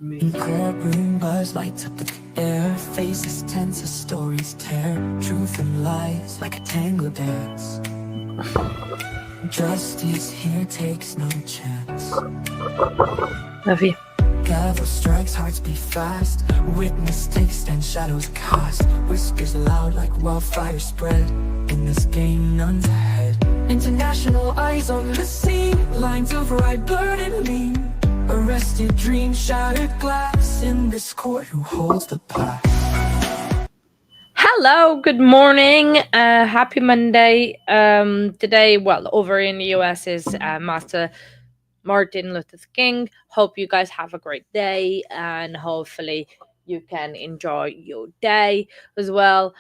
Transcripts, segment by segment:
In courtroom buzz lights up the air, faces tense as stories tear, truth and lies like a tango dance. Justice here takes no chance. Love you. Gavel strikes, hearts beat fast. Witness takes stand, shadows cast. Whispers loud like wildfire spread. In this game, none's ahead. International eyes on the scene. Lines of right blurred and lean. Arrested dreams, shattered glass. In this court, who holds the past? Hello, good morning. Happy Monday. Today, well, over in the US is Master Martin Luther King. Hope you guys have a great day and hopefully you can enjoy your day as well.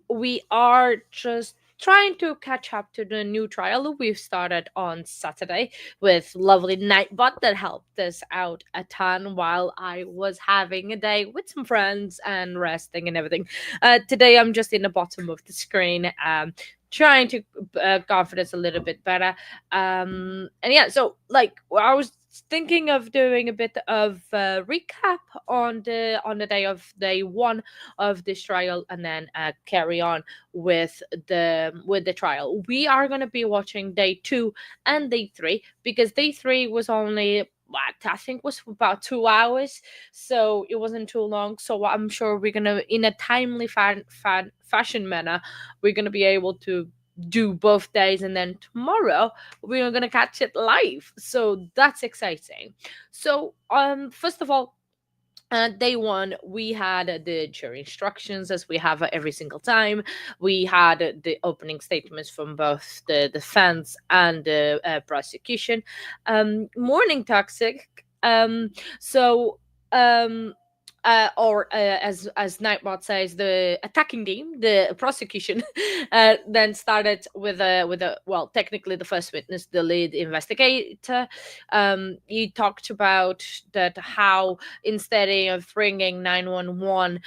We are just trying to catch up to the new trial we've started on Saturday with lovely Nightbot that helped us out a ton while I was having a day with some friends and resting and everything. Today I'm just in the bottom of the screen, trying to confidence a little bit better. And yeah, so like I was thinking of doing a bit of recap on the day one of this trial and then carry on with the trial. We are going to be watching day 2 and day 3 because day 3 was only what I think was about 2 hours, so it wasn't too long. So I'm sure we're gonna, in a timely fashion manner, we're gonna be able to do both days, and then tomorrow we're gonna catch it live. So that's exciting. So first of all, day one, we had the jury instructions as we have every single time. We had the opening statements from both the defense and the prosecution. Morning, Toxic. So um, as Nightbot says, the attacking team, the prosecution, then started with a well, technically the first witness, the lead investigator. He talked about that how instead of ringing 911,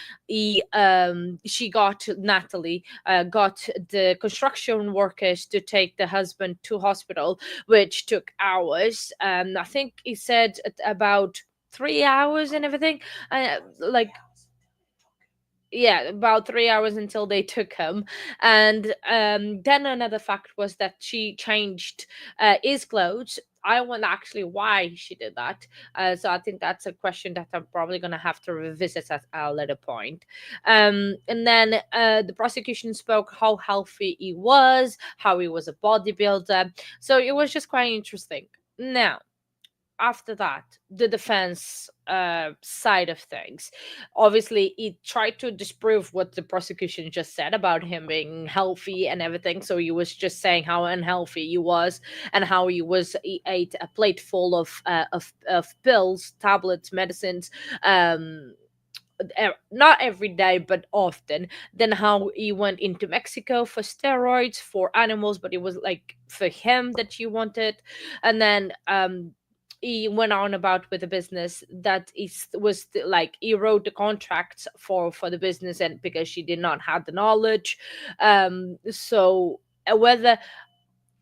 she got Natalie got the construction workers to take the husband to hospital, which took hours. I think he said about 3 hours and everything. Like, yeah, about 3 hours until they took him. And then another fact was that she changed his clothes. I wonder actually why she did that. So I think that's a question that I'm probably going to have to revisit at a later point. And then the prosecution spoke how healthy he was, how he was a bodybuilder. So it was just quite interesting. Now, after that, the defense side of things, obviously he tried to disprove what the prosecution just said about him being healthy and everything. So he was just saying how unhealthy he was and how he ate a plate full of pills, tablets, medicines, not every day but often. Then how he went into Mexico for steroids for animals, but it was like for him that he wanted. And then he went on about with the business that like he wrote the contracts for the business, and because she did not have the knowledge. So whether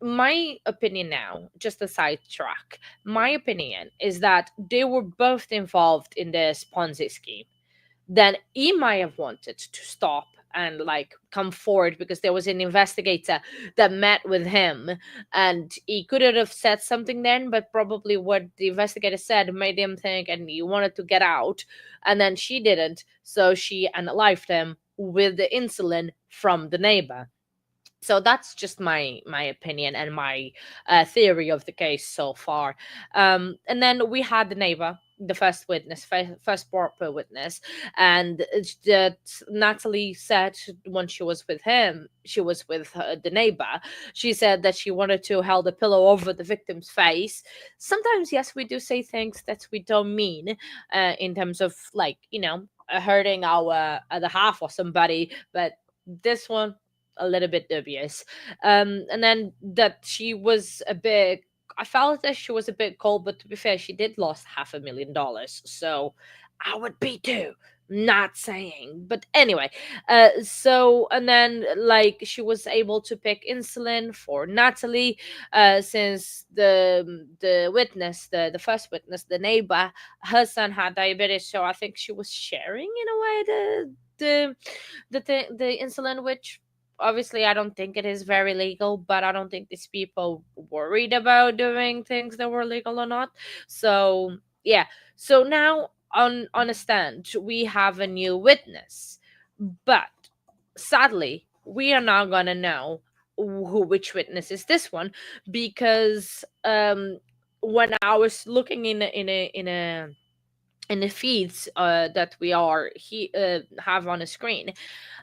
my opinion now, just a sidetrack, my opinion is that they were both involved in this Ponzi scheme. Then he might have wanted to stop and like come forward because there was an investigator that met with him, and he couldn't have said something then, but probably what the investigator said made him think and he wanted to get out. And then she didn't, so she unalived him with the insulin from the neighbor. So that's just my opinion and my theory of the case so far. And then we had the neighbor, the first witness, first proper witness, and that Natalie said when she was with him, she was with the neighbor. She said that she wanted to hold a pillow over the victim's face. Sometimes, yes, we do say things that we don't mean, in terms of like, hurting our other half or somebody, but this one a little bit dubious. And then that she was a bit, I felt that she was a bit cold, but to be fair, she did lost $500,000. So I would be too. not saying, but anyway. So and then like she was able to pick insulin for Natalie, since the witness, the first witness, the neighbor, her son had diabetes, so I think she was sharing in a way the the insulin, which obviously I don't think it is very legal, but I don't think these people worried about doing things that were legal or not. So yeah. So now on a stand we have a new witness, but sadly we are not gonna know which witness is this one, because when I was looking in the feeds that we are have on the screen,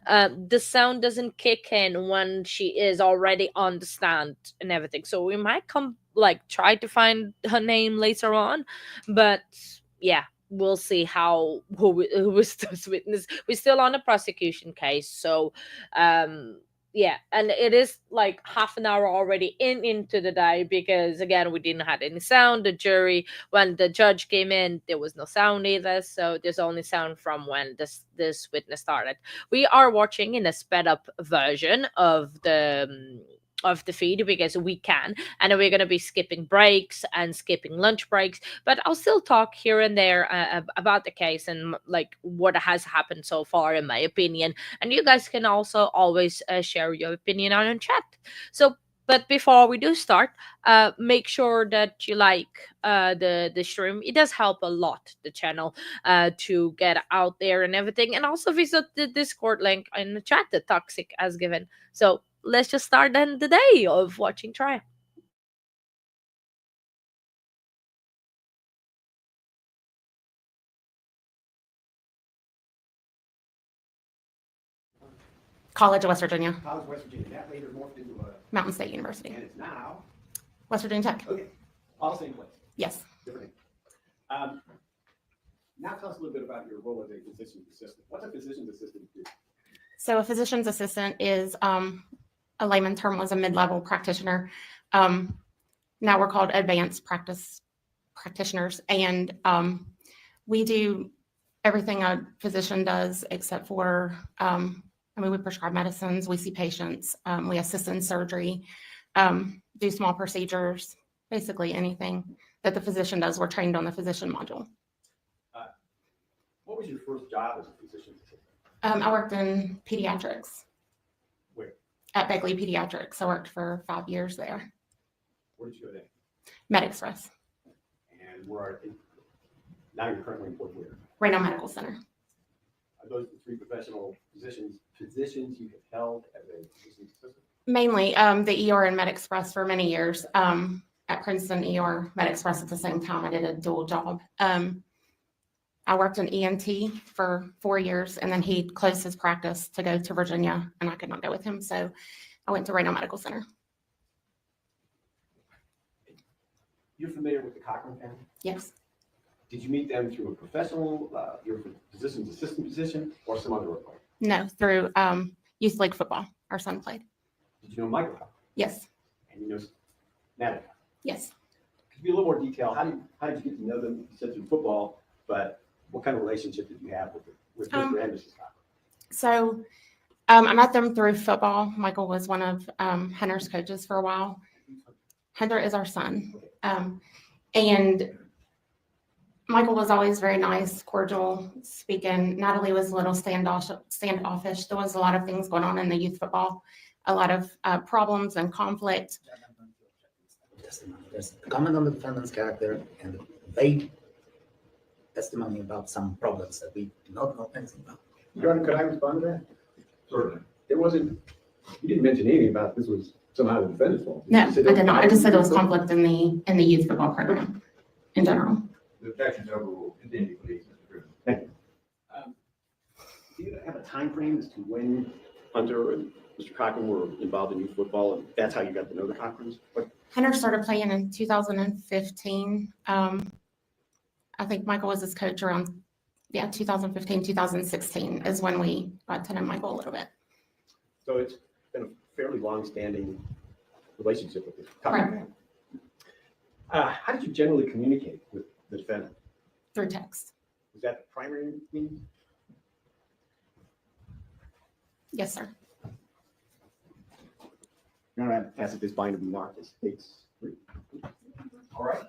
the sound doesn't kick in when she is already on the stand and everything. So we might come like try to find her name later on, but yeah, we'll see how who is this witness. We're still on a prosecution case, so yeah, and it is like half an hour already into the day, because again we didn't have any sound. The jury, when the judge came in, there was no sound either, so there's only sound from when this witness started. We are watching in a sped up version of the feed because we can, and we're going to be skipping breaks and skipping lunch breaks, but I'll still talk here and there about the case and like what has happened so far in my opinion, and you guys can also always share your opinion on in chat. So but before we do start, make sure that you like the stream. It does help a lot the channel to get out there and everything, and also visit the Discord link in the chat that Toxic has given. So let's just start then the day of watching trial. College of West Virginia, College of West Virginia. That later morphed into a, Mountain State University, and it's now, West Virginia Tech. okay, all same place, Yes. different name. Now tell us a little bit about your role as a physician's assistant. What's a physician's assistant do? So a physician's assistant is a layman term, was a mid-level practitioner. Now we're called advanced practice practitioners, and we do everything a physician does except for we prescribe medicines, we see patients, we assist in surgery, do small procedures, basically anything that the physician does. We're trained on the physician module. What was your first job as a physician's assistant? I worked in pediatrics. Where? At Begley Pediatrics. I worked for 5 years there. Where did you go then? MedExpress, And now you're currently employed where? Reno Medical Center. Are those the three professional positions you have held as a physician's assistant? Mainly the ER and MedExpress for many years. At Princeton ER, MedExpress at the same time. I did a dual job. I worked in ENT for 4 years, and then he closed his practice to go to Virginia, and I could not go with him. So I went to Reno Medical Center. You're familiar with the Cochran family? Yes. Did you meet them through a professional, your physician's assistant position, or some other work? No, through youth league football. Our son played. Did you know Michael Cochran? Yes. And you know Natalie Cochran? Yes. Could you be a little more detail? How did you get to know them? You said through football, but what kind of relationship did you have with Mr. and Mrs. Cochran? So I met them through football. Michael was one of Hunter's coaches for a while. Hunter is our son. And Michael was always very nice, cordial speaking. Natalie was a little standoffish. There was a lot of things going on in the youth football, a lot of problems and conflict. There's a comment on the defendant's character and vague testimony about some problems that we do not know anything about. Your Honor, could I respond to that? Certainly. You didn't mention anything about this was somehow the defendant's fault. No, I did not. I just said there was conflict in the youth football program in general. The objection's overruled. Continue, please, Mr. Cruz. Thank you. Do you have a time frame as to when Hunter and Mr. Cochran were involved in youth football, and that's how you got to know the Cochrans? Hunter started playing in 2015. I think Michael was his coach around, 2015, 2016 is when we got to know Michael a little bit. So it's been a fairly long-standing relationship with the Cochran. Right. How did you generally communicate with the defendant? Through text. Was that the primary means? Yes, sir. You're going to ask if this binder be marked as states 3. All right.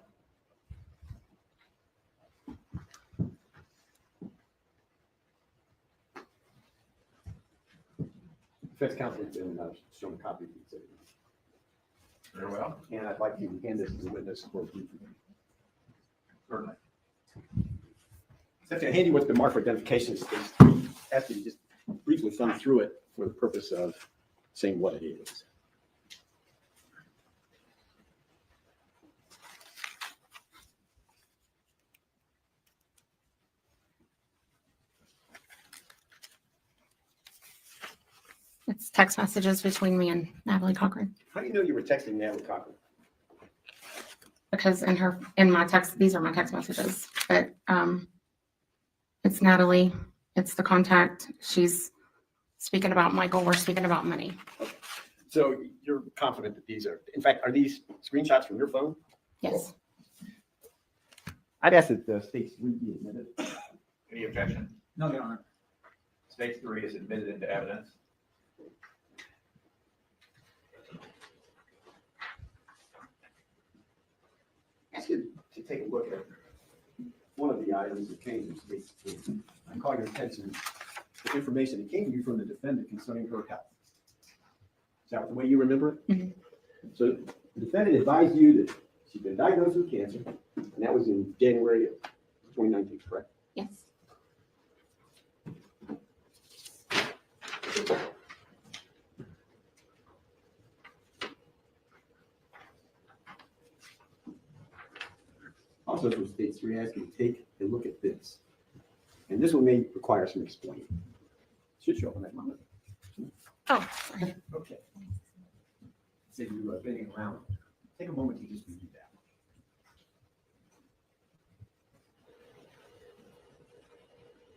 Defense counsel has been shown a copy of the exhibit. Very well. And I'd like to hand this to the witness for briefing. Certainly. Since I hand you what's been marked for identification, ask you to just briefly thumb through it for the purpose of saying what it is. It's text messages between me and Natalie Cochran. How do you know you were texting Natalie Cochran? Because in my text, these are my text messages, but it's Natalie, it's the contact. She's speaking about Michael, we're speaking about money. So you're confident that these are, in fact, are these screenshots from your phone? Yes. I'd ask that the states 3 be admitted. Any objection? No, Your Honor. State 3 is admitted into evidence. Ask you to take a look at one of the items that came from states 3. I call your attention to information that came to you from the defendant concerning her health. Is that the way you remember it? Mhm. So the defendant advised you that she'd been diagnosed with cancer, and that was in January of 2019, correct? Yes. Also from states 3, I ask you to take a look at this. And this one may require some explaining. Should show up on that moment. Oh, sorry. Okay. So you are bending around. Take a moment to just review that.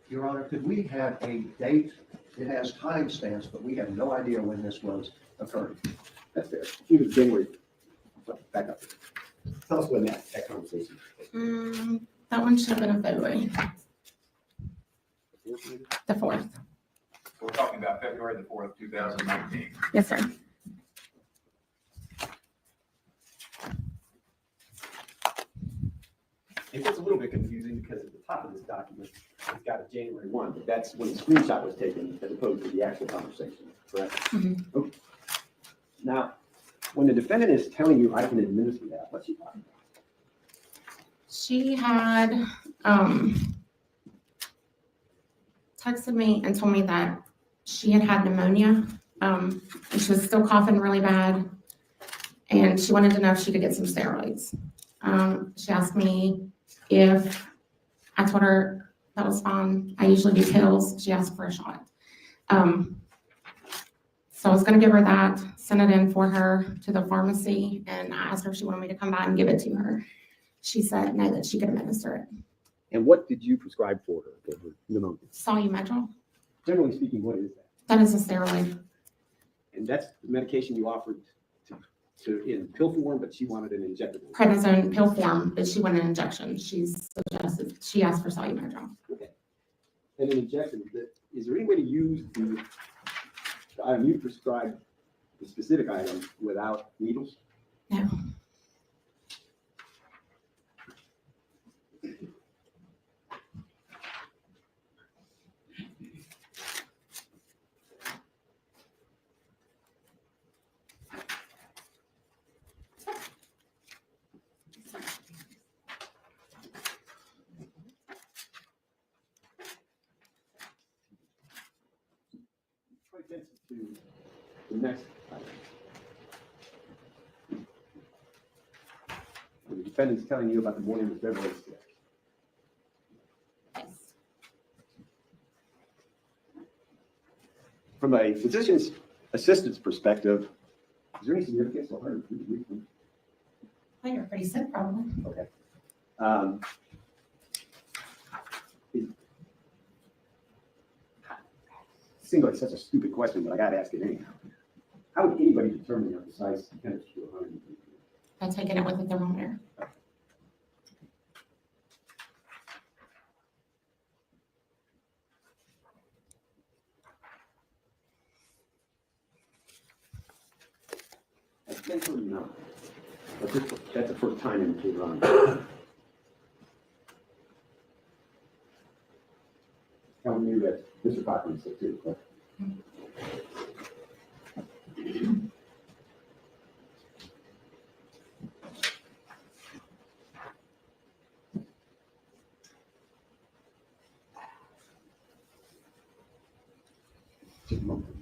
Your Honor, could we have a date? It has timestamps, but we have no idea when this was occurred. That's fair. It was January. So, back up. Tell us when that conversation. That one should have been in February, the 4th. We're talking about February the 4th, 2019. Yes, sir. It gets a little bit confusing because at the top of this document, it's got a January 1, but that's when the screenshot was taken as opposed to the actual conversation, correct? Mhm. Okay. Now, when the defendant is telling you I can administer that, what's she talking about? She had texted me and told me that she had had pneumonia, and she was still coughing really bad, and she wanted to know if she could get some steroids. She asked me if I told her that was fine. I usually do pills. She asked for a shot. So I was gonna give her that, send it in for her to the pharmacy, and I asked her if she wanted me to come by and give it to her. She said no, that she could administer it. And what did you prescribe for her pneumonia? Solumedrol, Generally speaking, what is that? that is a steroid. And that's the medication you offered to in pill form, but she wanted an injectable. Prednisone pill form, but she wanted an injection. She asked for solumedrol. Okay. And an injection, is there any way to use the item you prescribed, the specific item, without needles? No. Quite sensitive to the next item. The defendant's telling you about the morning of February 6th. Yes. From a physician's assistant's perspective, is there any significance to her? Oh, you're pretty sick, probably. Okay. It seems like such a stupid question, but I gotta ask it anyhow. How would anybody determine your precise temperature to 100 degrees? By taking it with a thermometer. Potentially not. But that's the first time indicator on it. Telling you that Mr. Cochran is sick too, correct? Just a moment.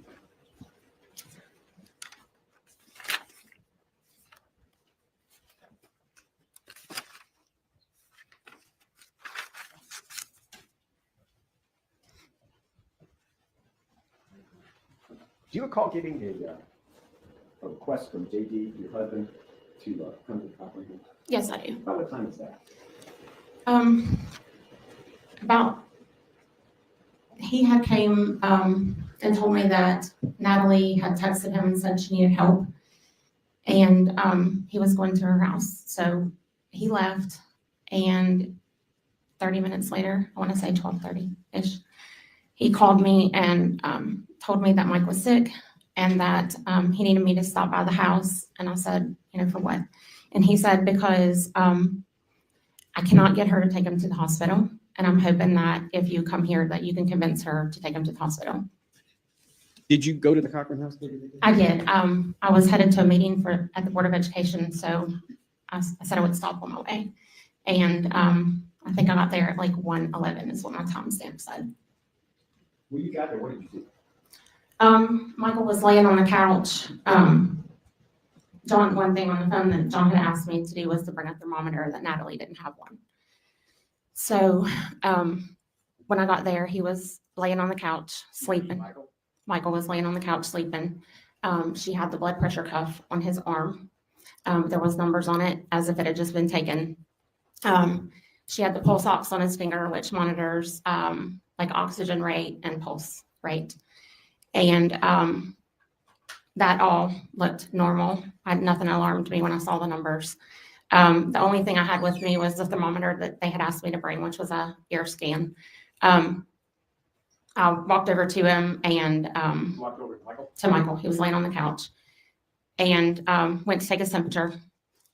Do you recall getting a request from JD, your husband, to come to the Cochran house? Yes, I do. About what time is that? About, he had came, and told me that Natalie had texted him and said she needed help. And, he was going to her house. So he left, and 30 minutes later, I want to say 12:30-ish, he called me and, told me that Mike was sick and that, he needed me to stop by the house. And I said, for what? And he said, because, I cannot get her to take him to the hospital. And I'm hoping that if you come here, that you can convince her to take him to the hospital. Did you go to the Cochran house? I did. I was headed to a meeting at the Board of Education, so I said I would stop on my way. And I think I got there at like 1:11 is what my timestamp said. When you got there, what did you see? Michael was laying on the couch. John, one thing on the phone that John had asked me to do was to bring a thermometer, that Natalie didn't have one. So when I got there, he was laying on the couch sleeping. Michael was laying on the couch sleeping. She had the blood pressure cuff on his arm. There was numbers on it as if it had just been taken. She had the pulse ox on his finger, which monitors like oxygen rate and pulse rate. And that all looked normal. Nothing alarmed me when I saw the numbers. The only thing I had with me was the thermometer that they had asked me to bring, which was a ear scan. I walked over to him and Walked over to Michael? to Michael. He was laying on the couch, and went to take his temperature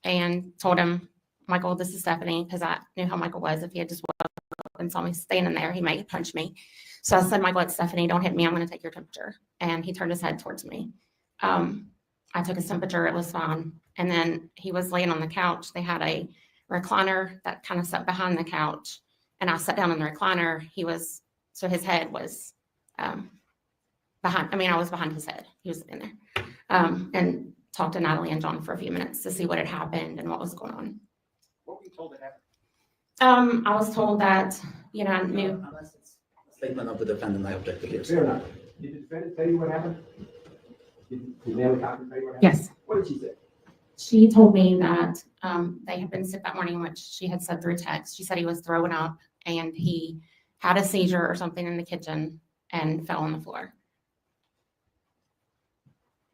and told him, Michael, this is Stephanie, because I knew how Michael was. If he had just woke up and saw me standing there, he might punch me. So I said, Michael, it's Stephanie. Don't hit me. I'm going to take your temperature. And he turned his head towards me. I took his temperature. It was fine. And then he was laying on the couch. They had a recliner that kind of sat behind the couch. And I sat down in the recliner. So his head was behind. I was behind his head. He was in there. And talked to Natalie and John for a few minutes to see what had happened and what was going on. What were you told that happened? I was told that, I knew. Unless it's a statement of the defendant, I object to hear. Fair enough. Did the defendant tell you what happened? Did Natalie Cochran tell you what happened? Yes. What did she say? She told me that they had been sick that morning, which she had said through text. She said he was throwing up and he had a seizure or something in the kitchen and fell on the floor.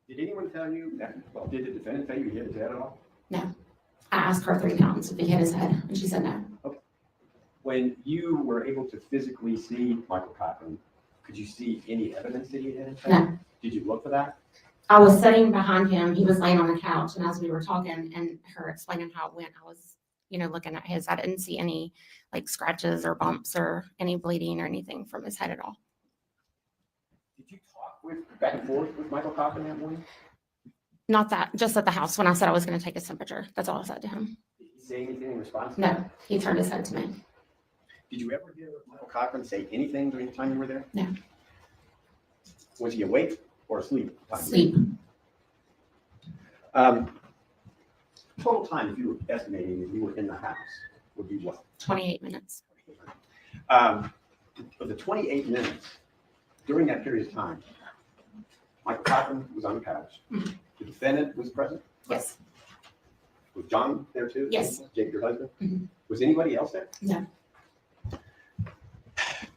Did anyone tell you that, did the defendant tell you he hit his head at all? No. I asked her 3 times if he hit his head, and she said no. Okay. When you were able to physically see Michael Cochran, could you see any evidence that he hit his head? No. Did you look for that? I was sitting behind him. He was laying on the couch, and as we were talking and her explaining how it went, I was, looking at his. I didn't see any scratches or bumps or any bleeding or anything from his head at all. Did you talk back and forth with Michael Cochran that morning? Not that, just at the house when I said I was going to take his temperature. That's all I said to him. Did he say anything in response to No, that? he turned his head to me. Did you ever hear Michael Cochran say anything during the time you were there? No. Was he awake or asleep? Sleep. Total time, if you were estimating that you were in the house, would be what? 28 minutes. Of the 28 minutes, during that period of time, Michael Cochran was on the couch. Mhm. The defendant was present. Yes. Was John there too? Yes. Jake, your husband? Mhm. Was anybody else there? No.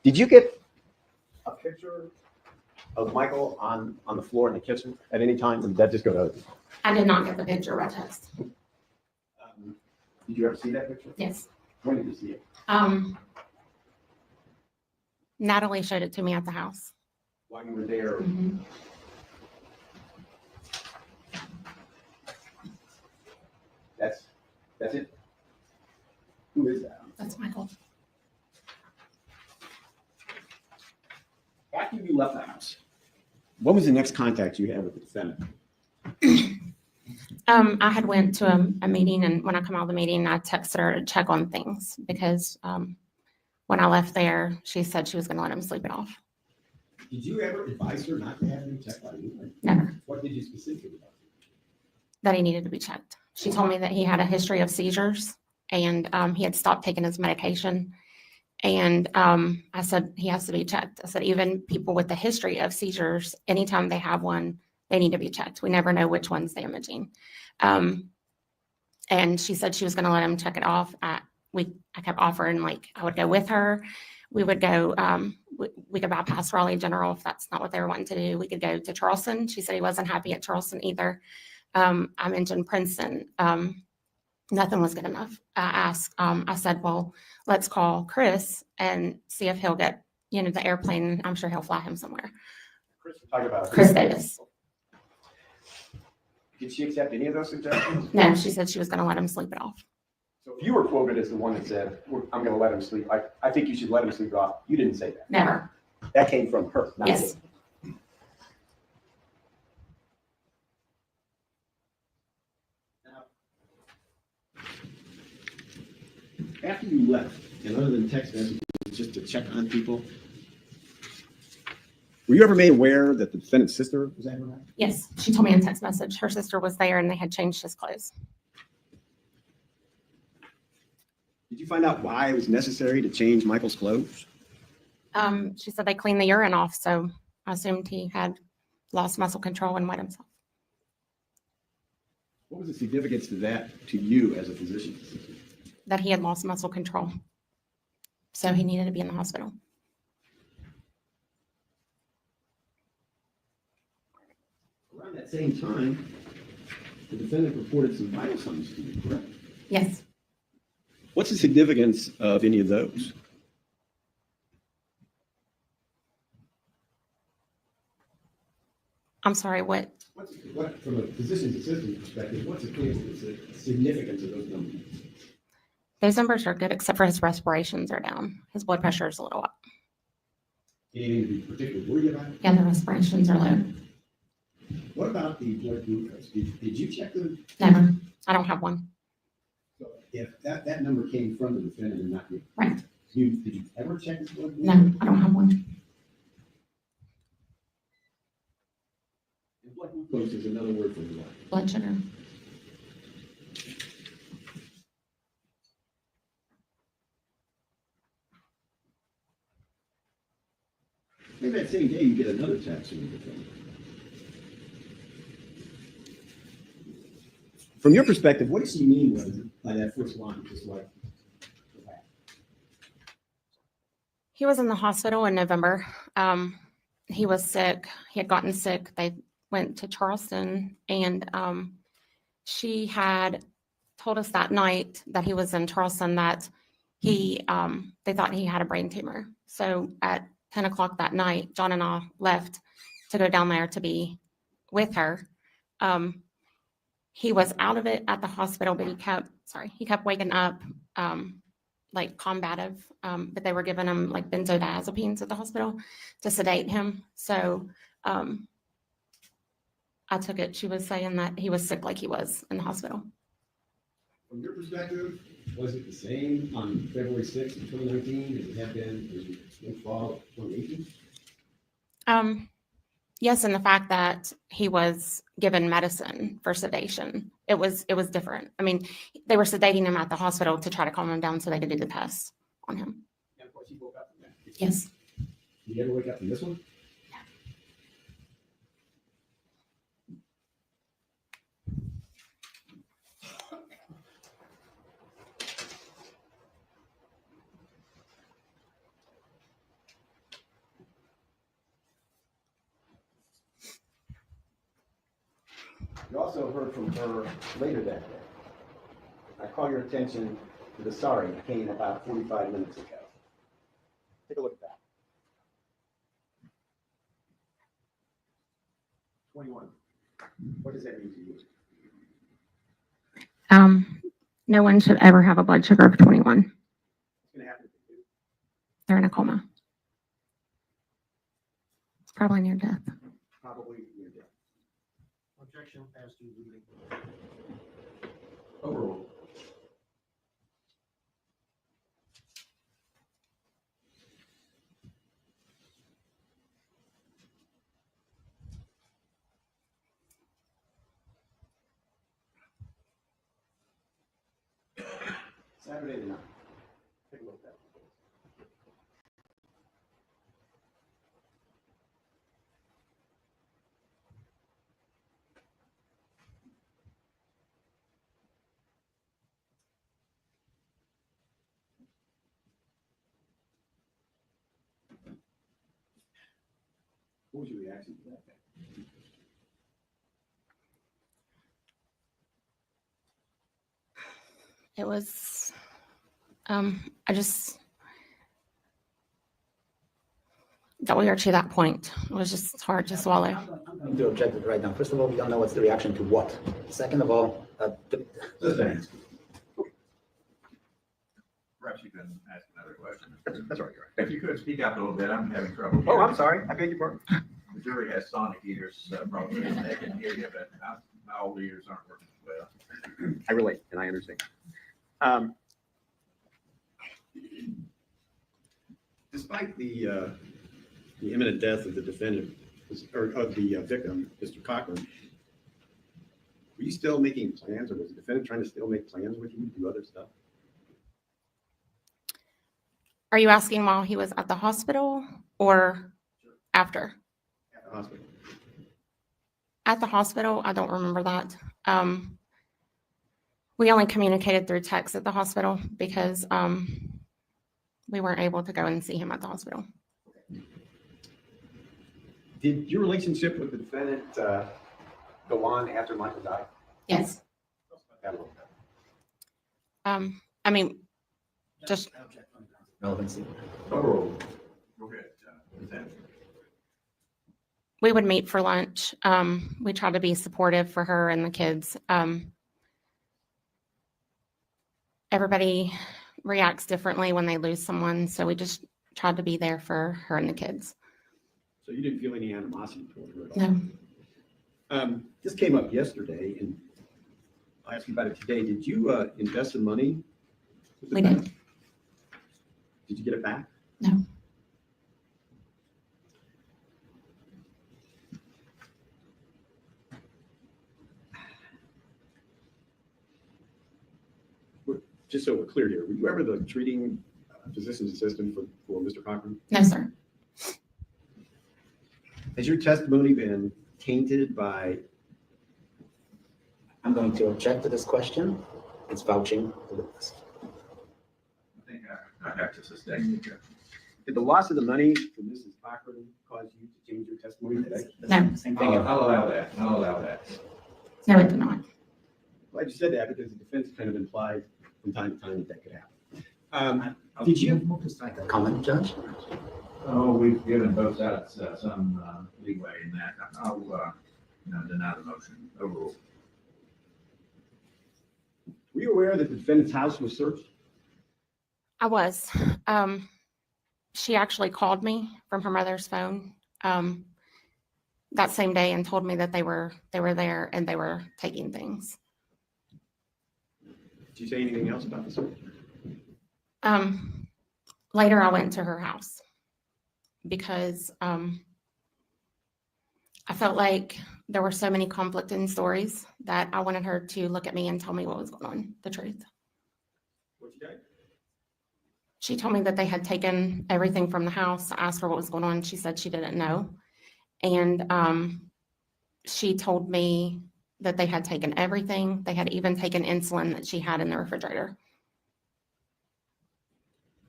Did you get a picture of Michael on the floor in the kitchen at any time? Or did that just go to? I did not get the picture by text. Did you ever see that picture? Yes. When did you see it? Natalie showed it to me at the house. While you were there? Mhm. That's it? Who is that? That's Michael. After you left the house, what was the next contact you had with the defendant? I had went to a meeting, and when I come out of the meeting, I texted her to check on things because when I left there, she said she was going to let him sleep it off. Did you ever advise her not to have him checked by you? Never. What did you specifically advise? That he needed to be checked. She told me that he had a history of seizures and he had stopped taking his medication. And I said, he has to be checked. I said, even people with the history of seizures, anytime they have one, they need to be checked. We never know which one's damaging. And she said she was going to let him check it off. I kept offering, like, I would go with her. We would go, we could bypass Raleigh General if that's not what they were wanting to do. We could go to Charleston. She said he wasn't happy at Charleston either. I mentioned Princeton. Nothing was good enough. I said, well, let's call Chris and see if he'll get, the airplane. I'm sure he'll fly him somewhere. Chris, we're talking about. Chris Davis. Did she accept any of those suggestions? No, she said she was going to let him sleep it off. So if you were quoted as the one that said, I'm going to let him sleep, I think you should let him sleep it off. You didn't say that. Never. That came from her, not Yes. you. After you left, and other than text messages, just to check on people, were you ever made aware that the defendant's sister was at her house? Yes. She told me in text message her sister was there and they had changed his clothes. Did you find out why it was necessary to change Michael's clothes? She said they cleaned the urine off, so I assumed he had lost muscle control and wet himself. What was the significance to that to you as a physician? That he had lost muscle control. So he needed to be in the hospital. Around that same time, the defendant reported some vital signs to you, correct? Yes. What's the significance of any of those? I'm sorry, what? What, from a physician's assistant perspective, what's the significance of those numbers? Those numbers are good except for his respirations are down. His blood pressure is a little up. Anything to be particularly worried about? Yeah, the respirations are low. What about the blood glucose? Did you check the? Never. I don't have one. So if that number came from the defendant and not you. Right. Did you ever check his blood glucose? No, I don't have one. And blood glucose is another word for what? Blood sugar. Maybe that same day you get another text from the defendant. From your perspective, what does she mean by that first line? Just like, He was in the hospital in November. He was sick. He had gotten sick. They went to Charleston, and she had told us that night that he was in Charleston that they thought he had a brain tumor. So at 10 o'clock that night, John and I left to go down there to be with her. He was out of it at the hospital, but he kept waking up like combative, but they were giving him like benzodiazepines at the hospital to sedate him. So I took it. She was saying that he was sick like he was in the hospital. from your perspective, was it the same on February 6th of 2019 as it had been in fall of 2018? Yes, and the fact that he was given medicine for sedation, it was different. I mean, they were sedating him at the hospital to try to calm him down so they could do the tests on him. And of course, he woke up from that. Yes. Did you ever wake up from this one? You also heard from her later that day. I call your attention to the sorry that came about 45 minutes ago. Take a look at that. 21. What does that mean to you? No one should ever have a blood sugar of 21. What's gonna happen if they do? They're in a coma. It's probably near death. Probably near death. Objection as to reading. Overruled. Saturday the 9th. Take a look at that. What was your reaction to that? It was, that we are to that point. It was just hard to swallow. I'm going to object it right now. First of all, we don't know what's the reaction to what. Second of all, Perhaps you can ask another question. That's all right. If you could speak up a little bit, I'm having trouble. Oh, I'm hearing. sorry. I beg your pardon. The jury has sonic ears, probably, and they can hear you, but my old ears aren't working well. I relate and I understand. Despite the imminent death of the defendant, or of the victim, Mr. Cochran, were you still making plans, or was the defendant trying to still make plans with you to do other stuff? Are you asking while he was at the hospital or after? At the hospital. At the hospital, I don't remember that. We only communicated through text at the hospital because we weren't able to go and see him at the hospital. Did your relationship with the defendant go on after Michael died? Yes. That little bit. I mean, just relevancy. Overruled. Go ahead, Ms. Anderson. we would meet for lunch. We tried to be supportive for her and the kids. Everybody reacts differently when they lose someone, so we just tried to be there for her and the kids. So you didn't feel any animosity toward her at all? No. This came up yesterday, and I'll ask you about it today. Did you invest some money? with the We bank? did. Did you get it back? No. Just so we're clear here, were you ever the treating physician's assistant for Mr. Cochran? No, sir. Has your testimony been tainted by? I'm going to object to this question. It's vouching the witness. I think I have to sustain it. Did the loss of the money from Mrs. Cochran cause you to change your testimony today? No. Same thing. I'll allow that. I'll allow that. No, it did not. Well, I just said that because the defense kind of implied from time to time that could happen. Did you? move to strike that comment, Judge? Oh, we've given both sides some leeway in that. I'll deny the motion. Overruled. Were you aware that the defendant's house was searched? I was. She actually called me from her mother's phone that same day and told me that they were there and they were taking things. Did you say anything else about the search? Later, I went to her house because I felt like there were so many conflicting stories that I wanted her to look at me and tell me what was going on, the truth. What'd you say? She told me that they had taken everything from the house. I asked her what was going on. She said she didn't know. And she told me that they had taken everything. They had even taken insulin that she had in the refrigerator.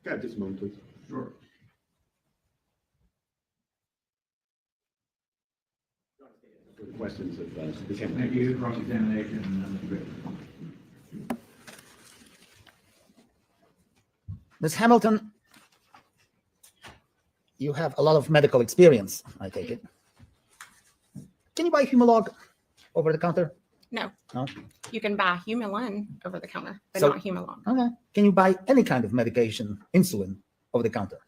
Got just a moment, please. Sure. For the questions of the Thank you. Cross-examination. Mr. Britton. Ms. Hamilton, you have a lot of medical experience, I take it. Can you buy Humalog over the counter? No. No? You can buy Humulin over the counter, but So- not Humulon. Okay. Can you buy any kind of medication, insulin, over the counter?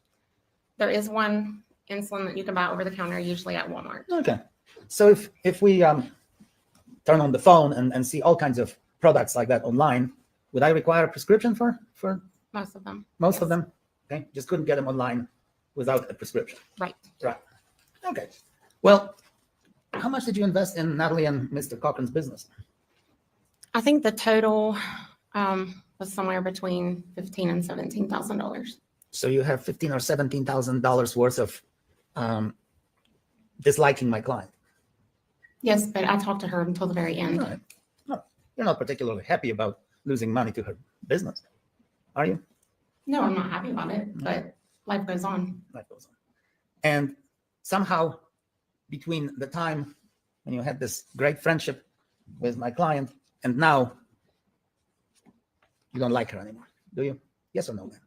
There is one insulin that you can buy over the counter, usually at Walmart. Okay. So if we turn on the phone and see all kinds of products like that online, would I require a prescription for Most of them. most Yes. of them? Okay. Just couldn't get them online without a prescription. Right. Right. Okay. Well, how much did you invest in Natalie and Mr. Cochran's business? I think the total was somewhere between $15,000 and $17,000. So you have $15,000 or $17,000 worth of disliking my client. Yes, but I talked to her until the very All end. right. No, you're not particularly happy about losing money to her business, are you? No, I'm not happy about it, but life goes on. Life goes on. And somehow, between the time when you had this great friendship with my client and now, you don't like her anymore, do you? Yes or no, ma'am?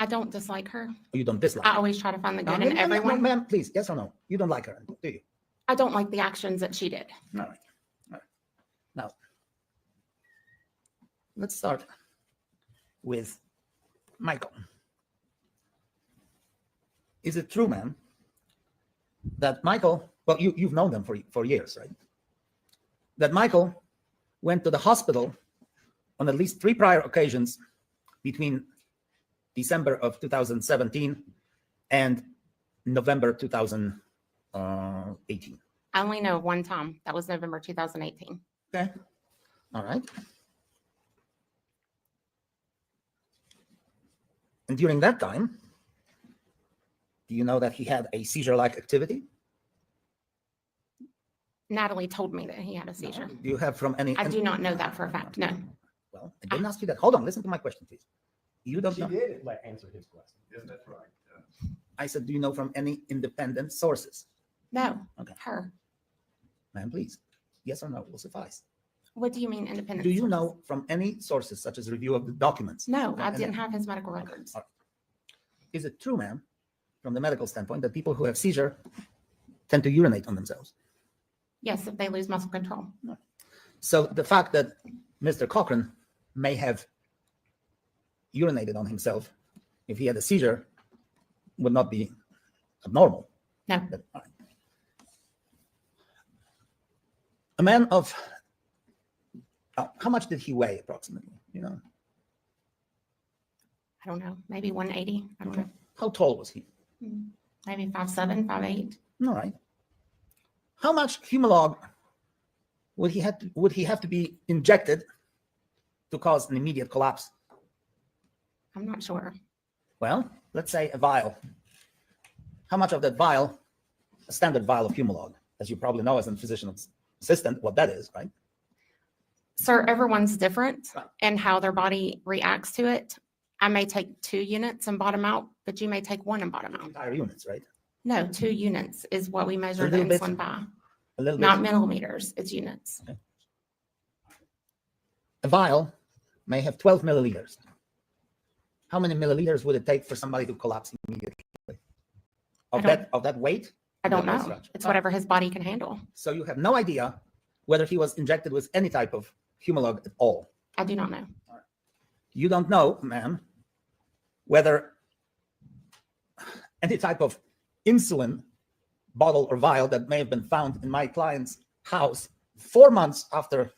I don't dislike her. Or you don't dislike I her? always try to find the No, good no, in no, no, everyone. ma'am, please, yes or no? You don't like her anymore, do you? I don't like the actions that she did. All right. All right. Now, let's start with Michael. Is it true, ma'am, that Michael, well, you've known them for years, right? That Michael went to the hospital on at least 3 prior occasions between December of 2017 and November 2018. I only know one time. That was November 2018. Okay. All right. And during that time, do you know that he had a seizure-like activity? Natalie told me that he had a seizure. Do you have from any? I do not know that for a fact. No. Well, I didn't ask you that. Hold on, listen to my question, please. You don't She know. did answer his question. Yes, that's right. I said, do you know from any independent sources? No. Okay. Her. Ma'am, please. Yes or no will suffice. What do you mean independent? Do you sources? know from any sources, such as review of the documents? No, I And- didn't have his medical records. All right. Is it true, ma'am, from the medical standpoint, that people who have seizure tend to urinate on themselves? Yes, if they lose muscle control. So the fact that Mr. Cochran may have urinated on himself if he had a seizure would not be abnormal. No. But, all right. A man of, how much did he weigh approximately? You know, I don't know. Maybe 180. I don't know. how tall was he? Maybe 5'7", 5'8". All right. How much Humalog would he have to be injected to cause an immediate collapse? I'm not sure. Well, let's say a vial. How much of that vial, a standard vial of Humalog, as you probably know as a physician assistant, what that is, right? Sir, everyone's different Right. and how their body reacts to it. I may take 2 units and bottom out, but you may take 1 and bottom out. Entire units, right? No, 2 units is what we measure the little bit. insulin by. A little Not bit. millimeters, it's units. A vial may have 12 milliliters. How many milliliters would it take for somebody to collapse immediately? I don't- Of that weight? I don't That's know. right. It's whatever his body can handle. So you have no idea whether he was injected with any type of Humalog at all. I do not know. You don't know, ma'am, whether any type of insulin bottle or vial that may have been found in my client's house 4 months after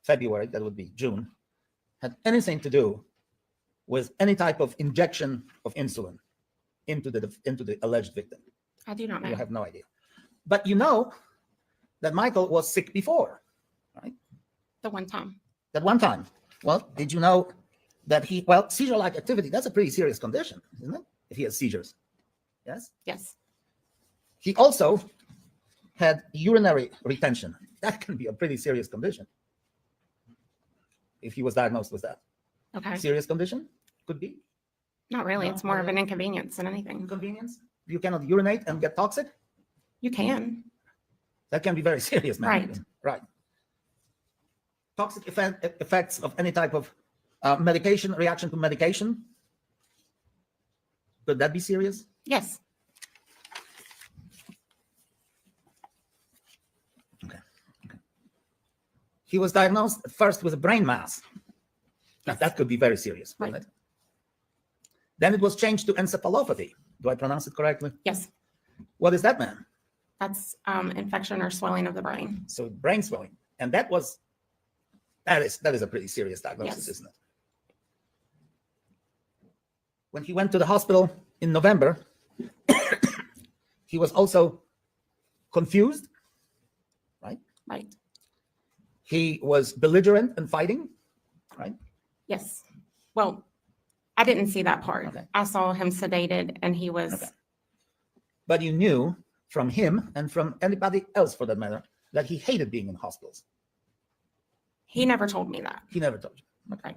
February, that would be June, had anything to do with any type of injection of insulin into the alleged victim. I do not know. You have no idea. But you know that Michael was sick before, right? The one time. That one time. Well, did you know that seizure-like activity, that's a pretty serious condition, isn't it? If he has seizures. Yes? Yes. He also had urinary retention. That can be a pretty serious condition if he was diagnosed with that. Okay. Serious condition? Could be. Not really. No, It's more of an really? inconvenience than anything. Inconvenience. You cannot urinate and get toxic. You can. That can be very serious, man. Right. Right. Toxic effects of any type of medication, reaction to medication. Could that be serious? Yes. Okay. he was diagnosed at first with a brain mass. Now, that could be very serious, Right. wouldn't it? Then it was changed to encephalopathy. Do I pronounce it correctly? Yes, What is that, man? that's infection or swelling of the brain. So brain swelling. And that is a pretty serious diagnosis, Yes. isn't it? When he went to the hospital in November, he was also confused, right? Right. He was belligerent and fighting, right? Yes. Well, I didn't see that part. Okay. I saw him sedated and he was, Okay. But you knew from him and from anybody else for that matter that he hated being in hospitals. he never told me that. He never told you. Okay.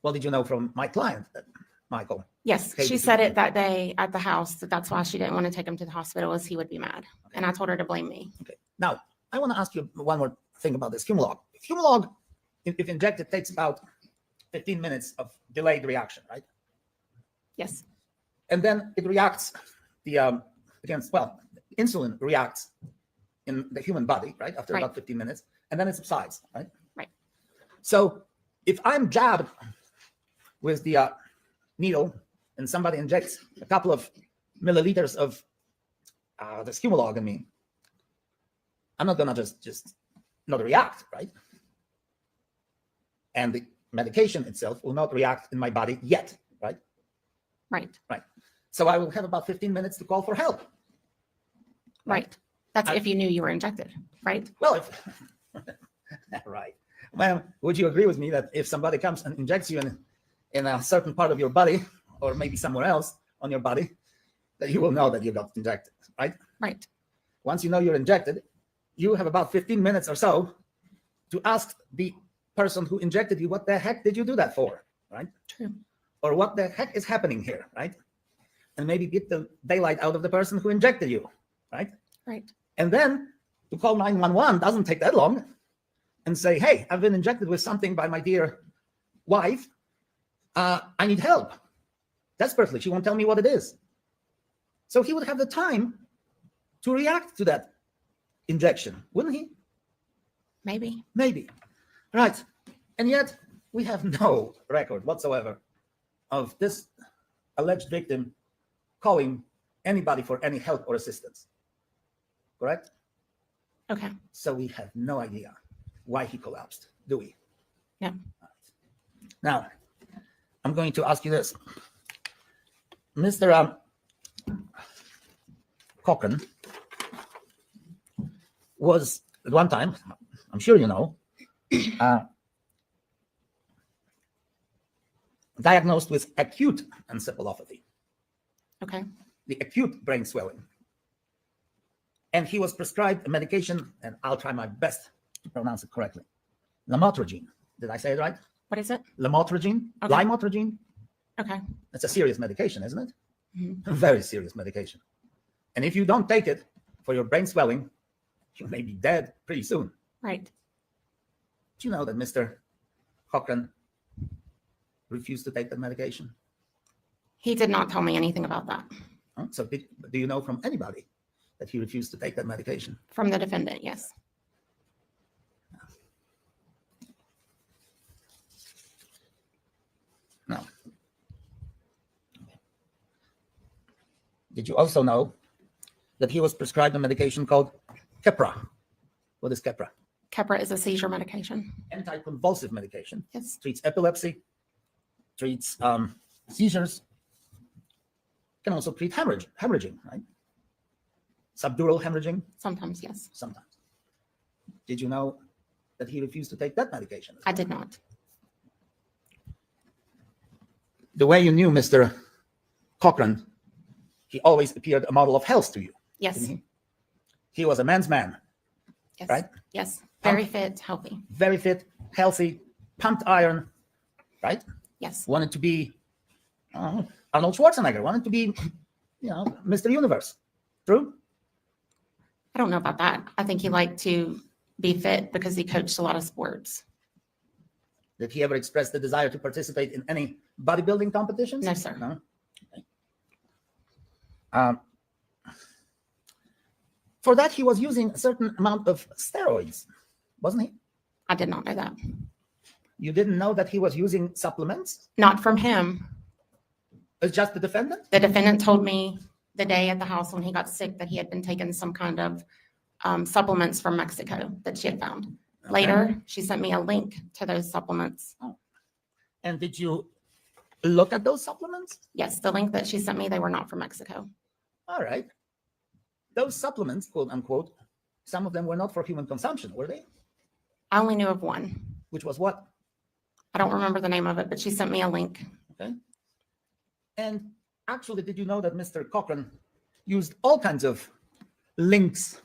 Well, did you know from my client that Michael? Yes, Hated she you. said it that day at the house, that's why she didn't want to take him to the hospital, as he would be mad. And I told her to blame me. Okay. Now, I want to ask you one more thing about this Humalog. Humalog, if injected, takes about 15 minutes of delayed reaction, right? Yes, And then it reacts insulin reacts in the human body, right? After Right. about 15 minutes, and then it subsides, right? Right. So if I'm jabbed with the needle and somebody injects a couple of milliliters of this Humalog in me, I'm not gonna just not react, right? And the medication itself will not react in my body yet, right? right, So I will have about 15 minutes to call for help. right. That's I- if you knew you were injected, right? Well, if right. Well, would you agree with me that if somebody comes and injects you in a certain part of your body, or maybe somewhere else on your body, that you will know that you got injected, right? Right, Once you know you're injected, you have about 15 minutes or so to ask the person who injected you, what the heck did you do that for, right? true. Or what the heck is happening here, right? And maybe get the daylight out of the person who injected you, right? Right, And then to call 911 doesn't take that long and say, hey, I've been injected with something by my dear wife. I need help. Desperately. She won't tell me what it is. So he would have the time to react to that injection, wouldn't he? maybe. Maybe. Right. And yet we have no record whatsoever of this alleged victim calling anybody for any help or assistance. Correct? Okay, So we have no idea why he collapsed, do we? No. Now, I'm going to ask you this. Mr. Cochran was at one time, I'm sure you know, diagnosed with acute encephalopathy, okay, the acute brain swelling. And he was prescribed a medication, and I'll try my best to pronounce it correctly. Lamotrigine. Did I say it right? what is it? Lamotrigine? Okay. Lamotrigine? Okay, That's a serious medication, isn't it? Mhm. A very serious medication. And if you don't take it for your brain swelling, you may be dead pretty soon. right. Do you know that Mr. Cochran refused to take that medication? He did not tell me anything about that Huh? So do you know from anybody that he refused to take that medication? from the defendant, yes. No. Did you also know that he was prescribed a medication called Keppra? What is Keppra? Keppra is a seizure medication. Anticonvulsive medication. Yes, Treats epilepsy, treats seizures, can also treat hemorrhaging, right? Subdural hemorrhaging, sometimes, yes. sometimes. Did you know that he refused to take that medication? I did not. The way you knew Mr. Cochran, he always appeared a model of health to you, Yes, didn't he? He was a man's man, yes, right? yes. Very fit, healthy. Very fit, healthy, pumped iron, right? Yes, Wanted to be Arnold Schwarzenegger, wanted to be, Mr. Universe. True? I don't know about that. I think he liked to be fit because he coached a lot of sports. Did he ever express the desire to participate in any bodybuilding competitions? No, sir. No. Okay. For that, he was using a certain amount of steroids, wasn't he? I did not know that. You didn't know that he was using supplements? Not from him. It's just the defendant? The defendant told me the day at the house when he got sick that he had been taking some kind of supplements from Mexico that she had found. Okay. Later, she sent me a link to those supplements. And did you look at those supplements? Yes, the link that she sent me, they were not from Mexico. All right. Those supplements, quote unquote, some of them were not for human consumption, were they? I only knew of one. Which was what? I don't remember the name of it, but she sent me a link. Okay. And actually, did you know that Mr. Cochran used all kinds of links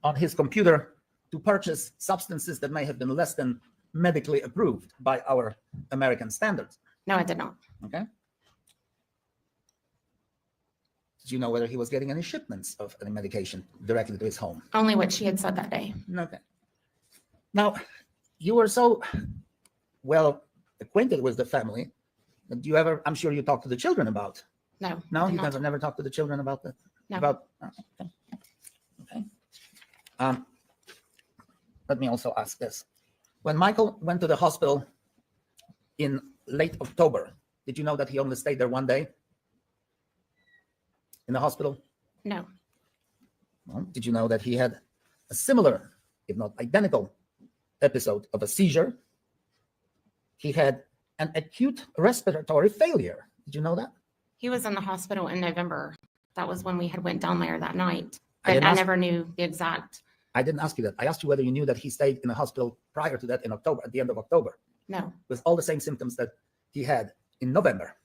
on his computer to purchase substances that may have been less than medically approved by our American standards? No, I did not. Okay. Did you know whether he was getting any shipments of any medication directly to his home? Only what she had said that day. Okay. Now, you were so well acquainted with the family that you ever, I'm sure you talked to the children about. No. No, did you not. never talked to the children about that? No. About, okay. Okay. Let me also ask this. When Michael went to the hospital in late October, did you know that he only stayed there one day in the hospital? No. Well, did you know that he had a similar, if not identical, episode of a seizure? He had an acute respiratory failure. Did you know that? He was in the hospital in November. That was when we had went down there that night. I But didn't I ask- never knew the exact. I didn't ask you that. I asked you whether you knew that he stayed in the hospital prior to that in October, at the end of October, No. with all the same symptoms that he had in November.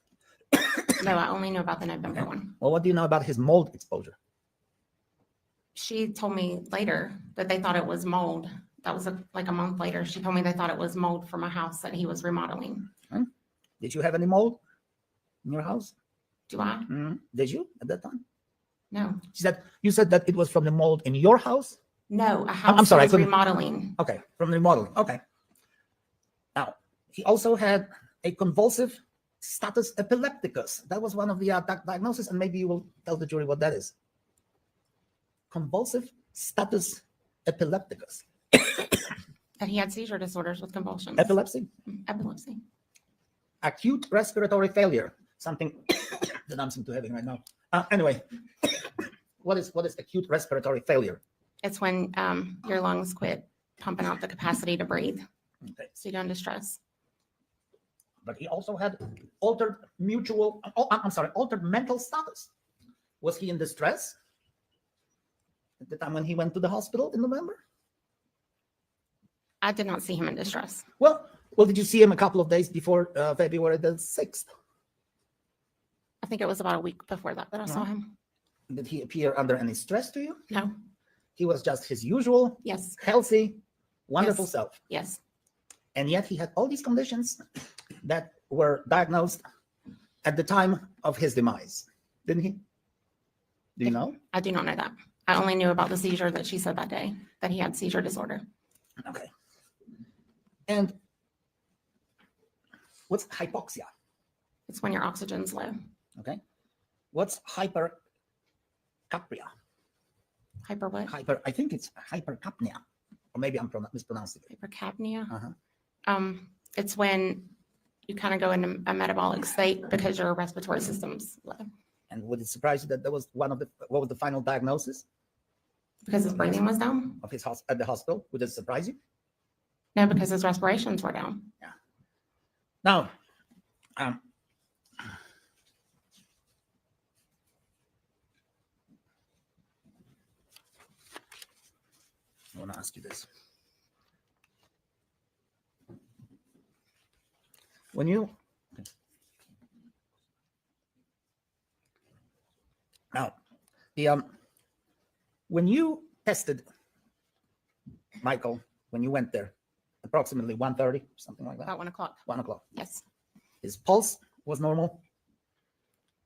No, I only know about the November one. Well, what do you know about his mold exposure? She told me later that they thought it was mold. That was like a month later. She told me they thought it was mold from a house that he was remodeling. Did you have any mold in your house? Do I? Did you at that time? No. You said that it was from the mold in your house? No, a house sorry, I was couldn't- remodeling. Okay, from the remodeling. Okay. Now, he also had a convulsive status epilepticus. That was one of the diagnoses, and maybe you will tell the jury what that is. Convulsive status epilepticus. That he had seizure disorders with convulsions. Epilepsy, Epilepsy. acute respiratory failure, something that I'm seem to having right now. Anyway, what is acute respiratory failure? It's when your lungs quit pumping out the capacity to breathe. Okay. So you go into stress. But he also had altered mental status. Was he in distress at the time when he went to the hospital in November? I did not see him in distress. Well, did you see him a couple of days before February the 6th? I think it was about a week before that I saw No. him. Did he appear under any stress to you? No. He was just his usual, Yes. healthy, wonderful Yes. self. Yes. And yet he had all these conditions that were diagnosed at the time of his demise, didn't he? Do you know? I do not know that. I only knew about the seizure that she said that day, that he had seizure disorder. Okay. And what's hypoxia? It's when your oxygen's low. Okay. What's hypercapnia? Hyper what? I think it's hypercapnia, or maybe I'm mispronouncing it. Hypercapnia. Uh-huh. It's when you kind of go into a metabolic state because your respiratory system's low. And would it surprise you that was what was the final diagnosis Because his breathing was down? of his at the hospital? Would it surprise you? No, because his respirations were down. Now, I want to ask you this. When you now, when you tested Michael, when you went there, approximately 1:30, something like that, About 1 o'clock. 1 o'clock. Yes. His pulse was normal.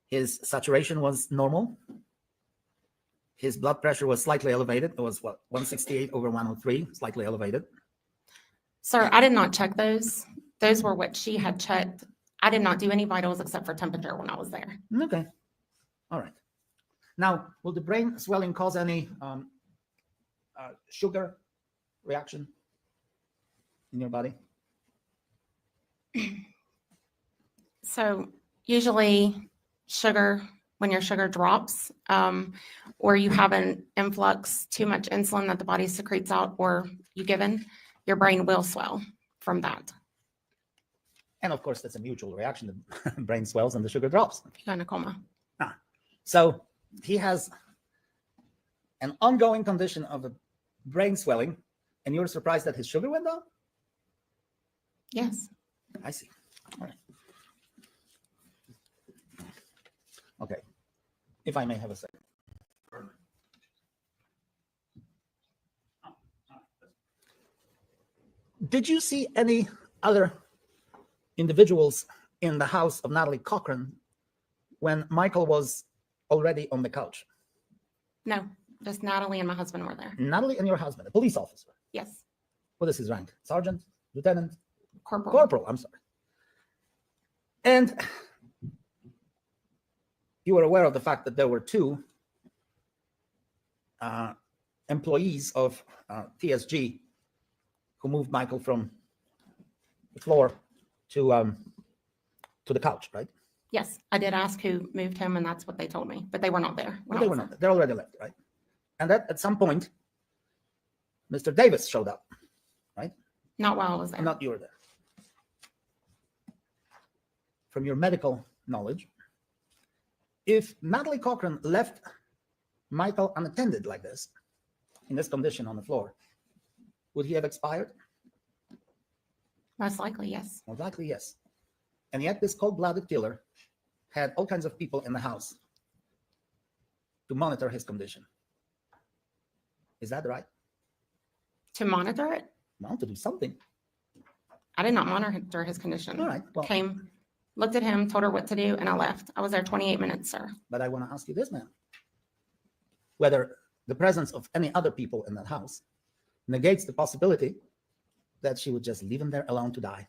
His saturation was normal. His blood pressure was slightly elevated. It was 168 over 103, slightly elevated. Sir, I did not check those. Those were what she had checked. I did not do any vitals except for temperature when I was there. Okay. All right. Now, will the brain swelling cause any sugar reaction? in your body? So usually sugar, when your sugar drops, or you have an influx, too much insulin that the body secretes out, or you given, your brain will swell from that. And of course, that's a mutual reaction. The brain swells and the sugar drops. You go in a coma. So he has an ongoing condition of a brain swelling, and you're surprised that his sugar went down? Yes. I see. All right. Okay. If I may have a second. Did you see any other individuals in the house of Natalie Cochran when Michael was already on the couch? No, just Natalie and my husband were there. Natalie and your husband, a police officer. Yes. What is his rank? Sergeant? Lieutenant? Corporal. Corporal, I'm sorry. And you were aware of the fact that there were two employees of TSG who moved Michael from the floor to the couch, right? Yes, I did ask who moved him, and that's what they told me, but they were not there. when Well, I they was were there. not. They're already left, right? And that at some point, Mr. Davis showed up, right? Not while I was there. Not you were there. From your medical knowledge, if Natalie Cochran left Michael unattended like this, in this condition on the floor, would he have expired? Most likely, yes. Most likely, yes. And yet this cold-blooded killer had all kinds of people in the house to monitor his condition. Is that right? To monitor it, Well, to do something. I did not monitor his condition. All right. Well, Came, looked at him, told her what to do, and I left. I was there 28 minutes, sir. but I want to ask you this, ma'am. Whether the presence of any other people in that house negates the possibility that she would just leave him there alone to die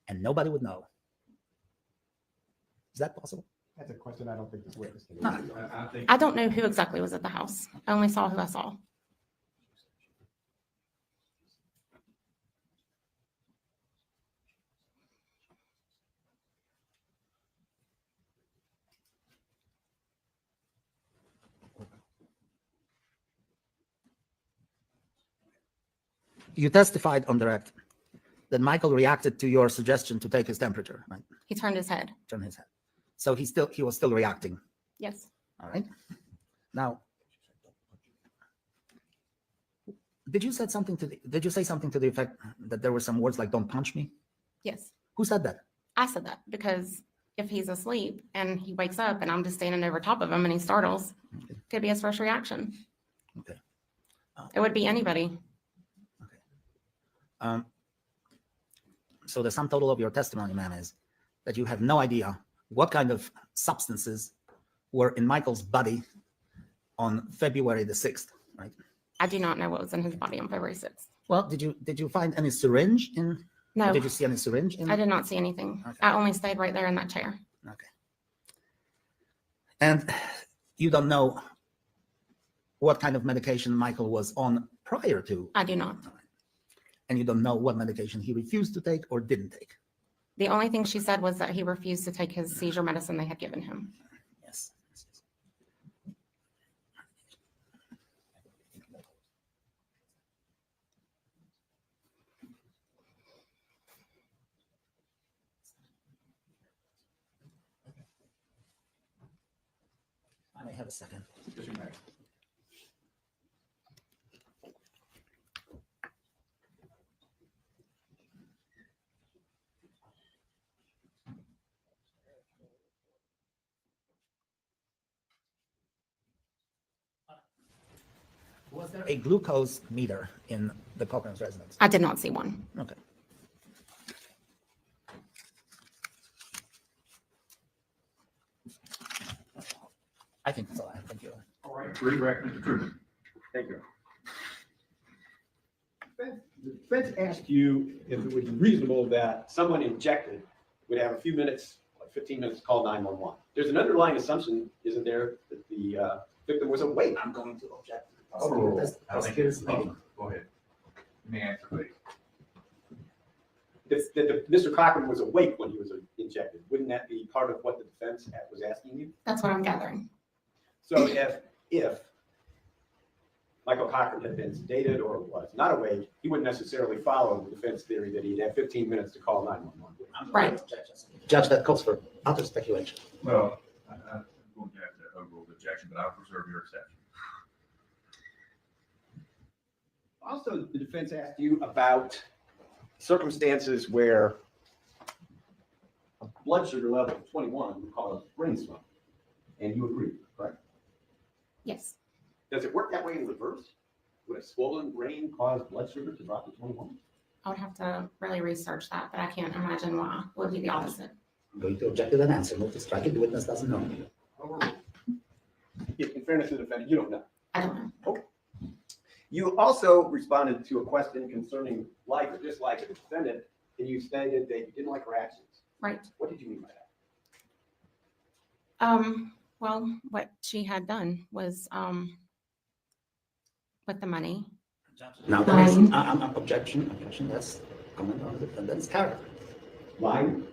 and nobody would know. Is that possible? That's a question I don't think this witness can No. answer. I think I don't know who exactly was at the house. I only saw who I saw. You testified on direct that Michael reacted to your suggestion to take his temperature, right? He turned his head. Turn his head. So he was still reacting. Yes. All right. Now, did you say something to the effect that there were some words like "don't punch me"? Yes. Who said that? I said that because if he's asleep and he wakes up and I'm just standing over top of him and he startles, Okay. could be his first reaction. Okay. It would be anybody. So the sum total of your testimony, ma'am, is that you have no idea what kind of substances were in Michael's body on February the 6th, right? I do not know what was in his body on February 6th. Well, did you find any syringe in? No, Did you see any syringe in? I did not see anything. Okay. I only stayed right there in that chair. Okay. And you don't know what kind of medication Michael was on prior to, I do not. and you don't know what medication he refused to take or didn't take. The only thing she said was that he refused to take his seizure medicine they had given him. Yes. I may have a second. Was there a glucose meter in the Cochran's residence? I did not see one. Okay. I think that's all I have. Thank you. all right, redirect Mr. Truman. Thank you. The defense asked you if it would be reasonable that someone injected would have a few minutes, like 15 minutes, to call 911. There's an underlying assumption, isn't there, that the victim was awake? I'm going to object. Oh, Prosecutor's Go ahead. Let me answer, please. Mr. Cochran was awake when he was injected. Wouldn't that be part of what the defense was asking you? That's what I'm gathering. So if Michael Cochran had been sedated or was not awake, he wouldn't necessarily follow the defense theory that he'd have 15 minutes to call 911. Right. Judge, that calls for utter speculation. Well, I'm going to have to overrule the objection, but I'll preserve your exception. Also, the defense asked you about circumstances where a blood sugar level of 21 would cause brain swelling, and you agree, correct? Yes. Does it work that way in reverse? Would a swollen brain cause blood sugar to drop to 21? I would have to really research that, but I can't imagine why. It would be the opposite. I'm going to object to that answer. Move to strike it. The witness doesn't know. In fairness to the defendant, you don't know. I don't know. You also responded to a question concerning like or dislike of the defendant, and you stated that you didn't like her actions. Right. What did you mean by that? Well, what she had done was, with the money. Now, there is, I'm objection. That's comment on the defendant's character. Lying?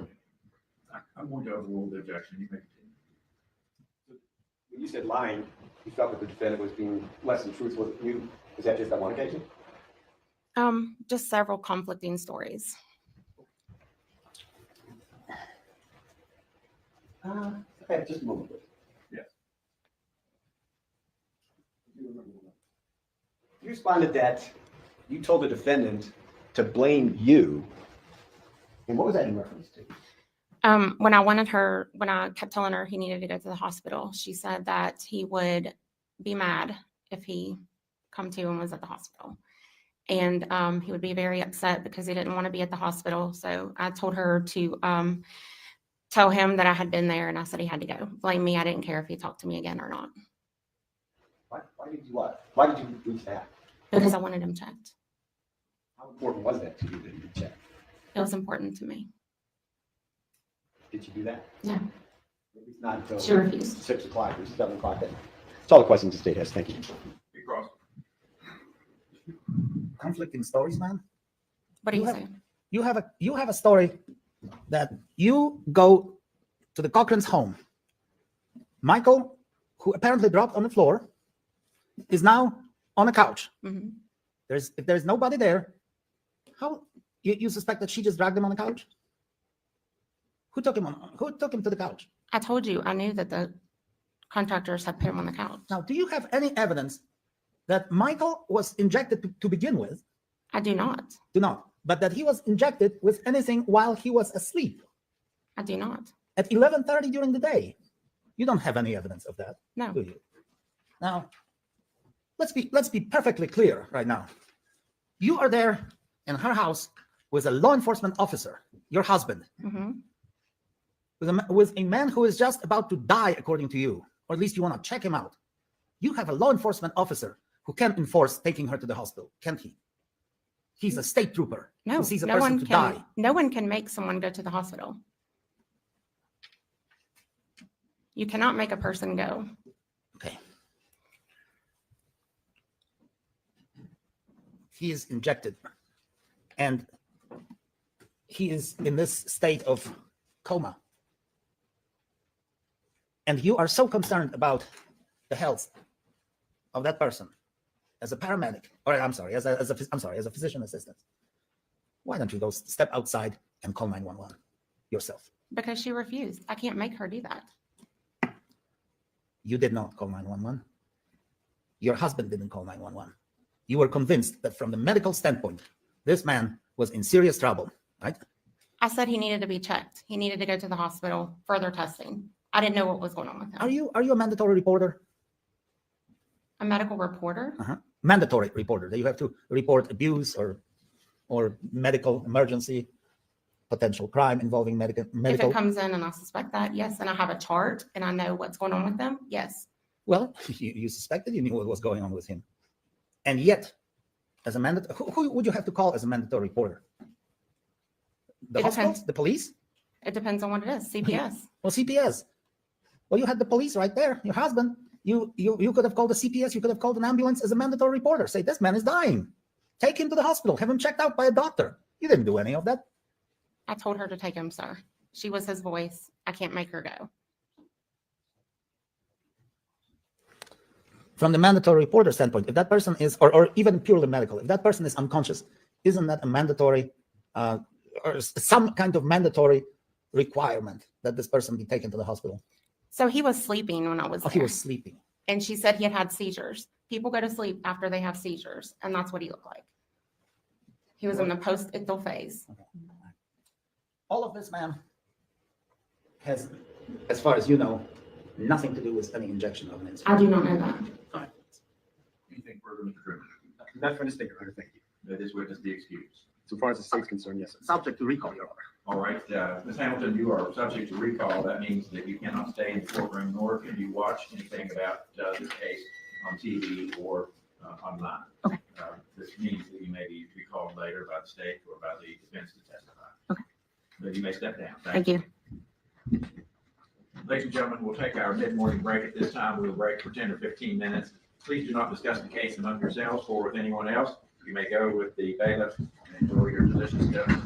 I'm going to overrule the objection. You may continue. When you said lying, you felt that the defendant was being less than truthful with you. Is that just on one occasion? Just several conflicting stories. Okay, just a moment, please. Yes. You responded that you told the defendant to blame you. And what was that in reference to? When I kept telling her he needed to go to the hospital, she said that he would be mad if he come to and was at the hospital. And he would be very upset because he didn't want to be at the hospital. So I told her to tell him that I had been there, and I said he had to go. Blame me. I didn't care if he talked to me again or not. Why did you what? Why did you reach that? Because I wanted him checked. How important was that to you that you could check? It was important to me. Did you do that? No. At least not until She refused. 6 o'clock or 7 o'clock. That's all the questions the state has. Thank you. Be cross. Conflicting stories, man. What do you have- say? You have a story that you go to the Cochran's home. Michael, who apparently dropped on the floor, is now on a couch. Mhm. If there's nobody there, how you suspect that she just dragged him on the couch? Who took him to the couch? I told you I knew that the contractors had put him on the couch. Now, do you have any evidence that Michael was injected to begin with? I do not. Do not. But that he was injected with anything while he was asleep I do not. at 11:30 during the day. You don't have any evidence of that, No. do you? Now, let's be perfectly clear right now. You are there in her house with a law enforcement officer, your husband, Hmm. with a man who is just about to die, according to you, or at least you want to check him out. You have a law enforcement officer who can enforce taking her to the hospital, can't he? He's a state trooper No. who sees a no person one to can. die. No one can make someone go to the hospital. You cannot make a person go. Okay. He is injected, and he is in this state of coma. And you are so concerned about the health of that person as a paramedic, or I'm sorry, as a physician assistant. Why don't you go step outside and call 911 yourself? Because she refused. I can't make her do that. You did not call 911. Your husband didn't call 911. You were convinced that from the medical standpoint, this man was in serious trouble, right? I said he needed to be checked. He needed to go to the hospital, further testing. I didn't know what was going on with him. Are you a mandatory reporter? A medical reporter? Mandatory reporter, that you have to report abuse or medical emergency, potential crime involving If medical. it comes in and I suspect that, yes, and I have a chart and I know what's going on with them, yes. Well, you suspected you knew what was going on with him. And yet, as a who would you have to call as a mandatory reporter? The It hospital? depends. The police? It depends on what it is. CPS. Well, CPS. Well, you had the police right there, your husband. You could have called the CPS, you could have called an ambulance as a mandatory reporter. Say, this man is dying. Take him to the hospital, have him checked out by a doctor. You didn't do any of that. I told her to take him, sir. She was his voice. I can't make her go. From the mandatory reporter standpoint, if that person is, or even purely medical, if that person is unconscious, isn't that a mandatory or some kind of mandatory requirement that this person be taken to the hospital? So he was sleeping when I was Oh, there. he was sleeping. And she said he had seizures. People go to sleep after they have seizures, and that's what he looked like. He was in the post-ictal phase. All of this, ma'am, has, as far as you know, nothing to do with any injection of an insulin. I do not know that. Fine. Anything further, Mr. Truman? Not for this thing, Your Honor, thank you. That this witness be excused. So far as the state's concerned, yes, sir. Subject to recall, Your Honor. All right, Ms. Hamilton, you are subject to recall. That means that you cannot stay in the courtroom, nor can you watch anything about this case on TV or online. Okay. This means that you may be recalled later by the state or by the defense to testify. Okay. But you may step down. Thank you. Ladies and gentlemen, we'll take our mid-morning break at this time. We'll break for 10 or 15 minutes. Please do not discuss the case among yourselves or with anyone else. You may go with the bailiff and enjoy your delicious dinner.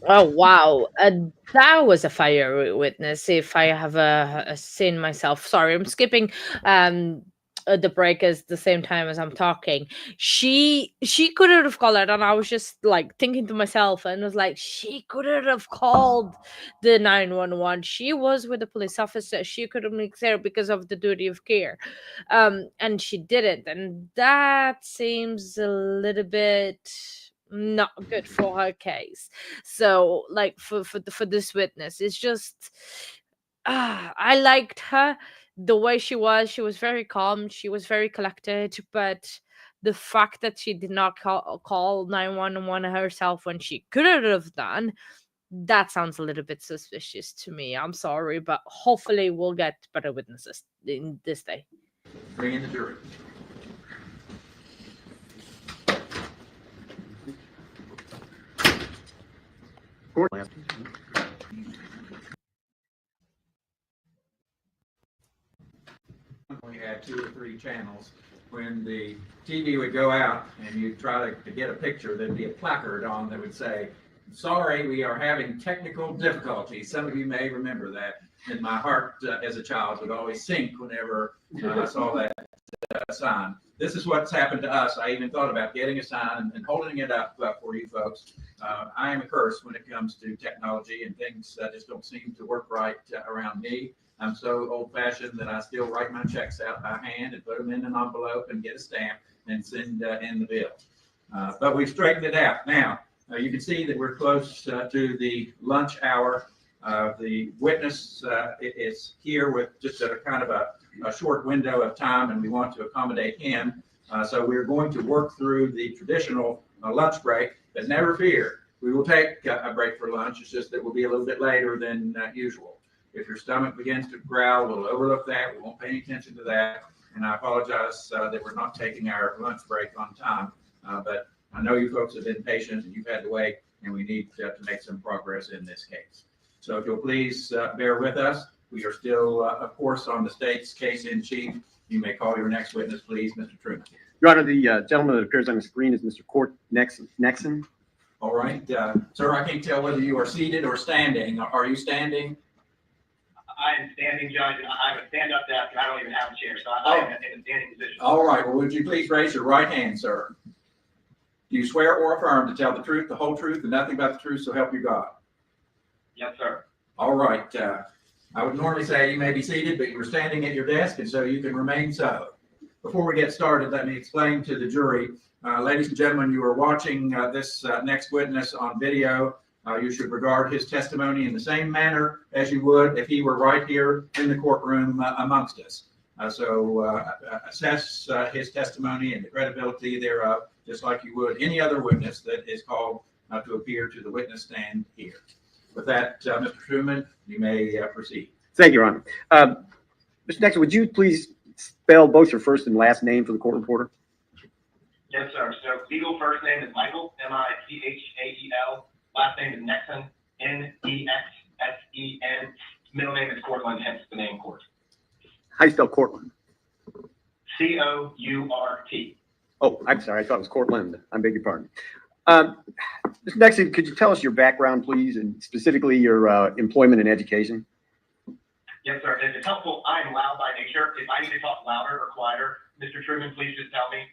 Oh wow, that was a fire witness. If I have a seen myself, sorry, I'm skipping the break at the same time as I'm talking. She couldn't have called it, and I was just like thinking to myself, and was like, she couldn't have called the 911. She was with the police officer. She could have made there because of the duty of care, and she didn't, and that seems a little bit not good for her case. So like for this witness, it's just I liked her the way she was very calm, she was very collected, but the fact that she did not call 911 herself when she could have done, that sounds a little bit suspicious to me. I'm sorry, but hopefully we'll get better witnesses in this day. Bring in the jury. We had 2 or 3 channels. When the TV would go out and you try to get a picture, there'd be a placard on that would say, "Sorry, we are having technical difficulties." Some of you may remember that. And my heart as a child would always sink whenever I saw that sign. This is what's happened to us. I even thought about getting a sign and holding it up for you folks. I am a curse when it comes to technology, and things just don't seem to work right around me. I'm so old-fashioned that I still write my checks out by hand and put them in an envelope and get a stamp and send in the bill. But we've straightened it out. Now, you can see that we're close to the lunch hour. The witness is here with just a kind of a short window of time, and we want to accommodate him. So we're going to work through the traditional lunch break, but never fear. We will take a break for lunch. It's just that we'll be a little bit later than usual. If your stomach begins to growl, we'll overlook that. We won't pay any attention to that. And I apologize that we're not taking our lunch break on time. But I know you folks have been patient and you've had to wait, and we need to make some progress in this case. So if you'll please bear with us. We are still, of course, on the state's case in chief. You may call your next witness, please, Mr. Truman. Your Honor, the gentleman that appears on the screen is Mr. Court Nexon. All right. Sir, I can't tell whether you are seated or standing. Are you standing? I am standing, Judge. I have a stand-up desk, and I don't even have a chair, so I am in a standing position. All right. Well, would you please raise your right hand, sir? Do you swear or affirm to tell the truth, the whole truth, and nothing but the truth, so help you God? Yes, sir. All right. I would normally say you may be seated, but you're standing at your desk, and so you can remain so. Before we get started, let me explain to the jury. Ladies and gentlemen, you are watching this next witness on video. You should regard his testimony in the same manner as you would if he were right here in the courtroom amongst us. So assess his testimony and the credibility thereof, just like you would any other witness that is called to appear to the witness stand here. With that, Mr. Truman, you may proceed. Thank you, Your Honor. Mr. Nexon, would you please spell both your first and last name for the court reporter? Yes, sir. So legal first name is Michael, Michael. Last name is Nexon, Nexsen. Middle name is Cortland, hence the name Court. How do you spell Cortland? Court. Oh, I'm sorry. I thought it was Cortland. I beg your pardon. Mr. Nexon, could you tell us your background, please, and specifically your employment and education? Yes, sir. If it's helpful, I am loud by nature. If I need to talk louder or quieter, Mr. Truman, please just tell me.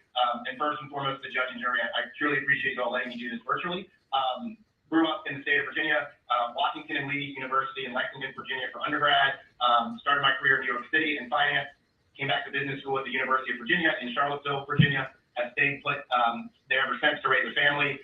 And first and foremost, the judge and jury, I truly appreciate you all letting me do this virtually. Grew up in the state of Virginia, Washington and Lee University in Lexington, Virginia for undergrad. Started my career in New York City in finance. Came back to business school at the University of Virginia in Charlottesville, Virginia. Have stayed put there ever since to raise a family.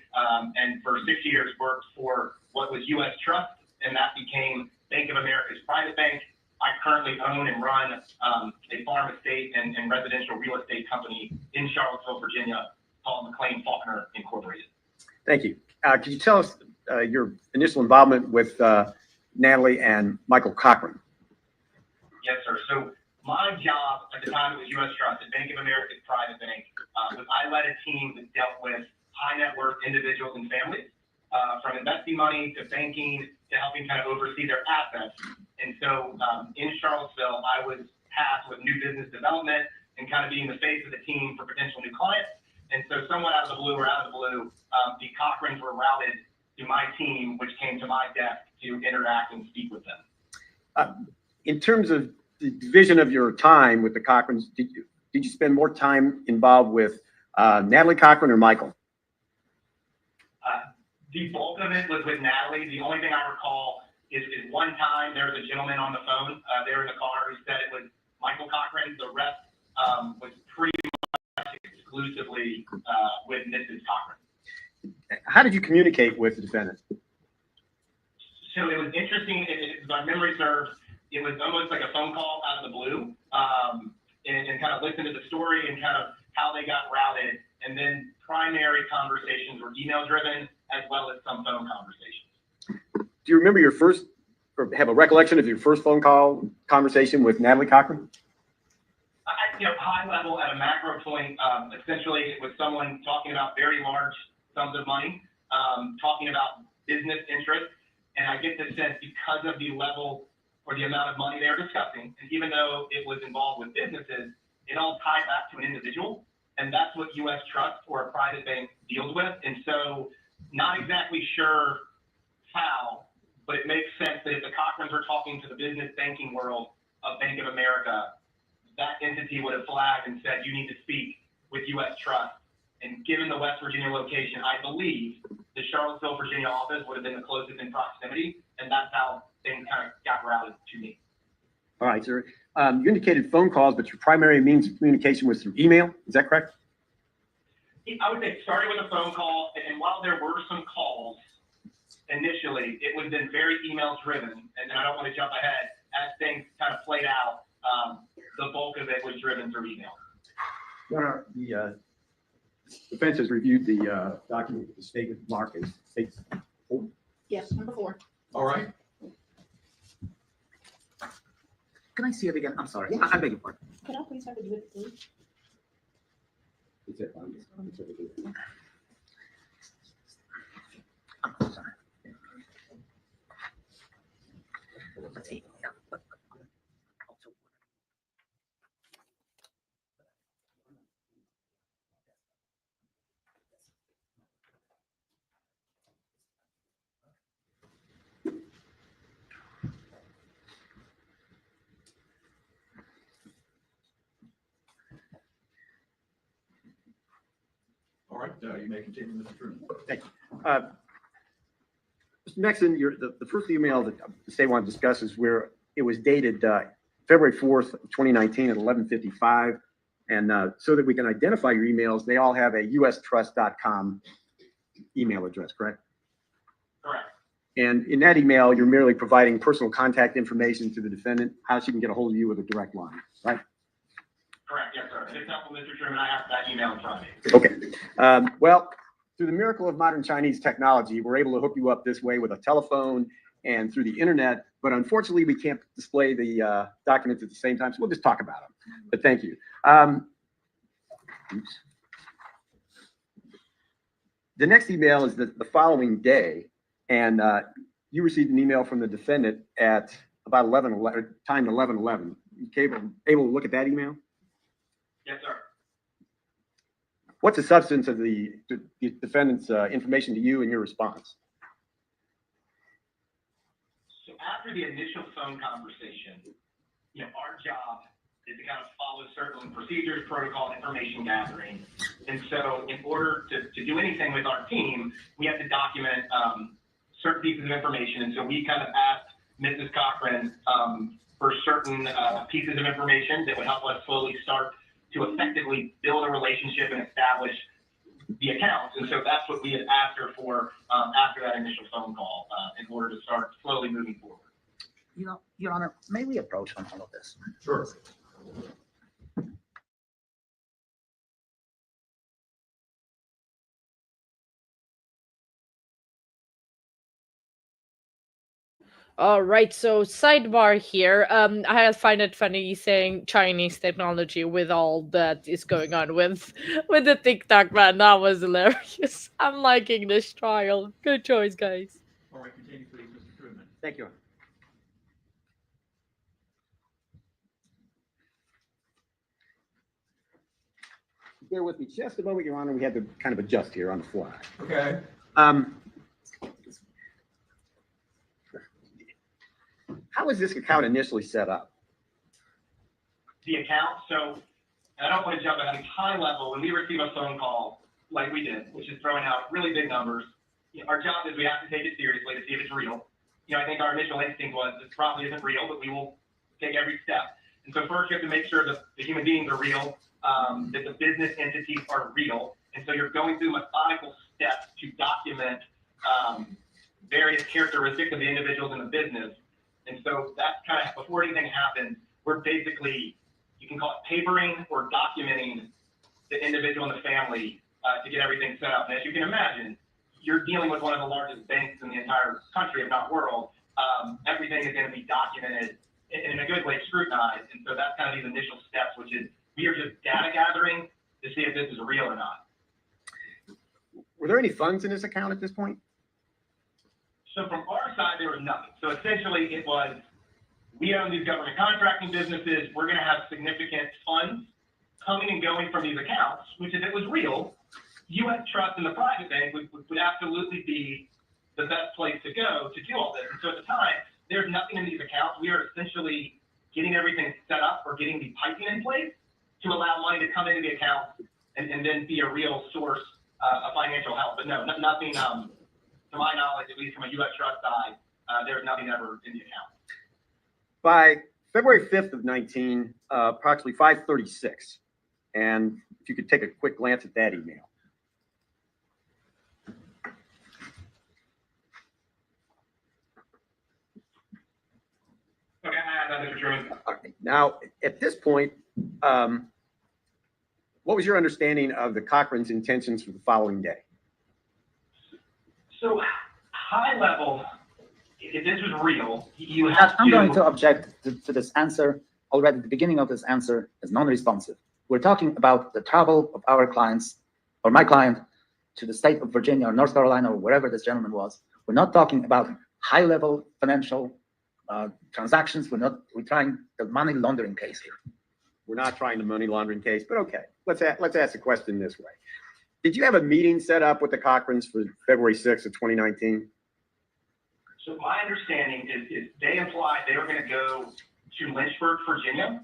And for 6 years worked for what was U.S. Trust, and that became Bank of America's private bank. I currently own and run a farm estate and residential real estate company in Charlottesville, Virginia, called McLean Faulkner Incorporated. Thank you. Could you tell us your initial involvement with Natalie and Michael Cochran? Yes, sir. So my job at the time it was U.S. Trust at Bank of America's private bank was I led a team that dealt with high net worth individuals and families, from investing money to banking to helping kind of oversee their assets. And so in Charlottesville, I was tasked with new business development and kind of being the face of the team for potential new clients. And so somewhat out of the blue, the Cochrans were routed to my team, which came to my desk to interact and speak with them. In terms of the division of your time with the Cochrans, did you spend more time involved with Natalie Cochran or Michael? The bulk of it was with Natalie. The only thing I recall is one time there was a gentleman on the phone there in the car who said it was Michael Cochran. The rest was pretty much exclusively with Mrs. Cochran. How did you communicate with the defendant? So it was interesting. If my memory serves, it was almost like a phone call out of the blue, and kind of listen to the story and kind of how they got routed. And then primary conversations were email driven as well as some phone conversations. Do you remember your first, or have a recollection of your first phone call conversation with Natalie Cochran? High level at a macro point, essentially it was someone talking about very large sums of money, talking about business interests. And I get the sense because of the level or the amount of money they were discussing, and even though it was involved with businesses, it all tied back to an individual. And that's what U.S. Trust or a private bank deals with. And so not exactly sure how, but it makes sense that if the Cochrans were talking to the business banking world of Bank of America, that entity would have flagged and said, you need to speak with U.S. Trust. And given the West Virginia location, I believe the Charlottesville, Virginia office would have been the closest in proximity, and that's how things kind of got routed to me. All right, sir. You indicated phone calls, but your primary means of communication was through email. Is that correct? I would say starting with a phone call, and while there were some calls initially, it would have been very email driven, and I don't want to jump ahead. As things kind of played out, the bulk of it was driven through email. Your Honor, the defense has reviewed the document with the statement marked as states. Yes, number 4. All right. Can I see it again? I'm sorry. Yeah. I beg your pardon. Can I please have a good please? It's it. It's it. I'm sorry. Let's see. Yeah. All right, you may continue, Mr. Truman. Thank you. Mr. Nexon, the first email that the state wanted to discuss is where it was dated February 4th, 2019 at 11:55. And so that we can identify your emails, they all have a ustrust.com email address, correct? Correct. And in that email, you're merely providing personal contact information to the defendant, how she can get a hold of you with a direct line, right? Correct, yes, sir. If it's helpful, Mr. Truman, I have that email in front of me. Okay. Well, through the miracle of modern Chinese technology, we're able to hook you up this way with a telephone and through the internet. But unfortunately, we can't display the documents at the same time, so we'll just talk about them. But thank you. The next email is the following day, and you received an email from the defendant at about 11:11. You able to look at that email? Yes, sir. What's the substance of the defendant's information to you and your response? So after the initial phone conversation, our job is to kind of follow certain procedures, protocol, information gathering. And so in order to do anything with our team, we have to document certain pieces of information. And so we kind of asked Mrs. Cochran for certain pieces of information that would help us slowly start to effectively build a relationship and establish the accounts. And so that's what we had asked her for after that initial phone call in order to start slowly moving forward. Your Honor, may we approach on all of this? Sure. All right, so sidebar here. I find it funny saying Chinese technology with all that is going on with the TikTok, man. That was hilarious. I'm liking this trial. Good choice, guys. All right, continue, please, Mr. Truman. Thank you. Bear with me just a moment, Your Honor. We had to kind of adjust here on the fly. Okay. How was this account initially set up? The account, so and I don't want to jump ahead. High level, when we receive a phone call like we did, which is throwing out really big numbers, our job is we have to take it seriously to see if it's real. I think our initial instinct was this probably isn't real, but we will take every step. And so first you have to make sure that the human beings are real, that the business entities are real. And so you're going through methodical steps to document various characteristics of the individuals in the business. And so that's kind of, before anything happens, we're basically, you can call it papering or documenting the individual and the family to get everything set up. And as you can imagine, you're dealing with one of the largest banks in the entire country, if not world. Everything is going to be documented in a good way, scrutinized. And so that's kind of these initial steps, which is we are just data gathering to see if this is real or not. Were there any funds in this account at this point? So from our side, there was nothing. So essentially it was, we own these government contracting businesses. We're going to have significant funds coming and going from these accounts, which if it was real, U.S. Trust and the private bank would absolutely be the best place to go to do all this. And so at the time, there's nothing in these accounts. We are essentially getting everything set up or getting the piping in place to allow money to come into the account and then be a real source of financial help. But no, nothing, to my knowledge, at least from a U.S. Trust side, there's nothing ever in the account. By February 5th of 19, approximately 5:36. And if you could take a quick glance at that email. Okay, I have that, Mr. Truman. Okay. Now, at this point, what was your understanding of the Cochran's intentions for the following day? So, high level, if this was real, you have Judge, I'm going to object to this answer. Already the beginning of this answer is non-responsive. We're talking about the travel of our clients, or my client, to the state of Virginia or North Carolina or wherever this gentleman was. We're not talking about high-level financial transactions. We're trying the money laundering case here. We're not trying the money laundering case, but okay. Let's ask the question this way. Did you have a meeting set up with the Cochrans for February 6th of 2019? So my understanding is they implied they were going to go to Lynchburg, Virginia.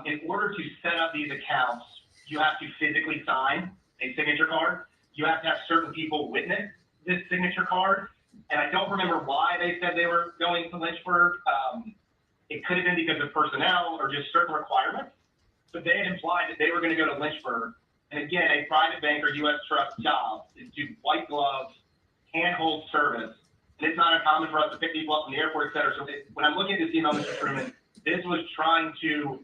In order to set up these accounts, you have to physically sign a signature card. You have to have certain people witness this signature card. And I don't remember why they said they were going to Lynchburg. It could have been because of personnel or just certain requirements. But they had implied that they were going to go to Lynchburg. And again, a private bank or U.S. Trust job is to white glove, handhold service. And it's not uncommon for us to pick people up from the airport, et cetera. So when I'm looking at this email, Mr. Truman, this was trying to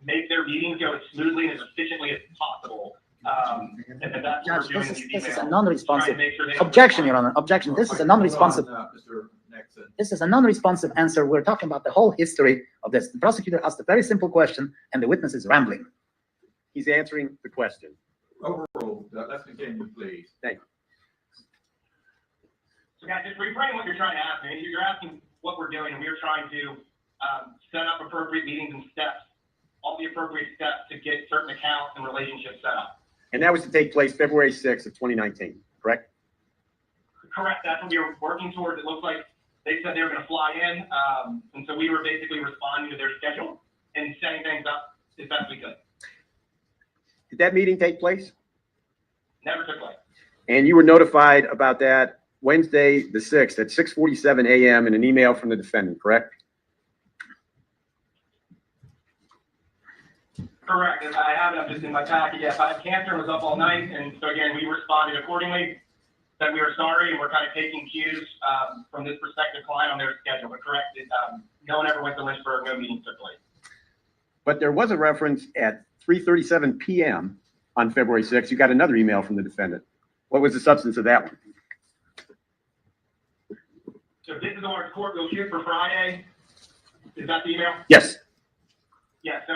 make their meetings go as smoothly and as efficiently as possible. And that's what Judge, we're doing in these this is a emails, non-responsive trying to make sure they objection, Your Honor. Objection. This is a non-responsive. Hold on, Mr. Nixon. This is a non-responsive answer. We're talking about the whole history of this. The prosecutor asked a very simple question, and the witness is rambling. He's answering the question. Overruled. Let's continue, please. Thank you. So guys, just reframe what you're trying to ask me. You're asking what we're doing, and we're trying to set up appropriate meetings and steps, all the appropriate steps to get certain accounts and relationships set up. And that was to take place February 6th of 2019, correct? Correct, that's what we were working towards. It looks like they said they were gonna fly in, and so we were basically responding to their schedule and setting things up as best we could. Did that meeting take place? Never took place. And you were notified about that Wednesday, the 6th at 6:47 a.m. in an email from the defendant, correct? Correct, and I have it up just in my packet. Yes, I had cancer and was up all night, and so again, we responded accordingly, that we were sorry, and we're kind of taking cues from this prospective client on their schedule. But correct, no one ever went to Lynchburg, no meeting took place. But there was a reference at 3:37 p.m. on February 6th. You got another email from the defendant. What was the substance of that one? So this is our court, we'll shoot for Friday. Is that the email? Yes. Yeah, so,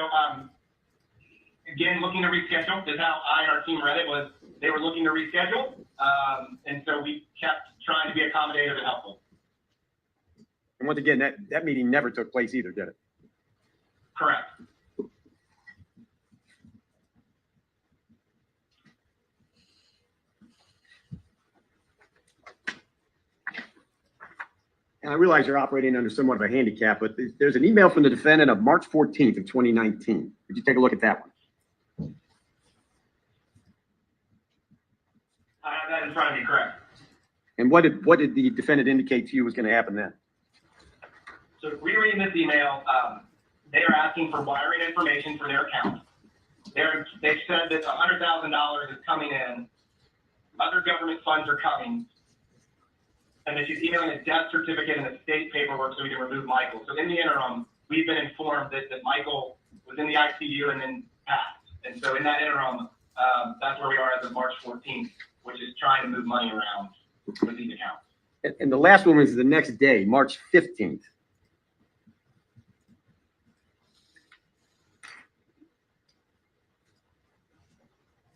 again, looking to reschedule, this is how I and our team read it, was they were looking to reschedule, and so we kept trying to be accommodative and helpful. And once again, that meeting never took place either, did it? Correct. And I realize you're operating under somewhat of a handicap, but there's an email from the defendant of March 14th of 2019. Would you take a look at that one? I have that in front of me, correct. And what did the defendant indicate to you was going to happen then? So rereading this email, they are asking for wiring information for their account. They've said that $100,000 is coming in, other government funds are coming, and that she's emailing a death certificate and a state paperwork so we can remove Michael. So in the interim, we've been informed that Michael was in the ICU and then passed. And so in that interim, that's where we are as of March 14th, which is trying to move money around with these accounts. And the last one was the next day, March 15th.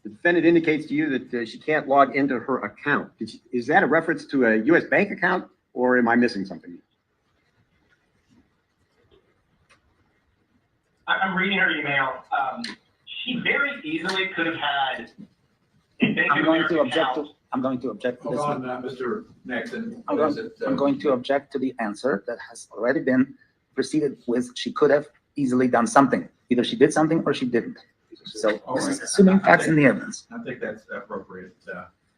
The defendant indicates to you that she can't log into her account. Is that a reference to a U.S. bank account, or am I missing something? I'm reading her email. She very easily could have had a Bank of America account. I'm going to object to Hold this. on, Mr. Nixon. I'm going to object to the answer that has already been preceded with she could have easily done something. Either she did something or she didn't. So All this right. is assuming facts in the evidence. I think that's appropriate.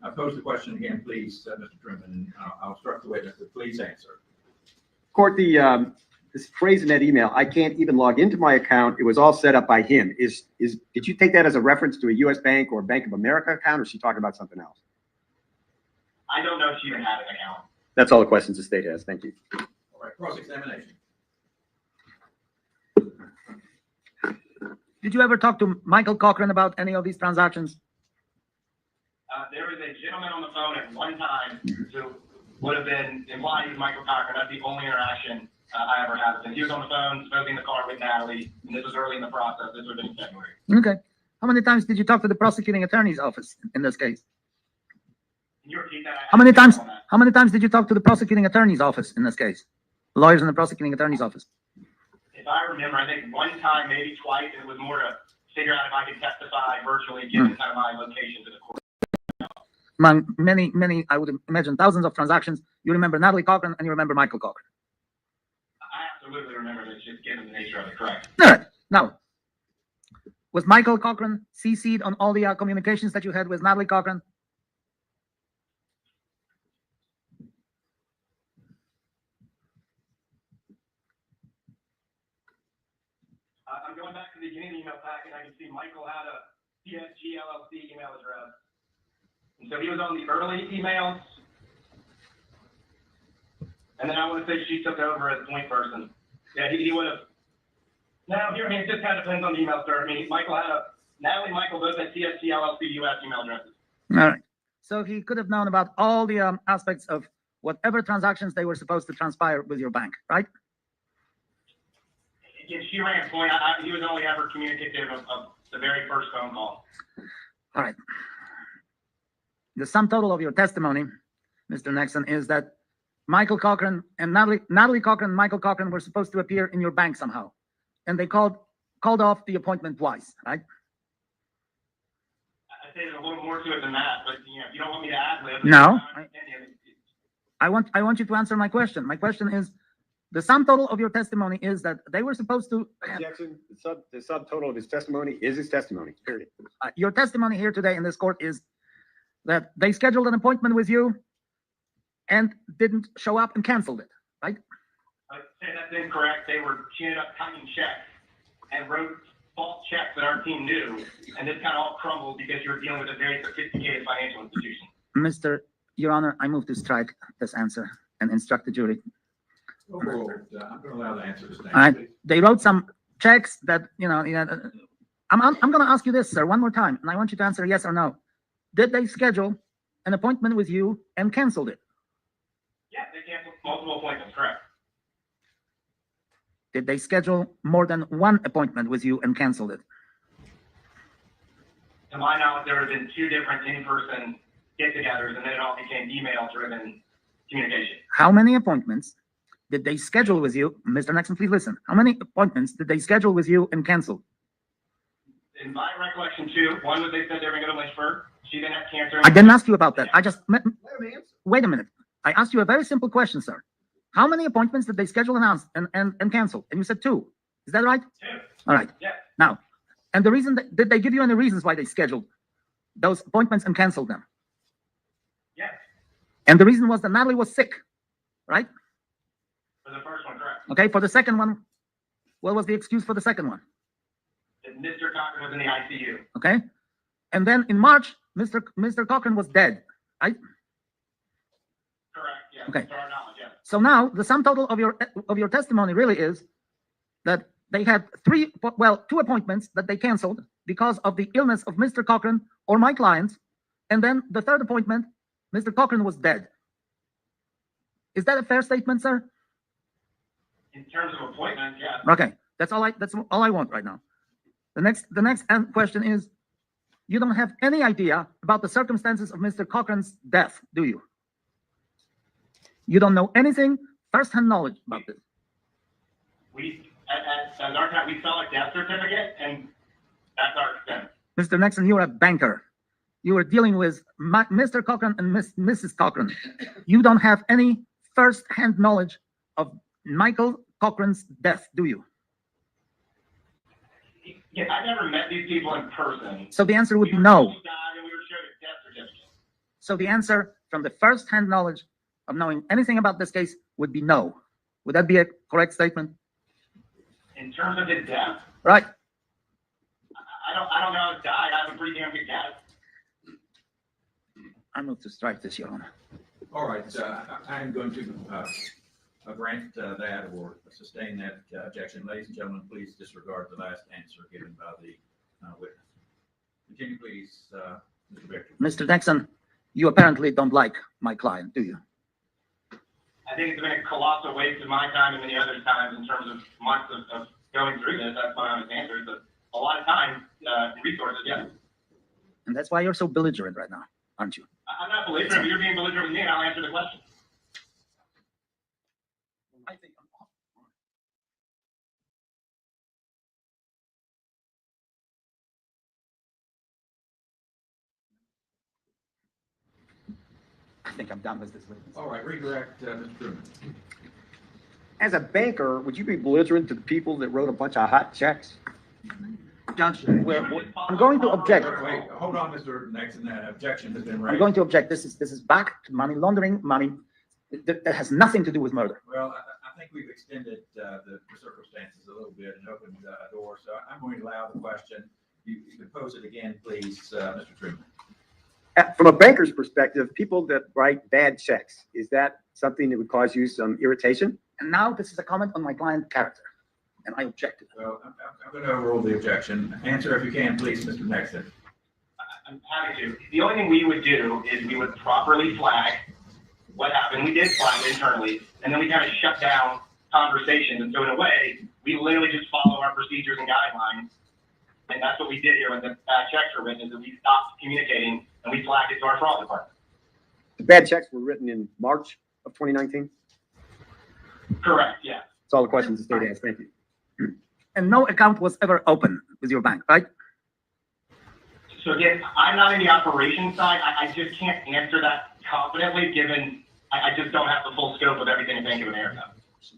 I pose the question again, please, Mr. Truman, and I'll instruct the witness to please answer. Court, this phrase in that email, I can't even log into my account. It was all set up by him. Did you take that as a reference to a U.S. bank or Bank of America account, or is she talking about something else? I don't know if she even had an account. That's all the questions the state has. Thank you. All right, cross-examination. Did you ever talk to Michael Cochran about any of these transactions? There was a gentleman on the phone at one time who would have been implied he's Michael Cochran. That's the only interaction I ever had with him. He was on the phone, supposedly in the car with Natalie, and this was early in the process. This would have been in February. Okay. How many times did you talk to the prosecuting attorney's office in this case? Can you repeat that? How many times did you talk to the prosecuting attorney's office in this case? Lawyers in the prosecuting attorney's office. If I remember, I think one time, maybe twice, and it was more to figure out if I could testify virtually, given kind of my location to the court. Among many, I would imagine thousands of transactions, you remember Natalie Cochran and you remember Michael Cochran. I absolutely remember this, just given the nature of it, correct? All right. Now, was Michael Cochran CC'd on all the communications that you had with Natalie Cochran? I'm going back to the beginning of the email packet. I can see Michael had a PSG LLC email address. And so he was on the early emails. And then I want to say she took over as point person. Yeah, he would have. Now, here, I mean, it just kind of depends on the email server. I mean, Michael had Natalie, Michael both had PSG LLC US email addresses. All right. So he could have known about all the aspects of whatever transactions they were supposed to transpire with your bank, right? Again, she ran point. He was only ever communicative of the very first phone call. All right. The sum total of your testimony, Mr. Nixon, is that Michael Cochran and Natalie Cochran and Michael Cochran were supposed to appear in your bank somehow. And they called off the appointment twice, right? I say there's a little more to it than that, but you know, if you don't want me to ad-lib. No, I- I want you to answer my question. My question is, the sum total of your testimony is that they were supposed to, Objection, the subtotal of his testimony is his testimony, period. your testimony here today in this court is that they scheduled an appointment with you and didn't show up and canceled it, right? I'd say that's incorrect. They were queuing up cutting checks and wrote false checks that our team knew, and this kind of all crumbled because you were dealing with a very sophisticated financial institution. Your Honor, I move to strike this answer and instruct the jury. Overruled. I'm going to allow the answer to stand. All right. please. They wrote some checks that, I'm going to ask you this, sir, one more time, and I want you to answer yes or no. Did they schedule an appointment with you and canceled it? Yeah, they canceled multiple appointments, correct? Did they schedule more than one appointment with you and canceled it? To my knowledge, there have been 2 different in-person get-togethers, and then it all became email-driven communication. How many appointments did they schedule with you? Mr. Nixon, please listen. How many appointments did they schedule with you and cancel? In my recollection, 2. One was they said they were going to go to Lynchburg. She didn't have cancer. I didn't ask you about that. I just, Let him answer. wait a minute. I asked you a very simple question, sir. How many appointments did they schedule and cancel? And you said 2. Is that right? 2. All right. Yeah. Now, and the reason that, did they give you any reasons why they scheduled those appointments and canceled them? Yes. And the reason was that Natalie was sick, right? For the first one, correct. Okay, for the second one, what was the excuse for the second one? That Mr. Cochran was in the ICU. Okay, and then in March, Mr. Cochran was dead, right? Correct, yes. Okay. To our knowledge, yes. So now the sum total of your testimony really is that they had 2 appointments that they canceled because of the illness of Mr. Cochran or my clients, and then the third appointment, Mr. Cochran was dead. Is that a fair statement, sir? In terms of appointments, yes. Okay, that's all I want right now. The next question is, you don't have any idea about the circumstances of Mr. Cochran's death, do you? You don't know anything, first-hand knowledge about this. We, at our time, we saw a death certificate, and that's our extent. Mr. Nixon, you're a banker. You are dealing with Mr. Cochran and Mrs. Cochran. You don't have any first-hand knowledge of Michael Cochran's death, do you? Yeah, I never met these people in person. So the answer would We be were no. told he died, and we were showed a death certificate. So the answer from the first-hand knowledge of knowing anything about this case would be no. Would that be a correct statement? In terms of his death, Right. I don't know how it died. I have a pretty damn good guess. I move to strike this, Your Honor. All right, I am going to grant that or sustain that objection. Ladies and gentlemen, please disregard the last answer given by the witness. Continue, please, Mr. Victor. Mr. Nixon, you apparently don't like my client, do you? I think it's been a colossal waste of my time and many others' times in terms of months of going through this. That's my honest answer. But a lot of time, resources, yes. And that's why you're so belligerent right now, aren't you? I'm not belligerent, but you're being belligerent with me, and I'll answer the question. I think I'm done with this witness. All right, redirect, Mr. Truman. As a banker, would you be belligerent to the people that wrote a bunch of hot checks? Judge, I'm going to object. Wait, hold on, Mr. Nixon, objection has been raised. I'm going to object. This is back to money laundering, money that has nothing to do with murder. Well, I think we've extended the circumstances a little bit and opened a door, so I'm going to allow the question. You can pose it again, please, Mr. Truman. From a banker's perspective, people that write bad checks, is that something that would cause you some irritation? And now this is a comment on my client's character, and I objected. Well, I'm going to overrule the objection. Answer if you can, please, Mr. Nixon. I'm happy to. The only thing we would do is we would properly flag what happened. We did flag it internally, and then we kind of shut down conversations. And so in a way, we literally just follow our procedures and guidelines. And that's what we did here when the bad checks were written, is that we stopped communicating and we flagged it to our fraud department. The bad checks were written in March of 2019? Correct, yeah. That's all the questions the state asked. Thank you. And no account was ever open with your bank, right? So again, I'm not in the operations side. I just can't answer that confidently, given I just don't have the full scope of everything in Bank of America. She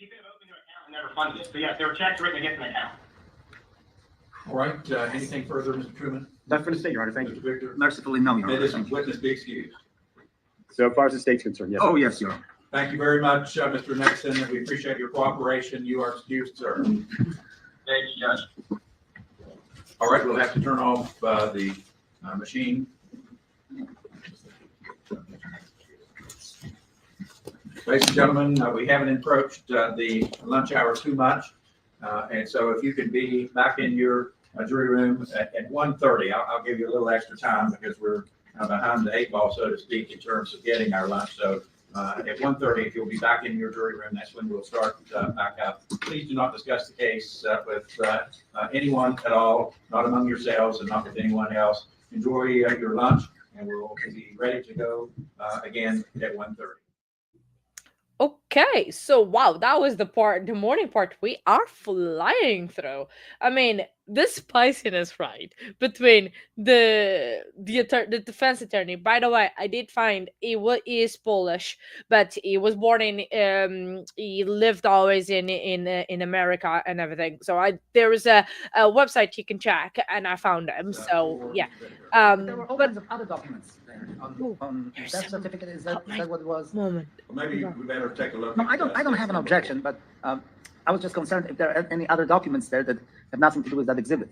could have opened an account and never funded it. So yes, there were checks written against an account. All right, anything further, Mr. Truman? That's for the state, Your Honor. Thank Mr. you. Victor? Mercifully, no, Your May Honor. this Thank you. witness be excused. So far as the state's concerned, yes. Oh, yes, Your Honor. Thank you very much, Mr. Nixon, and we appreciate your cooperation. You are excused, sir. Thank you, Judge. All right, we'll have to turn off the machine. Ladies and gentlemen, we haven't approached the lunch hour too much. And so if you could be back in your jury room at 1:30, I'll give you a little extra time because we're behind the eight ball, so to speak, in terms of getting our lunch. So at 1:30, if you'll be back in your jury room, that's when we'll start back up. Please do not discuss the case with anyone at all, not among yourselves and not with anyone else. Enjoy your lunch, and we'll be ready to go again at 1:30. Okay, so wow, that was the morning part we are flying through. I mean, the spiciness, right, between the defense attorney. By the way, I did find he is Polish, but he was born in he lived always in America and everything. So there is a website you can check, and I found him. So yeah, There were all but kinds of other documents there on there's death some- certificate. Is that what it was? moment. Well, maybe we better take a look. No, at, I don't have an objection, but I was just concerned if there are any other documents there that have nothing to do with that exhibit.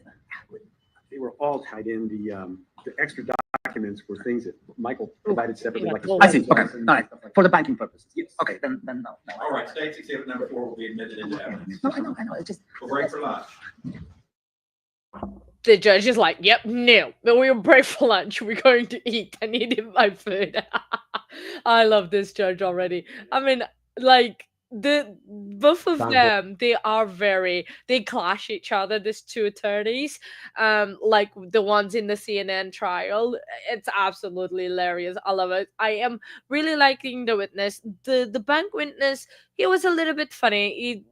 They were all tied in. The extra documents were things that Michael provided separately, like. Yeah. I see. Okay, all right. For the banking purposes. Yes. Okay, then no. All right, state's exhibit number 4 will be admitted into evidence. No, I know. It's just We'll break for lunch. The judge is like, yep, no, but we'll break for lunch. We're going to eat. I need my food. I love this judge already. I mean, like, both of them, they clash each other, these two attorneys. Like the ones in the CNN trial. It's absolutely hilarious. I love it. I am really liking the witness. The bank witness, he was a little bit funny.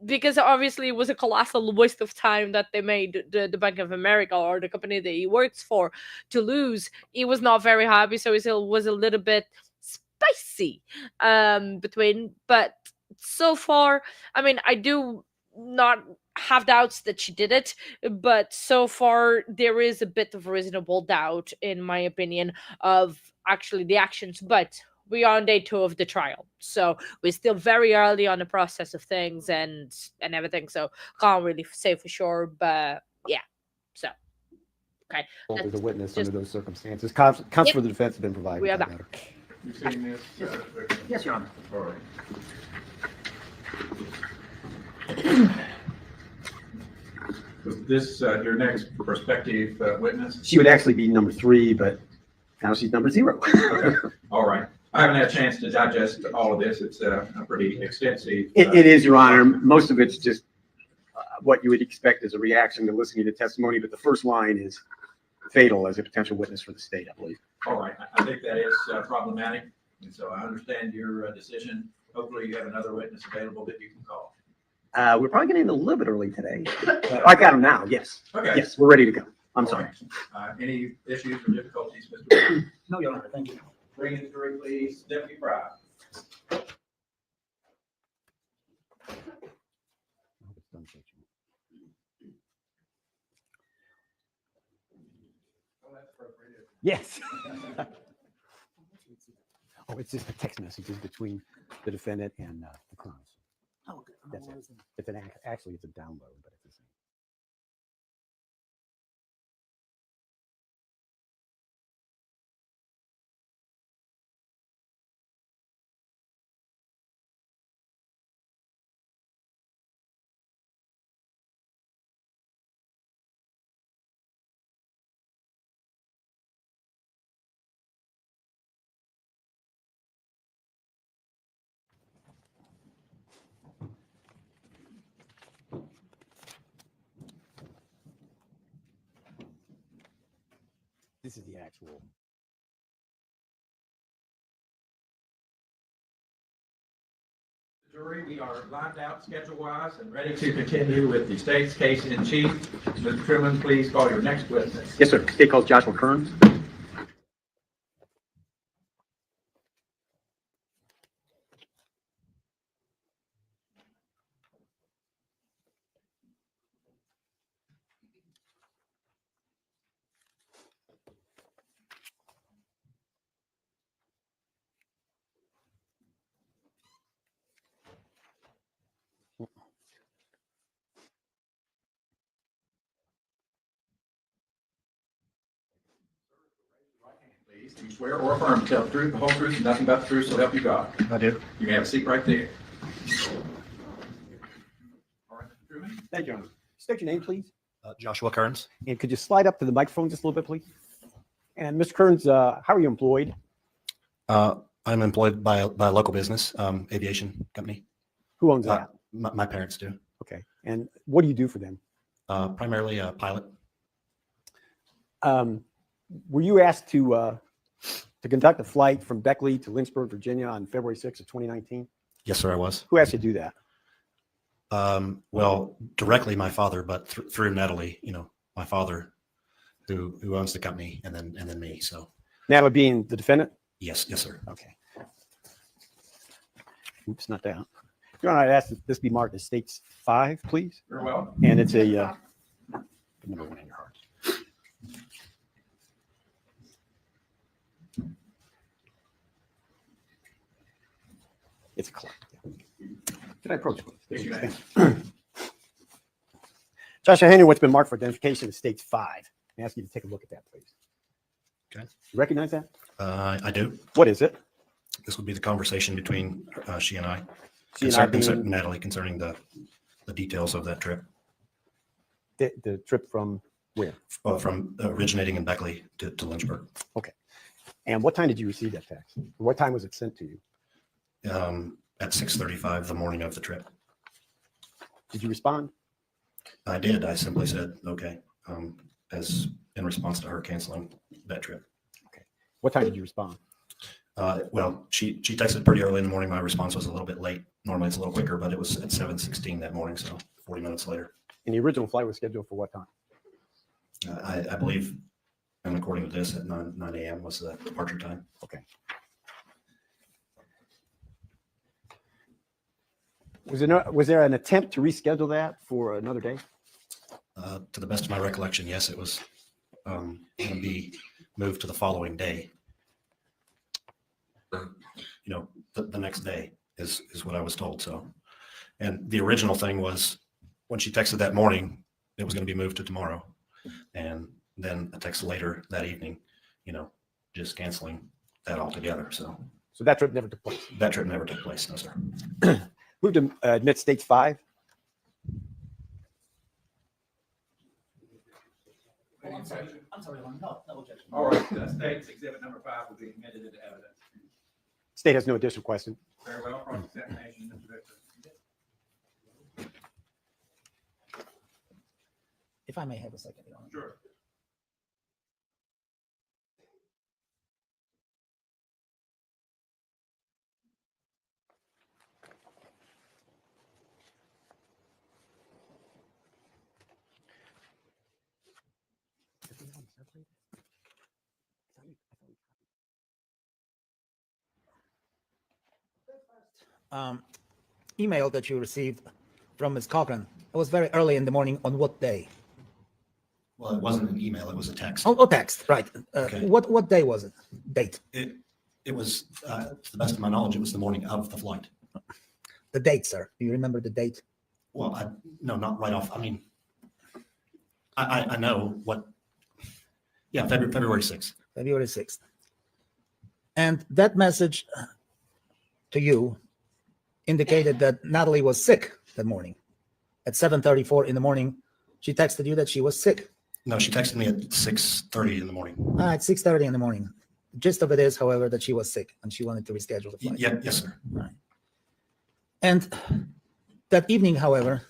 Because obviously it was a colossal waste of time that they made the Bank of America or the company that he works for to lose. He was not very happy, so he was a little bit spicy but so far, I mean, I do not have doubts that she did it, but so far there is a bit of reasonable doubt, in my opinion, of actually the actions. But we are on day 2 of the trial, so we're still very early on the process of things and everything, so can't really say for sure, but yeah. So okay, Over the witness just- under those circumstances. Counsel Yep. for the defense have been provided. we are with that back. matter. You've seen this? Victor? yes, Your Honor. All right. Was this your next prospective witness? She would actually be number 3, but now she's number 0. Okay. All right. I haven't had a chance to digest all of this. It's a pretty extensive. It is, Your Honor. Most of it's just what you would expect as a reaction to listening to testimony, but the first line is fatal as a potential witness for the state, I believe. All right. I think that is problematic, and so I understand your decision. Hopefully you have another witness available that you can call. We're probably getting a little bit early today. I got him now, yes. Okay. Yes, we're ready to go. I'm All sorry. right. Any issues or difficulties, Mr. Wood? No, Your Honor. Thank you. Bring it to jury, please. Deputy Fry. I hope it's done, Judge. Yes. Oh, it's just the text messages between the defendant and the crimes. Oh, okay. That's it. It's actually it's a download, but it's the same. This is the actual. jury, we are lined out schedule-wise and ready to continue with the state's case in chief. Mr. Truman, please call your next witness. Yes, sir. State calls Joshua Kearns. Please, do you swear or affirm to tell the truth, the whole truth, and nothing but the truth, so help you God? I do. You may have a seat right there. All right, Mr. Truman. Thank you, Your Honor. State your name, please. Joshua Kearns. And could you slide up to the microphone just a little bit, please? And Mr. Kearns, how are you employed? I'm employed by a local business, aviation company. Who owns that? My parents do. Okay. And what do you do for them? Primarily a pilot. Were you asked to conduct a flight from Beckley to Lynchburg, Virginia on February 6th of 2019? Yes, sir, I was. Who asked you to do that? Well, directly my father, but through Natalie, my father, who owns the company, and then me. So Natalie being the defendant? yes, sir. Okay. Oops, not that. Your Honor, I'd ask that this be marked as States 5, please. Very well. And it's a number 1 in your heart. It's a clock. Can I approach, Yes, you please? may. Joshua Henry, what's been marked for identification is States 5. I ask you to take a look at that, please. Okay. You recognize that? I do. What is it? This would be the conversation between she and I, She and I being Natalie, concerning the details of that trip, the trip from where? from originating in Beckley to Lynchburg. And what time did you receive that text? What time was it sent to you? At 6:35 the morning of the trip. Did you respond? I did. I simply said, okay, as in response to her canceling that trip. What time did you respond? Well, she texted pretty early in the morning. My response was a little bit late. Normally it's a little quicker, but it was at 7:16 that morning, so 40 minutes later. And the original flight was scheduled for what time? I believe, and according to this, at 9 a.m. was the departure time. Okay. Was there an attempt to reschedule that for another day? To the best of my recollection, yes, it was going to be moved to the following day. The next day is what I was told. So, and the original thing was when she texted that morning, it was going to be moved to tomorrow. And then a text later that evening, just canceling that altogether. So that trip never took place. That trip never took place, no, sir. Move to admit States 5. I'm sorry. No objection. All right, the state's exhibit number 5 will be admitted into evidence. State has no additional question. Very well, cross-examination, Mr. Victor. If I may have a second, Your Honor. Sure. Email that you received from Ms. Cochran. It was very early in the morning. On what day? Well, it wasn't an email, it was a text. Oh, text, right. Okay. What day was it? Date? It was, to the best of my knowledge, it was the morning of the flight. The date, sir. Do you remember the date? Well, no, not right off. I mean, I know what, yeah, February 6th. February 6th. And that message to you indicated that Natalie was sick that morning. At 7:34 in the morning, she texted you that she was sick. No, she texted me at 6:30 in the morning. At 6:30 in the morning. The gist of it is, however, that she was sick and she wanted to reschedule the flight. Yes, sir. Right. And that evening, however,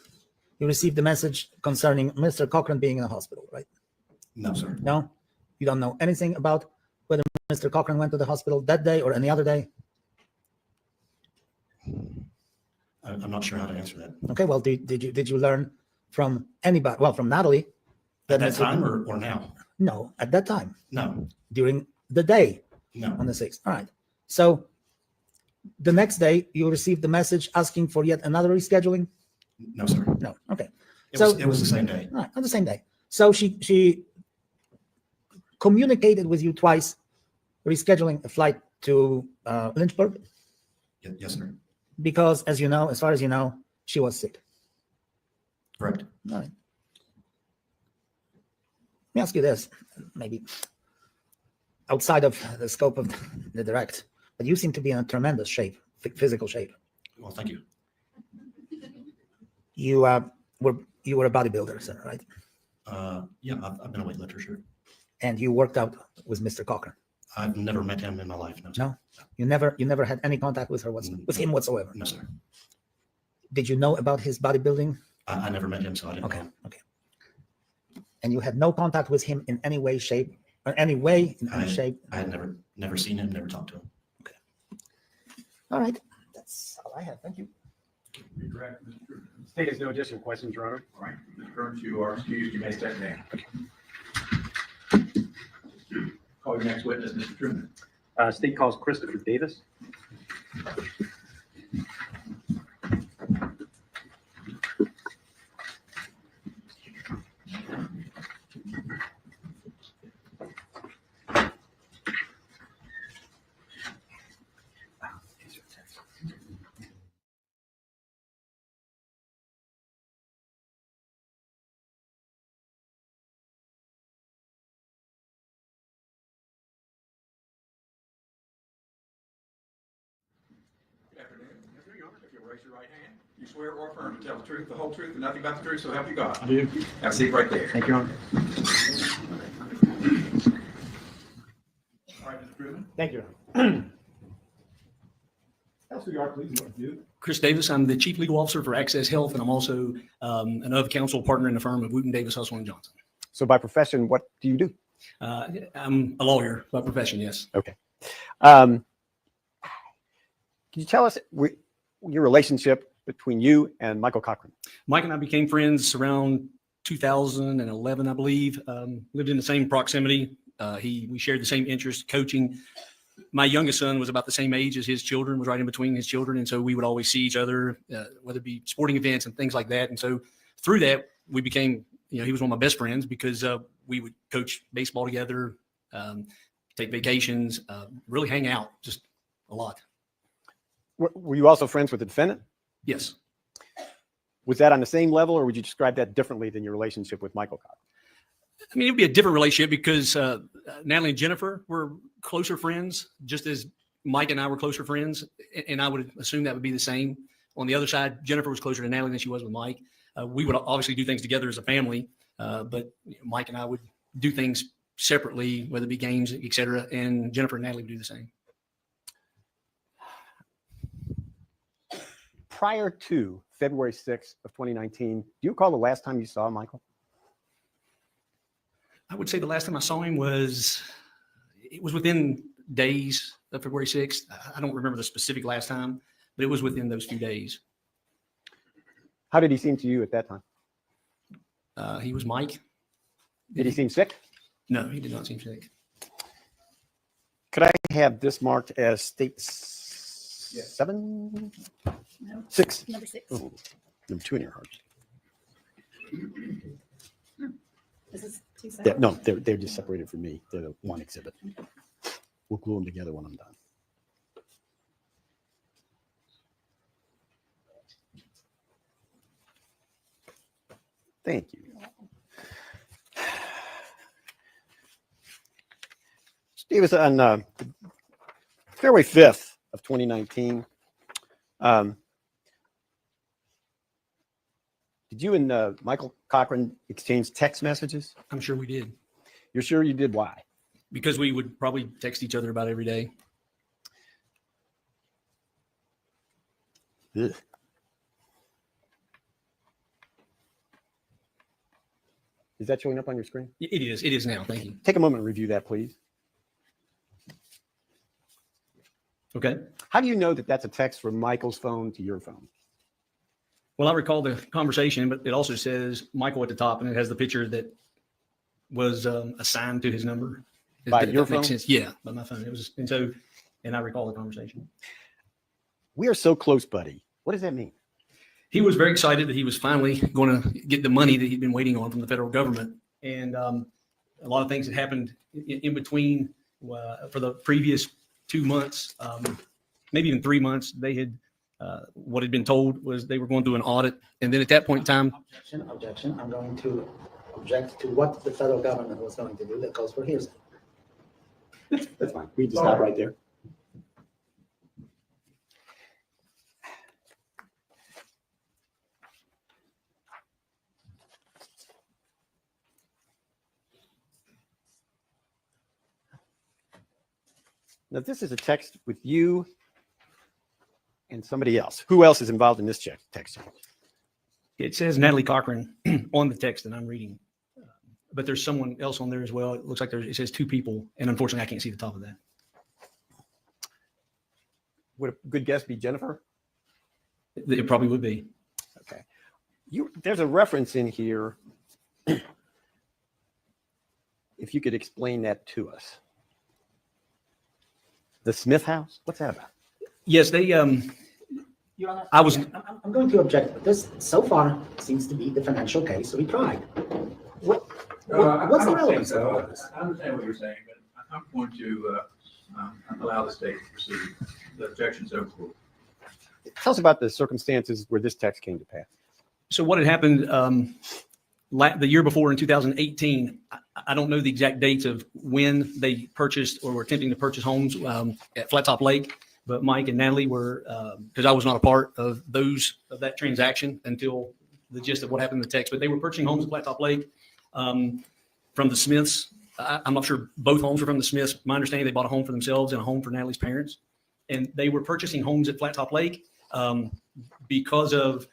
you received a message concerning Mr. Cochran being in the hospital, right? No, sir. No? You don't know anything about whether Mr. Cochran went to the hospital that day or any other day? I'm not sure how to answer that. Okay, well, did you learn from anybody? Well, from Natalie. At that time or now? No, at that time, No, during the day no. on the 6th. All right. So the next day, you received the message asking for yet another rescheduling? No, sir. No. Okay. It was the same day. All right, on the same day. So she communicated with you twice, rescheduling a flight to Lynchburg, Yes, sir. because, as you know, as far as you know, she was sick. Correct. All right. Let me ask you this, maybe outside of the scope of the direct, but you seem to be in a tremendous shape, physical shape. Well, thank you. You were a bodybuilder, sir, right? Yeah, I've been a weightlifter, sure. And you worked out with Mr. Cochran. I've never met him in my life. No, sir. No, you never had any contact with her with him whatsoever. No, sir. Did you know about his bodybuilding? I never met him, so I didn't Okay, know. okay. And you had no contact with him in any way, shape, or any shape? I had never seen him, never talked to him. All right, that's all I have. Thank you. Correct, Mr. Truman. State has no additional questions, Your Honor. All right, Mr. Burns, you are excused. You may step down. Call your next witness, Mr. Truman. State calls Christopher Davis. Good afternoon. If you'll raise your right hand, you swear or affirm to tell the truth, the whole truth, and nothing but the truth, so help you God. I do. Have a seat right there. Thank you, Your Honor. All right, Mr. Truman. Thank you, Your Honor. Tell us who you are, please, what you do. Chris Davis. I'm the Chief Legal Officer for Access Health, and I'm also an of-counsel partner in the firm of Wooten Davis, Hustle & Johnson. So by profession, what do you do? I'm a lawyer by profession, yes. Okay. Can you tell us your relationship between you and Michael Cochran? Mike and I became friends around 2011, I believe. Lived in the same proximity. We shared the same interest, coaching. My youngest son was about the same age as his children, was right in between his children. And so we would always see each other, whether it be sporting events and things like that. And so through that, we became, he was one of my best friends because we would coach baseball together, take vacations, really hang out just a lot. Were you also friends with the defendant? Yes. Was that on the same level, or would you describe that differently than your relationship with Michael Cochran? I mean, it would be a different relationship because Natalie and Jennifer were closer friends, just as Mike and I were closer friends. And I would assume that would be the same. On the other side, Jennifer was closer to Natalie than she was with Mike. We would obviously do things together as a family, but Mike and I would do things separately, whether it be games, et cetera. And Jennifer and Natalie would do the same. Prior to February 6th of 2019, do you recall the last time you saw Michael? I would say the last time I saw him was within days of February 6th. I don't remember the specific last time, but it was within those few days. How did he seem to you at that time? He was Mike. Did he seem sick? No, he did not seem sick. Could I have this marked as state 7? No. 6. Number 6. Oh, number 2 in your heart. This is 2 separate. No, they're just separated from me. They're the one exhibit. We'll glue them together when I'm done. Thank you. Steve, was on February 5th of 2019. Did you and Michael Cochran exchange text messages? I'm sure we did. You're sure you did? Why? Because we would probably text each other about every day. Ugh. Is that showing up on your screen? It is. It is now. Thank you. Take a moment and review that, please. Okay. How do you know that that's a text from Michael's phone to your phone? Well, I recall the conversation, but it also says Michael at the top, and it has the picture that was assigned to his number. By If your that makes phone? sense. Yeah, by my phone. It was, and I recall the conversation. We are so close, buddy. What does that mean? He was very excited that he was finally going to get the money that he'd been waiting on from the federal government. And a lot of things had happened in between for the previous 2 months, maybe even 3 months. They had, what had been told was they were going through an audit. And then at that point in time, Objection. I'm going to object to what the federal government was going to do that calls for hearsay. That's fine. We can just stop right there. Now, this is a text with you and somebody else. Who else is involved in this text? it says Natalie Cochran on the text that I'm reading. But there's someone else on there as well. It looks like it says 2 people. And unfortunately, I can't see the top of that. Would a good guess be Jennifer? It probably would be. Okay. There's a reference in here. If you could explain that to us. The Smith house? What's that about? Yes, they, Your Honor, I'm going to object, but this so far seems to be the financial case of tried. What's the relevance of all this? I understand what you're saying, but I'm going to allow the state to proceed. The objection's overruled. Tell us about the circumstances where this text came to pass. So what had happened the year before in 2018, I don't know the exact dates of when they purchased or were attempting to purchase homes at Flat Top Lake, but Mike and Natalie were, because I was not a part of that transaction until the gist of what happened in the text, but they were purchasing homes at Flat Top Lake from the Smiths. I'm not sure both homes were from the Smiths. My understanding, they bought a home for themselves and a home for Natalie's parents. And they were purchasing homes at Flat Top Lake because of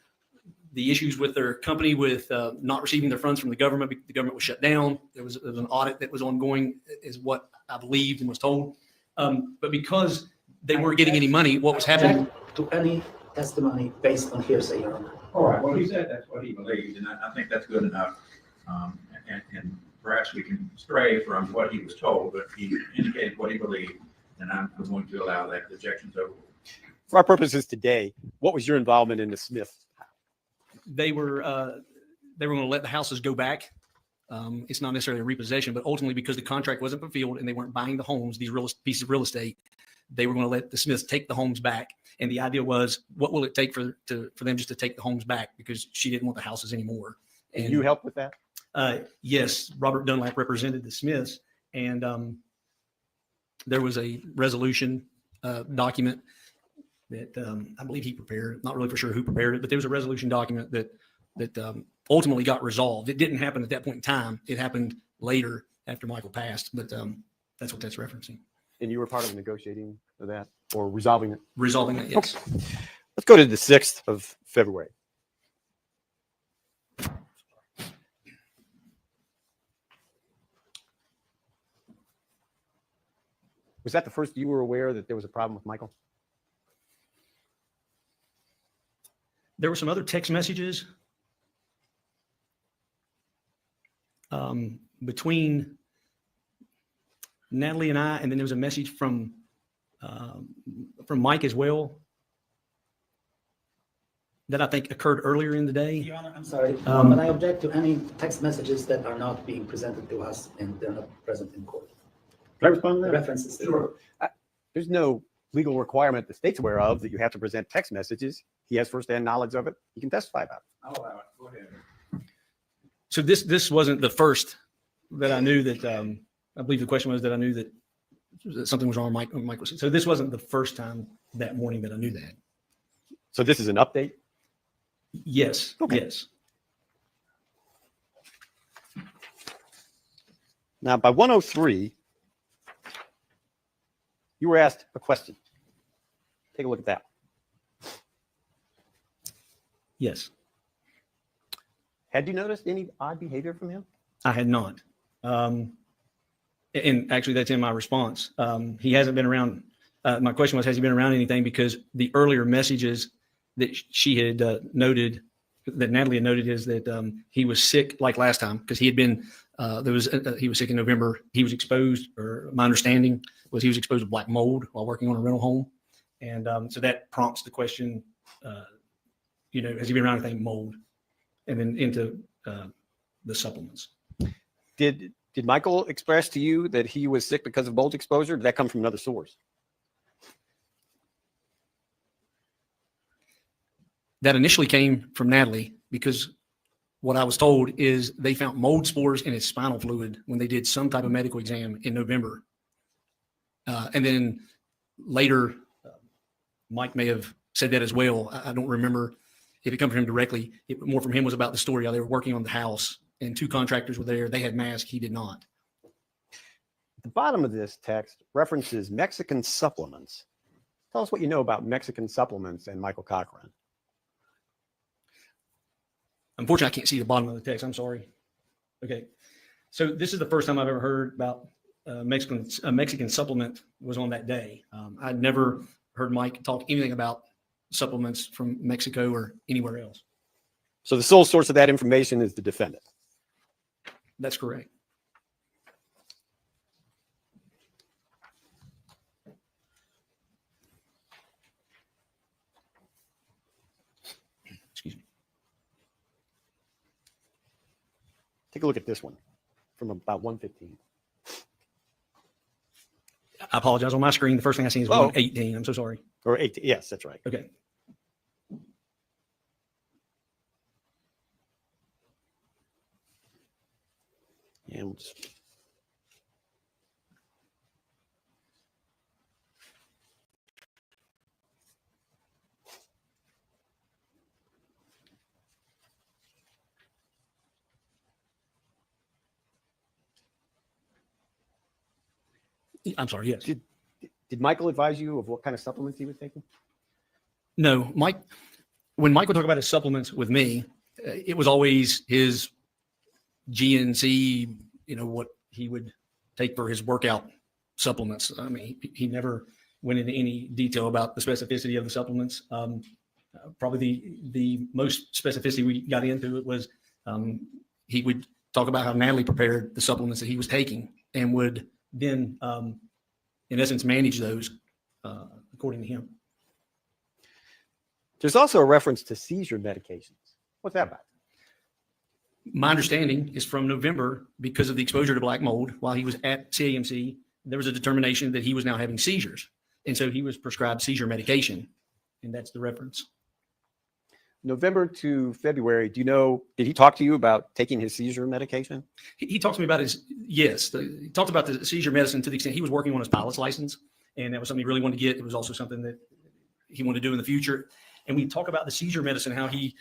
the issues with their company with not receiving their funds from the government. The government was shut down. There was an audit that was ongoing, is what I believed and was told. But because they weren't getting any money, what was happening? To any testimony based on hearsay, Your Honor. All right. Well, he said that's what he believed, and I think that's good enough. And perhaps we can stray from what he was told, but he indicated what he believed, and I'm going to allow that. The objection's overruled. For our purposes today, what was your involvement in the Smith? They were going to let the houses go back. It's not necessarily a repossession, but ultimately because the contract wasn't fulfilled and they weren't buying the homes, these pieces of real estate, they were going to let the Smiths take the homes back. And the idea was, what will it take for them just to take the homes back, because she didn't want the houses anymore. And you helped with that? Yes, Robert Dunlap represented the Smiths, and there was a resolution document that I believe he prepared. Not really for sure who prepared it, but there was a resolution document that ultimately got resolved. It didn't happen at that point in time. It happened later after Michael passed, but that's what that's referencing. And you were part of negotiating for that or resolving it? Resolving it, yes. Okay. Let's go to the 6th of February. Was that the first you were aware that there was a problem with Michael? There were some other text messages between Natalie and I, and then there was a message from Mike as well that I think occurred earlier in the day. Your Honor, I'm sorry, but I object to any text messages that are not being presented to us and they're not present in court. Can I respond to that? References. Sure. There's no legal requirement the state's aware of that you have to present text messages. He has firsthand knowledge of it. He can testify about it. I'll allow it. Go ahead. So this wasn't the first that I knew that, I believe the question was that I knew that something was wrong with Michael. So this wasn't the first time that morning that I knew that. So this is an update? Yes. Okay. Yes. Now, by 103, you were asked a question. Take a look at that. Yes. Had you noticed any odd behavior from him? I had not. And actually, that's in my response. He hasn't been around. My question was, has he been around anything? Because the earlier messages that she had noted that Natalie had noted is that he was sick like last time because he had been he was sick in November. He was exposed, or my understanding was he was exposed to black mold while working on a rental home, and so that prompts the question, has he been around anything mold, and then into the supplements. Did Michael express to you that he was sick because of mold exposure? Did that come from another source? That initially came from Natalie, because what I was told is they found mold spores in his spinal fluid when they did some type of medical exam in November. And then later, Mike may have said that as well. I don't remember if it come from him directly. More from him was about the story how they were working on the house and 2 contractors were there. They had masks. He did not. The bottom of this text references Mexican supplements. Tell us what you know about Mexican supplements and Michael Cochran. Unfortunately, I can't see the bottom of the text. I'm sorry. Okay. So this is the first time I've ever heard about a Mexican supplement was on that day. I'd never heard Mike talk anything about supplements from Mexico or anywhere else. So the sole source of that information is the defendant. That's correct. Excuse me. Take a look at this one from about 1:15. I apologize. On my screen, the first thing I see is 1:18. I'm so sorry. Or 18. Yes, that's right. Okay. And we'll just... I'm sorry. Yes. Did Michael advise you of what kind of supplements he was taking? No, Mike. When Mike would talk about his supplements with me, it was always his GNC. What he would take for his workout supplements. I mean, he never went into any detail about the specificity of the supplements. Probably the most specificity we got into it was he would talk about how Natalie prepared the supplements that he was taking and would then, in essence, manage those according to him. There's also a reference to seizure medications. What's that about? My understanding is from November, because of the exposure to black mold while he was at CAMC, there was a determination that he was now having seizures. And so he was prescribed seizure medication. And that's the reference. November to February, do you know, did he talk to you about taking his seizure medication? He talked to me about he talked about the seizure medicine to the extent he was working on his pilot's license. And that was something he really wanted to get. It was also something that he wanted to do in the future. And we talk about the seizure medicine, how he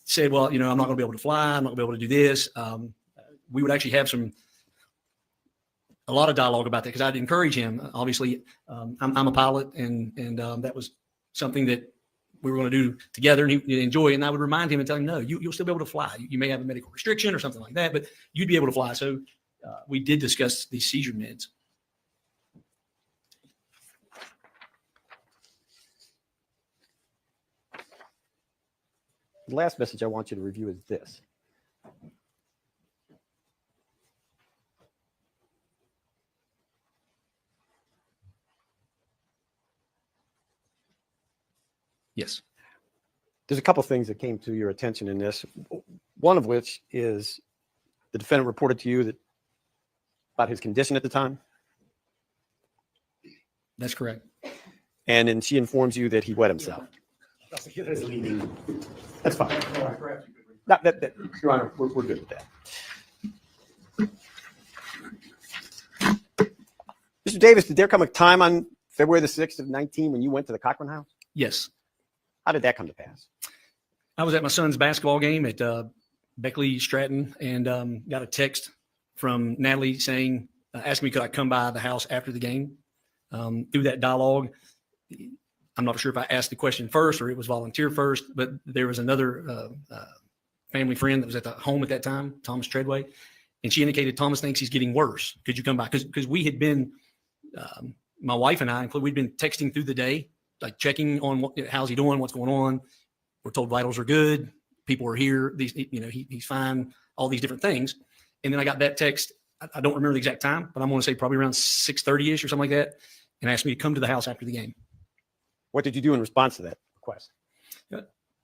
said, well, I'm not going to be able to fly. I'm not going to be able to do this. We would actually have a lot of dialogue about that because I'd encourage him. Obviously, I'm a pilot, and that was something that we were going to do together and he'd enjoy. And I would remind him and tell him, no, you'll still be able to fly. You may have a medical restriction or something like that, but you'd be able to fly. So we did discuss these seizure meds. The last message I want you to review is this. Yes. There's a couple of things that came to your attention in this. One of which is the defendant reported to you that about his condition at the time. That's correct. And then she informs you that he wet himself. That's fine. Your Honor, we're good with that. Mr. Davis, did there come a time on February the 6th of 19 when you went to the Cochran house? Yes. How did that come to pass? I was at my son's basketball game at Beckley Stratton and got a text from Natalie saying, asking me could I come by the house after the game. Through that dialogue, I'm not sure if I asked the question first or it was volunteer first, but there was another family friend that was at the home at that time, Thomas Treadway, and she indicated Thomas thinks he's getting worse. Could you come by? Because we had been, my wife and I, we'd been texting through the day, like checking on how's he doing, what's going on. We're told vitals are good. people are here. These, he's fine, all these different things. And then I got that text. I don't remember the exact time, but I'm going to say probably around 6:30-ish or something like that, and asked me to come to the house after the game. What did you do in response to that request?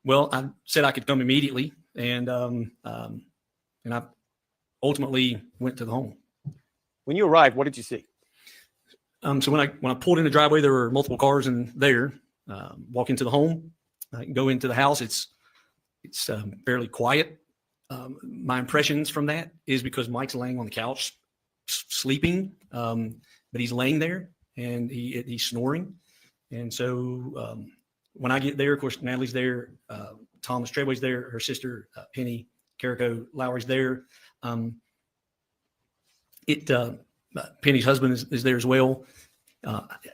Well, I said I could come immediately, and I ultimately went to the home. When you arrived, what did you see? So when I pulled in the driveway, there were multiple cars in there. Walk into the home, go into the house. It's fairly quiet. My impressions from that is because Mike's laying on the couch sleeping, but he's laying there and he's snoring. And so when I get there, of course, Natalie's there, Thomas Treadway's there, her sister Penny Carrico Lowry's there. Penny's husband is there as well.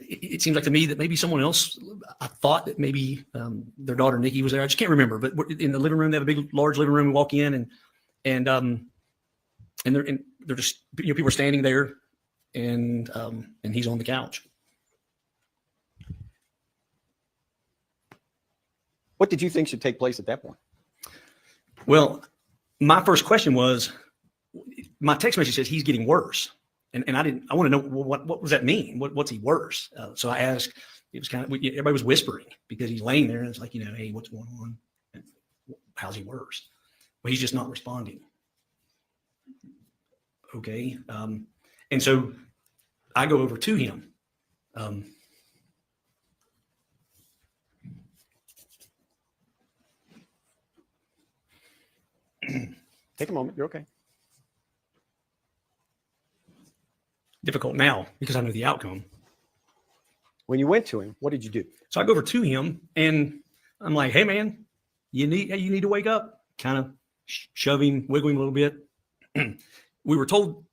It seems like to me that maybe someone else, I thought that maybe their daughter Nikki was there. I just can't remember, but we're in the living room. They have a big, large living room. We walk in and they're just, people are standing there and he's on the couch. What did you think should take place at that point? Well, my first question was, my text message says he's getting worse. And I want to know, well, what does that mean? What's he worse? So I asked, it was kind of, everybody was whispering because he's laying there and it's like, hey, what's going on? And how's he worse? Well, he's just not responding. Okay. And so I go over to him. Take a moment. You're okay. Difficult now because I know the outcome. When you went to him, what did you do? So I go over to him and I'm like, hey man, you need to wake up. Kind of shoving, wiggling a little bit. We were told,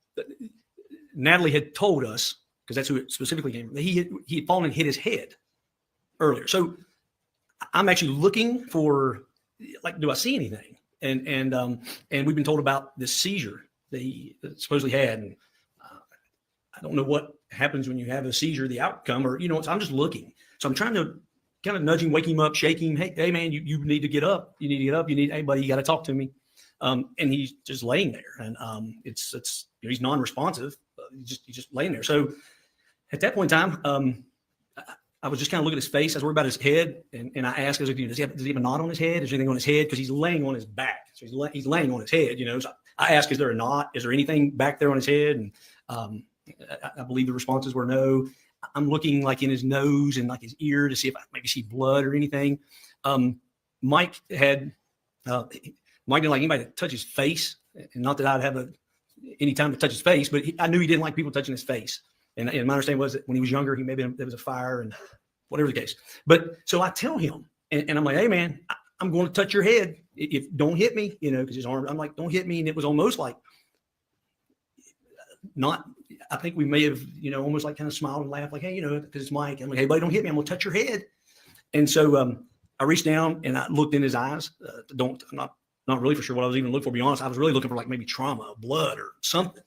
Natalie had told us, because that's who it specifically came from, that he had fallen and hit his head earlier. So I'm actually looking for, like, do I see anything? And we've been told about this seizure that he supposedly had. And I don't know what happens when you have a seizure, the outcome, or, so I'm just looking. So I'm trying to kind of nudge him, wake him up, shake him. Hey man, you need to get up. You need to get up. Hey buddy, you got to talk to me. And he's just laying there, and it's he's non-responsive. He's just laying there. So at that point in time, I was just kind of looking at his face. I was worried about his head, and I asked, does he have a knot on his head? Is there anything on his head? Because he's laying on his back, so he's laying on his head. So I asked, is there a knot? Is there anything back there on his head? And I believe the responses were no. I'm looking like in his nose and like his ear to see if I maybe see blood or anything. Mike didn't like anybody to touch his face, and not that I'd have any time to touch his face, but I knew he didn't like people touching his face. And my understanding was that when he was younger, there was a fire and whatever the case. But so I tell him, and I'm like, hey man, I'm going to touch your head. If don't hit me, because his arm, I'm like, don't hit me. And it was almost like I think we may have, almost like kind of smiled and laughed like, hey, because it's Mike. I'm like, hey buddy, don't hit me. I'm going to touch your head. And so I reached down and I looked in his eyes. I'm not really for sure what I was even looking for, to be honest. I was really looking for like maybe trauma, blood or something.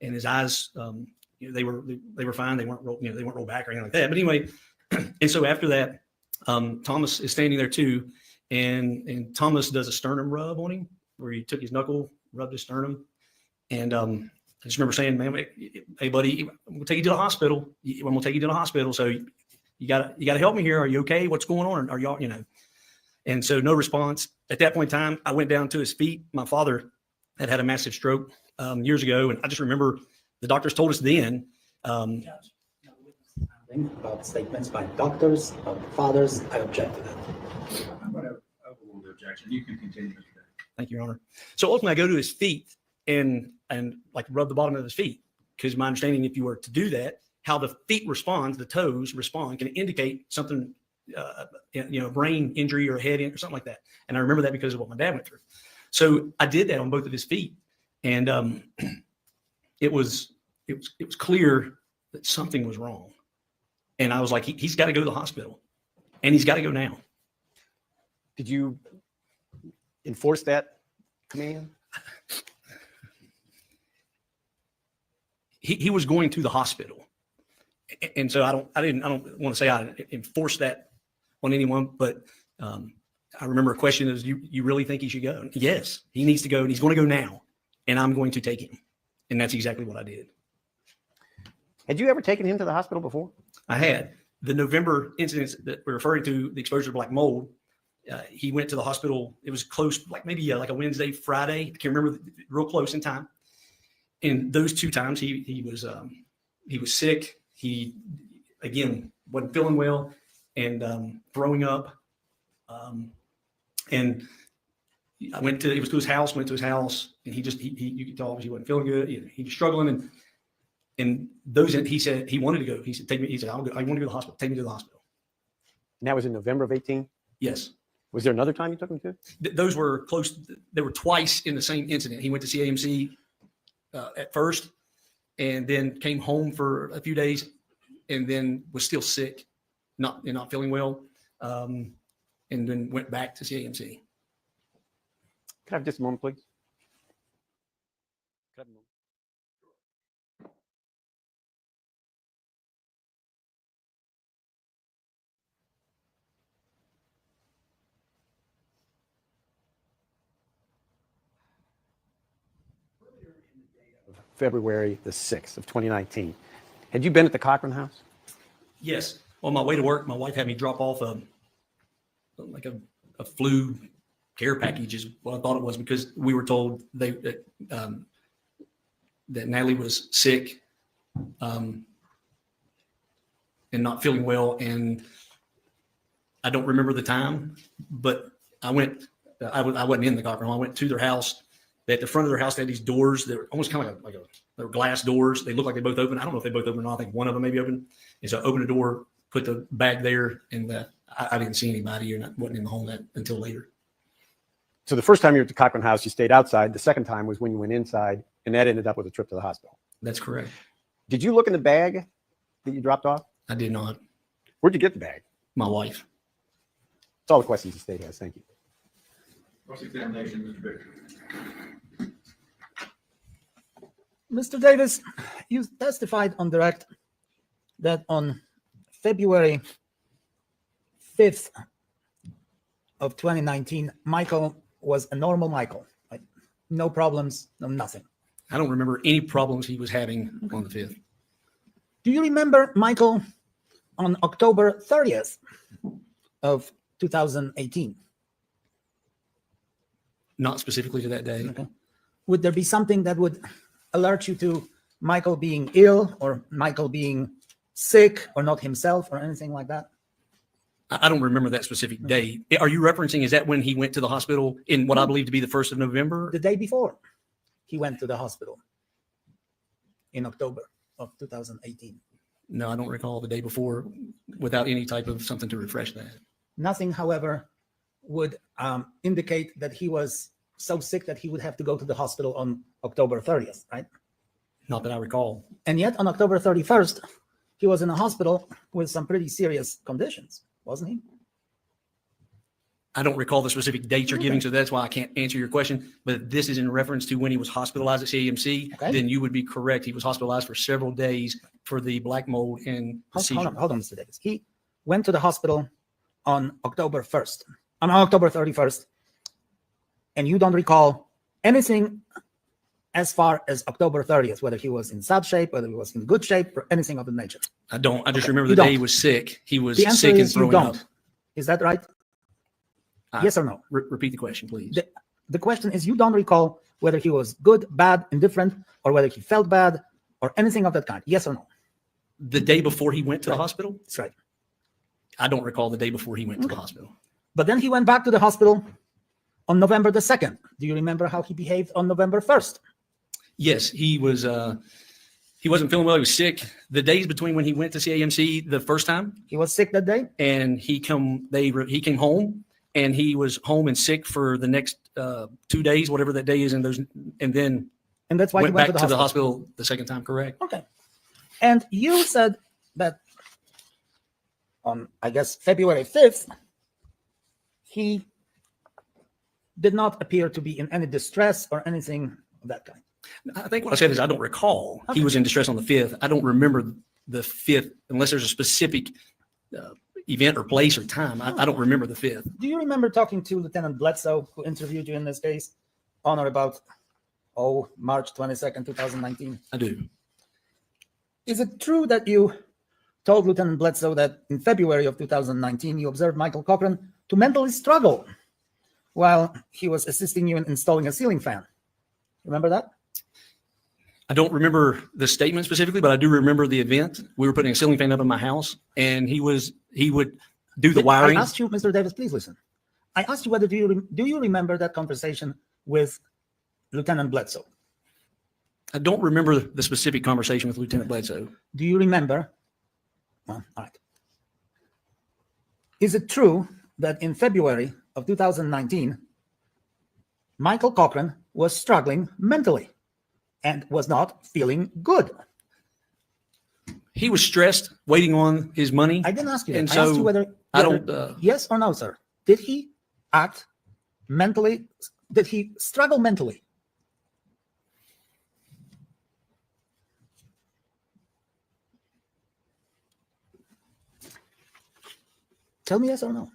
And his eyes, they were fine. They weren't rolled back or anything like that. But anyway, and so after that, Thomas is standing there too, and Thomas does a sternum rub on him, where he took his knuckle, rubbed his sternum, and I just remember saying, man, hey buddy, we'll take you to the hospital. We'll take you to the hospital. So you gotta help me here. Are you okay? What's going on? Are y'all, And so no response. At that point in time, I went down to his feet. My father had a massive stroke years ago, and I just remember the doctors told us then. About statements by doctors, fathers, I object to that. I'm going to overrule the objection. You can continue. Thank you, Your Honor. So ultimately, I go to his feet and like rub the bottom of his feet, because my understanding, if you were to do that, how the feet respond, the toes respond, can indicate something, brain injury or head or something like that. And I remember that because of what my dad went through. So I did that on both of his feet, and it was clear that something was wrong. And I was like, he's got to go to the hospital, and he's got to go now. Did you enforce that command? He was going to the hospital, and so I don't want to say I enforced that on anyone, but I remember a question is, you really think he should go? Yes, he needs to go, and he's going to go now, and I'm going to take him. And that's exactly what I did. Had you ever taken him to the hospital before? I had. The November incidents that we're referring to, the exposure to black mold, he went to the hospital. It was close, like maybe like a Wednesday, Friday. I can't remember, real close in time. And those 2 times he was sick. He, again, wasn't feeling well and throwing up. And I went to his house, and he you could tell he wasn't feeling good. He was struggling. And those, he said he wanted to go. He said, take me. He said, I want to go to the hospital. Take me to the hospital. And that was in November of 18? Yes. Was there another time you took him to? Those were close. They were twice in the same incident. He went to CAMC at first, and then came home for a few days, and then was still sick, not feeling well, and then went back to CAMC. Can I have just a moment, please? Can I have a moment? February the 6th of 2019. Had you been at the Cochran house? Yes. On my way to work, my wife had me drop off a flu care package is what I thought it was, because we were told that Natalie was sick and not feeling well. And I don't remember the time, but I wasn't in the Cochran home. I went to their house. At the front of their house, they had these doors that were almost kind of like they were glass doors. They looked like they both open. I don't know if they both open or not. I think one of them maybe open. And so I opened the door, put the bag there, and I didn't see anybody, or wasn't in the home until later. So the first time you were at the Cochran house, you stayed outside. The second time was when you went inside, and that ended up with a trip to the hospital. That's correct. Did you look in the bag that you dropped off? I did not. Where'd you get the bag? My wife. That's all the questions the state has. Thank you. Cross-examination, Mr. Bishop. Mr. Davis, you testified on direct that on February 5th of 2019, Michael was a normal Michael. Right? No problems, no nothing. I don't remember any problems he was having on the 5th. Do you remember Michael on October 30th of 2018? Not specifically to that day. Okay. Would there be something that would alert you to Michael being ill, or Michael being sick, or not himself, or anything like that? I don't remember that specific day. Are you referencing, is that when he went to the hospital in what I believe to be the 1st of November? The day before he went to the hospital in October of 2018. No, I don't recall the day before without any type of something to refresh that. Nothing, however, would indicate that he was so sick that he would have to go to the hospital on October 30th, right? Not that I recall. And yet on October 31st, he was in a hospital with some pretty serious conditions, wasn't he? I don't recall the specific date you're giving, so that's why I can't answer your question. But this is in reference to when he was hospitalized at CAMC. Okay. Then you would be correct. He was hospitalized for several days for the black mold and the seizure. Hold on, Mr. Davis. He went to the hospital on October 1st, on October 31st, and you don't recall anything as far as October 30th, whether he was in sad shape, whether he was in good shape, or anything of the nature. I don't. I just Okay. remember You the day don't. he was sick. He was The answer sick and is you throwing up. don't. Is that right? Yes or no? Repeat the question, please. The question is, you don't recall whether he was good, bad, indifferent, or whether he felt bad, or anything of that kind. Yes or no? The day before he went to the hospital? That's right. I don't recall the day before he went to the hospital. But then he went back to the hospital on November the 2nd. Do you remember how he behaved on November 1st? Yes, he was. He wasn't feeling well. He was sick. The days between when he went to CAMC the first time, he was sick that day, and he came home, and he was home and sick for the next 2 days, whatever that day is, and then that's why he went back to the hospital the second time. Correct. Okay. And you said that on, I guess, February 5th, he did not appear to be in any distress or anything of that kind. I think what I said is I don't recall. Okay. He was in distress on the 5th. I don't remember the 5th unless there's a specific event or place or time. I don't remember the 5th. Do you remember talking to Lieutenant Bledsoe, who interviewed you in this case, on or about, March 22nd, 2019? I do. Is it true that you told Lieutenant Bledsoe that in February of 2019, you observed Michael Cochran to mentally struggle while he was assisting you in installing a ceiling fan? Remember that? I don't remember the statement specifically, but I do remember the event. We were putting a ceiling fan up in my house, and he would do the wiring. I asked you, Mr. Davis, please listen. I asked you whether do you remember that conversation with Lieutenant Bledsoe? I don't remember the specific conversation with Lieutenant Bledsoe. Do you remember? Well, all right. Is it true that in February of 2019, Michael Cochran was struggling mentally and was not feeling good? He was stressed, waiting on his money. I didn't ask you that. And I asked so you whether I don't. yes or no, sir. Did he act mentally? Did he struggle mentally? Tell me yes or no.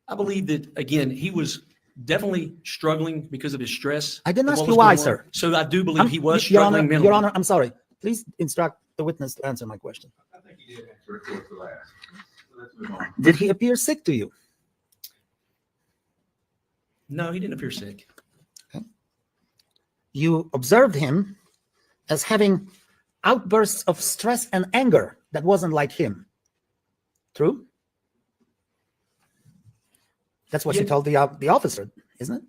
I believe that, again, he was definitely struggling because of his stress. I didn't of ask what you was why, going on. sir. So I do believe he was Your struggling Honor, mentally. Your Honor, I'm sorry. Please instruct the witness to answer my question. I think he did answer it towards the last. So let's move on. Did he appear sick to you? No, he didn't appear sick. You observed him as having outbursts of stress and anger that wasn't like him. True? That's what you told the officer, isn't it?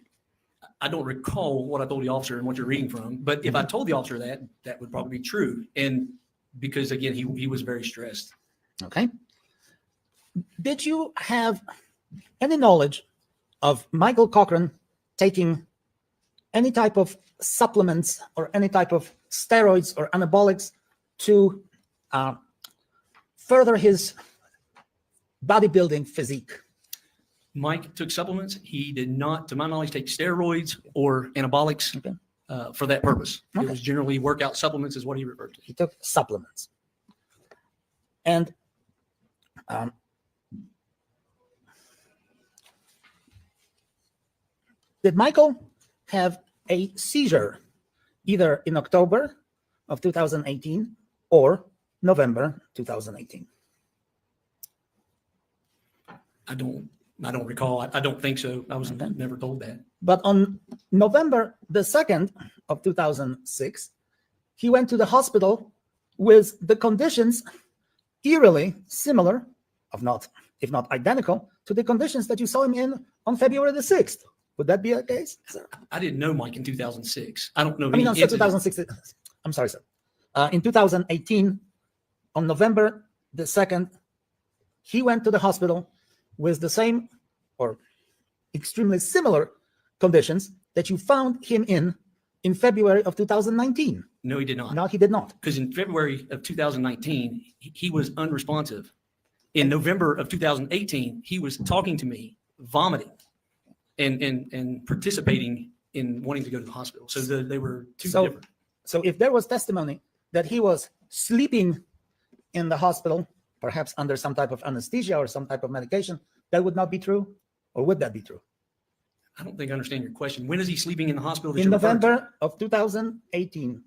I don't recall what I told the officer and what you're reading from, but if I told the officer that, that would probably be true. And because, again, he was very stressed. Okay. Did you have any knowledge of Michael Cochran taking any type of supplements or any type of steroids or anabolics to further his bodybuilding physique? Mike took supplements. He did not, to my knowledge, take steroids or anabolics for that purpose. It was generally workout supplements is what he referred to. He took supplements. And did Michael have a seizure either in October of 2018 or November 2018? I don't recall. I don't think so. I was never told that. But on November the 2nd of 2006, he went to the hospital with the conditions eerily similar, if not identical, to the conditions that you saw him in on February the 6th. Would that be the case, sir? I didn't know Mike in 2006. I don't know. I mean, on 2006. I'm sorry, sir. In 2018, on November the 2nd, he went to the hospital with the same or extremely similar conditions that you found him in February of 2019. No, he did not. No, he did not. Because in February of 2019, he was unresponsive. In November of 2018, he was talking to me, vomiting, and participating in wanting to go to the hospital. So they were two different. So if there was testimony that he was sleeping in the hospital, perhaps under some type of anesthesia or some type of medication, that would not be true? Or would that be true? I don't think I understand your question. When is he sleeping in the hospital? In November of 2018,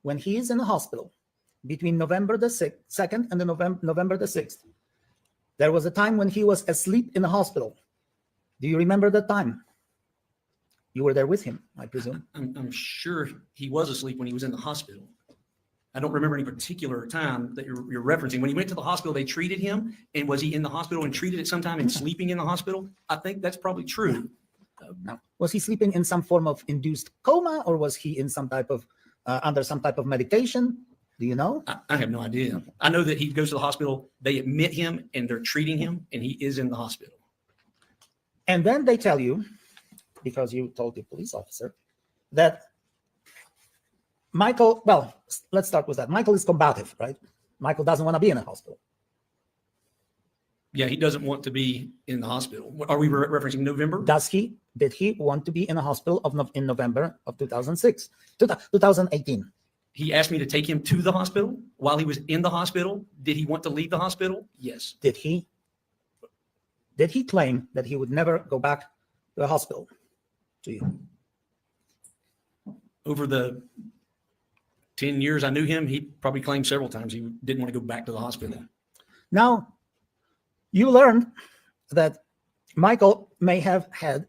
when he is in the hospital, between November the 2nd and the November the 6th, there was a time when he was asleep in the hospital. Do you remember that time? You were there with him, I presume. I'm sure he was asleep when he was in the hospital. I don't remember any particular time that you're referencing. When he went to the hospital, they treated him. And was he in the hospital and treated at some time and sleeping in the hospital? I think that's probably true. Now, was he sleeping in some form of induced coma, or was he in some type of under some type of medication? Do you know? I have no idea. I know that he goes to the hospital, they admit him, and they're treating him, and he is in the hospital. And then they tell you, because you told the police officer, that Michael, well, let's start with that. Michael is combative, right? Michael doesn't want to be in a hospital. Yeah, he doesn't want to be in the hospital. Are we referencing November? Did he want to be in a hospital in November of 2018? He asked me to take him to the hospital while he was in the hospital. Did he want to leave the hospital? Yes. Did he claim that he would never go back to the hospital to you? Over the 10 years I knew him, he probably claimed several times he didn't want to go back to the hospital. Now, you learned that Michael may have had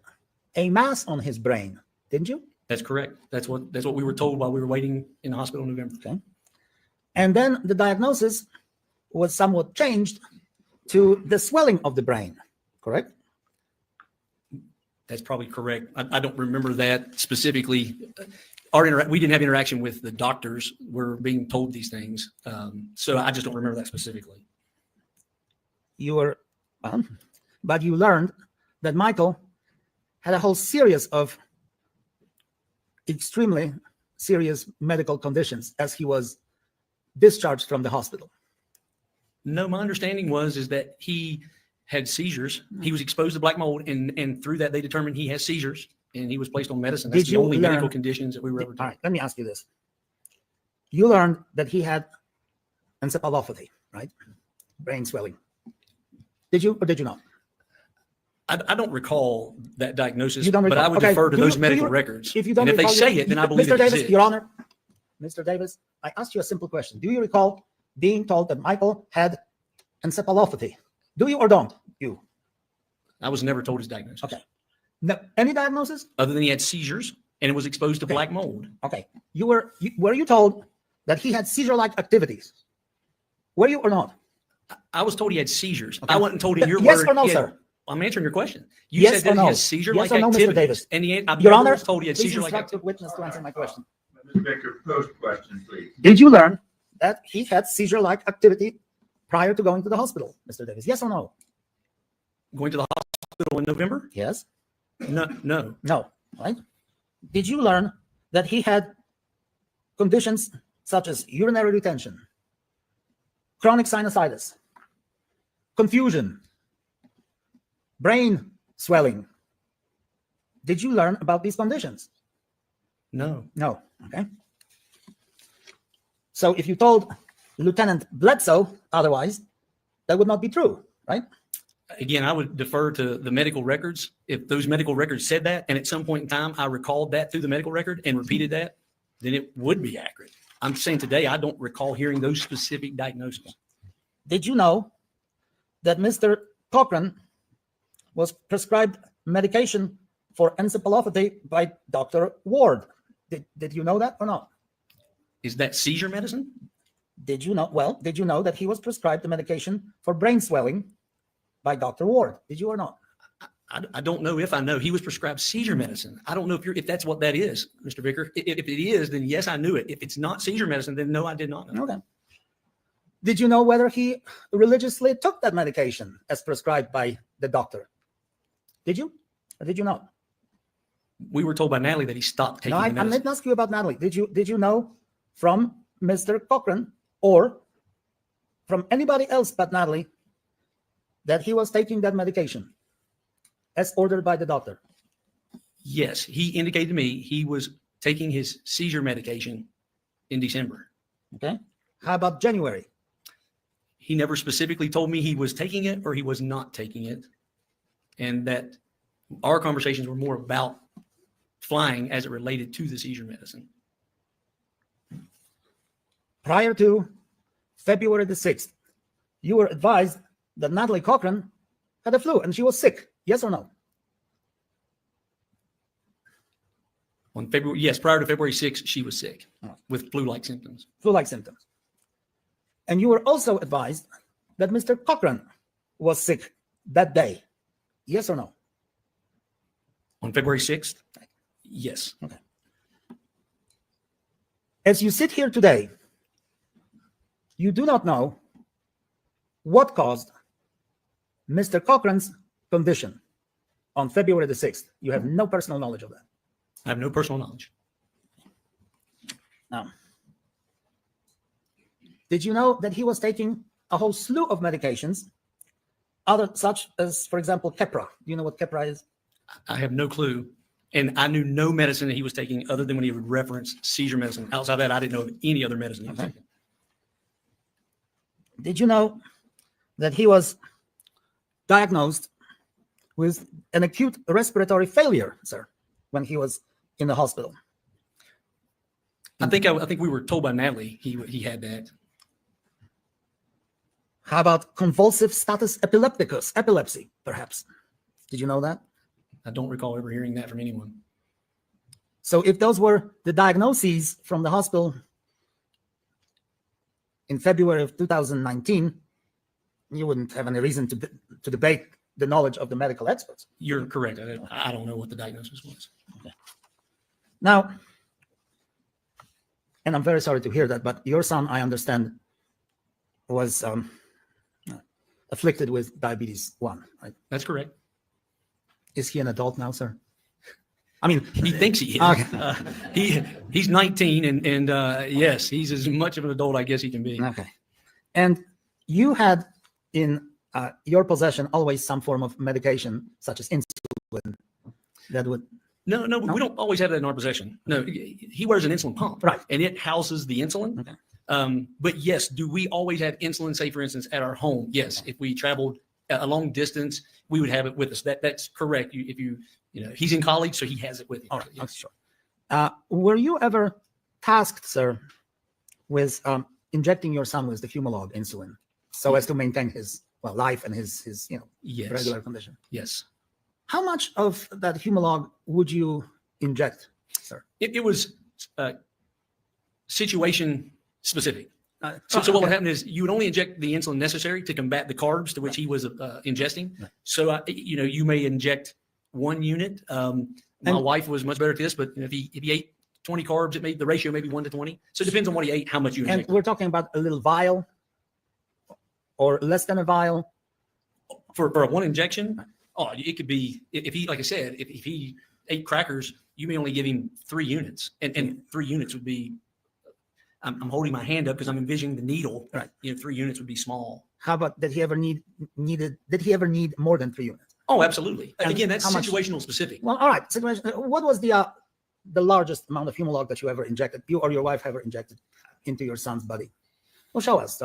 a mass on his brain, didn't you? That's correct. That's what we were told while we were waiting in the hospital in November. Okay. And then the diagnosis was somewhat changed to the swelling of the brain, correct? That's probably correct. I don't remember that specifically. We didn't have interaction with the doctors. We're being told these things. So I just don't remember that specifically. But you learned that Michael had a whole series of extremely serious medical conditions as he was discharged from the hospital. No, my understanding is that he had seizures. He was exposed to black mold, and through that they determined he has seizures, and he was placed on medicine. That's the only medical conditions that we were ever told. All right, let me ask you this. You learned that he had encephalopathy, right? Brain swelling. Did you or did you not? I don't recall that diagnosis, You don't but recall. I would Okay. defer to Do those you- medical records. If you don't and if they recall, say it, then I believe Mr. it Davis, exists. Your Honor, Mr. Davis, I asked you a simple question. Do you recall being told that Michael had encephalopathy? Do you or don't you? I was never told his diagnosis. Okay. No, any diagnosis? Other than he had seizures and was exposed to black mold. Okay. Were you told that he had seizure-like activities? Were you or not? I was told he had seizures. Okay. I wasn't told in your Yes word. or no, he had- sir? I'm answering your question. You Yes said or that no? he has seizure-like Yes or no, Mr. activities. Davis? And I Your never Honor, was told he had please seizure-like instruct the activities. witness to answer my question. Mr. Baker, post question, please. Did you learn that he had seizure-like activity prior to going to the hospital, Mr. Davis? Yes or no? Going to the hospital in November? Yes. No. No. Right? Did you learn that he had conditions such as urinary retention, chronic sinusitis, confusion, brain swelling? Did you learn about these conditions? No. No. Okay. So if you told Lieutenant Bledsoe otherwise, that would not be true, right? Again, I would defer to the medical records. If those medical records said that, and at some point in time I recalled that through the medical record and repeated that, then it would be accurate. I'm saying today I don't recall hearing those specific diagnoses. Did you know that Mr. Cochran was prescribed medication for encephalopathy by Dr. Ward? Did you know that or not? Is that seizure medicine? Did you know? Well, did you know that he was prescribed the medication for brain swelling by Dr. Ward? Did you or not? I don't know if I know. He was prescribed seizure medicine. I don't know if that's what that is, Mr. Vicker. If it is, then yes, I knew it. If it's not seizure medicine, then no, I did not know. Okay. Did you know whether he religiously took that medication as prescribed by the doctor? Did you or did you not? We were told by Natalie that he stopped taking No, the I medicine. didn't ask you about Natalie. Did you know from Mr. Cochran or from anybody else but Natalie that he was taking that medication as ordered by the doctor? Yes, he indicated to me he was taking his seizure medication in December. Okay. How about January? He never specifically told me he was taking it or he was not taking it. And that our conversations were more about flying as it related to the seizure medicine. Prior to February the 6th, you were advised that Natalie Cochran had a flu and she was sick. Yes or no? On February, yes, prior to February 6th, she was sick with flu-like symptoms. Flu-like symptoms. And you were also advised that Mr. Cochran was sick that day. Yes or no? On February 6th? Yes. Okay. As you sit here today, you do not know what caused Mr. Cochran's condition on February the 6th. You have no personal knowledge of that. I have no personal knowledge. Now, did you know that he was taking a whole slew of medications, other such as, for example, Keppra? Do you know what Keppra is? I have no clue. And I knew no medicine that he was taking other than when he would reference seizure medicine. Outside of that, I didn't know of any other medicine he was taking. Did you know that he was diagnosed with an acute respiratory failure, sir, when he was in the hospital? I think we were told by Natalie he had that. How about convulsive status epilepticus, epilepsy, perhaps? Did you know that? I don't recall ever hearing that from anyone. So if those were the diagnoses from the hospital in February of 2019, you wouldn't have any reason to debate the knowledge of the medical experts. You're correct. I don't know what the diagnosis was. Okay. Now, and I'm very sorry to hear that, but your son, I understand, was afflicted with diabetes 1, right? That's correct. Is he an adult now, sir? I mean, he thinks he is. Okay. He's 19, and yes, he's as much of an adult, I guess, he can be. Okay. And you had in your possession always some form of medication, such as insulin, that would. No, we don't always have that in our possession. No, he wears an insulin pump, right, and it houses the insulin. Okay. But yes, do we always have insulin, say for instance, at our home? Yes, if we traveled a long distance, we would have it with us. That's correct. If you know, he's in college, so he has it with him. All right, yes. Sure. Were you ever tasked, sir, with injecting your son with the Humalog insulin so as to maintain his life and his Yes. regular condition? Yes. How much of that Humalog would you inject, sir? It was situation specific. So what would happen is you would only inject the insulin necessary to combat the carbs to which he was ingesting. Right. So you may inject 1 unit. My wife was much better at this, but if he ate 20 carbs, the ratio may be 1 to 20. So it depends on what he ate, how much you inject. And we're talking about a little vial or less than a vial? For a 1 injection, it could be, if he, like I said, if he ate crackers, you may only give him 3 units, and 3 units would be, I'm holding my hand up because I'm envisioning the needle. Right. 3 units would be small. How about, did he ever need more than 3 units? Oh, absolutely. And Again, that's how much? situational specific. Well, all right. What was the largest amount of Humalog that you ever injected, you or your wife ever injected into your son's body? Well, show us.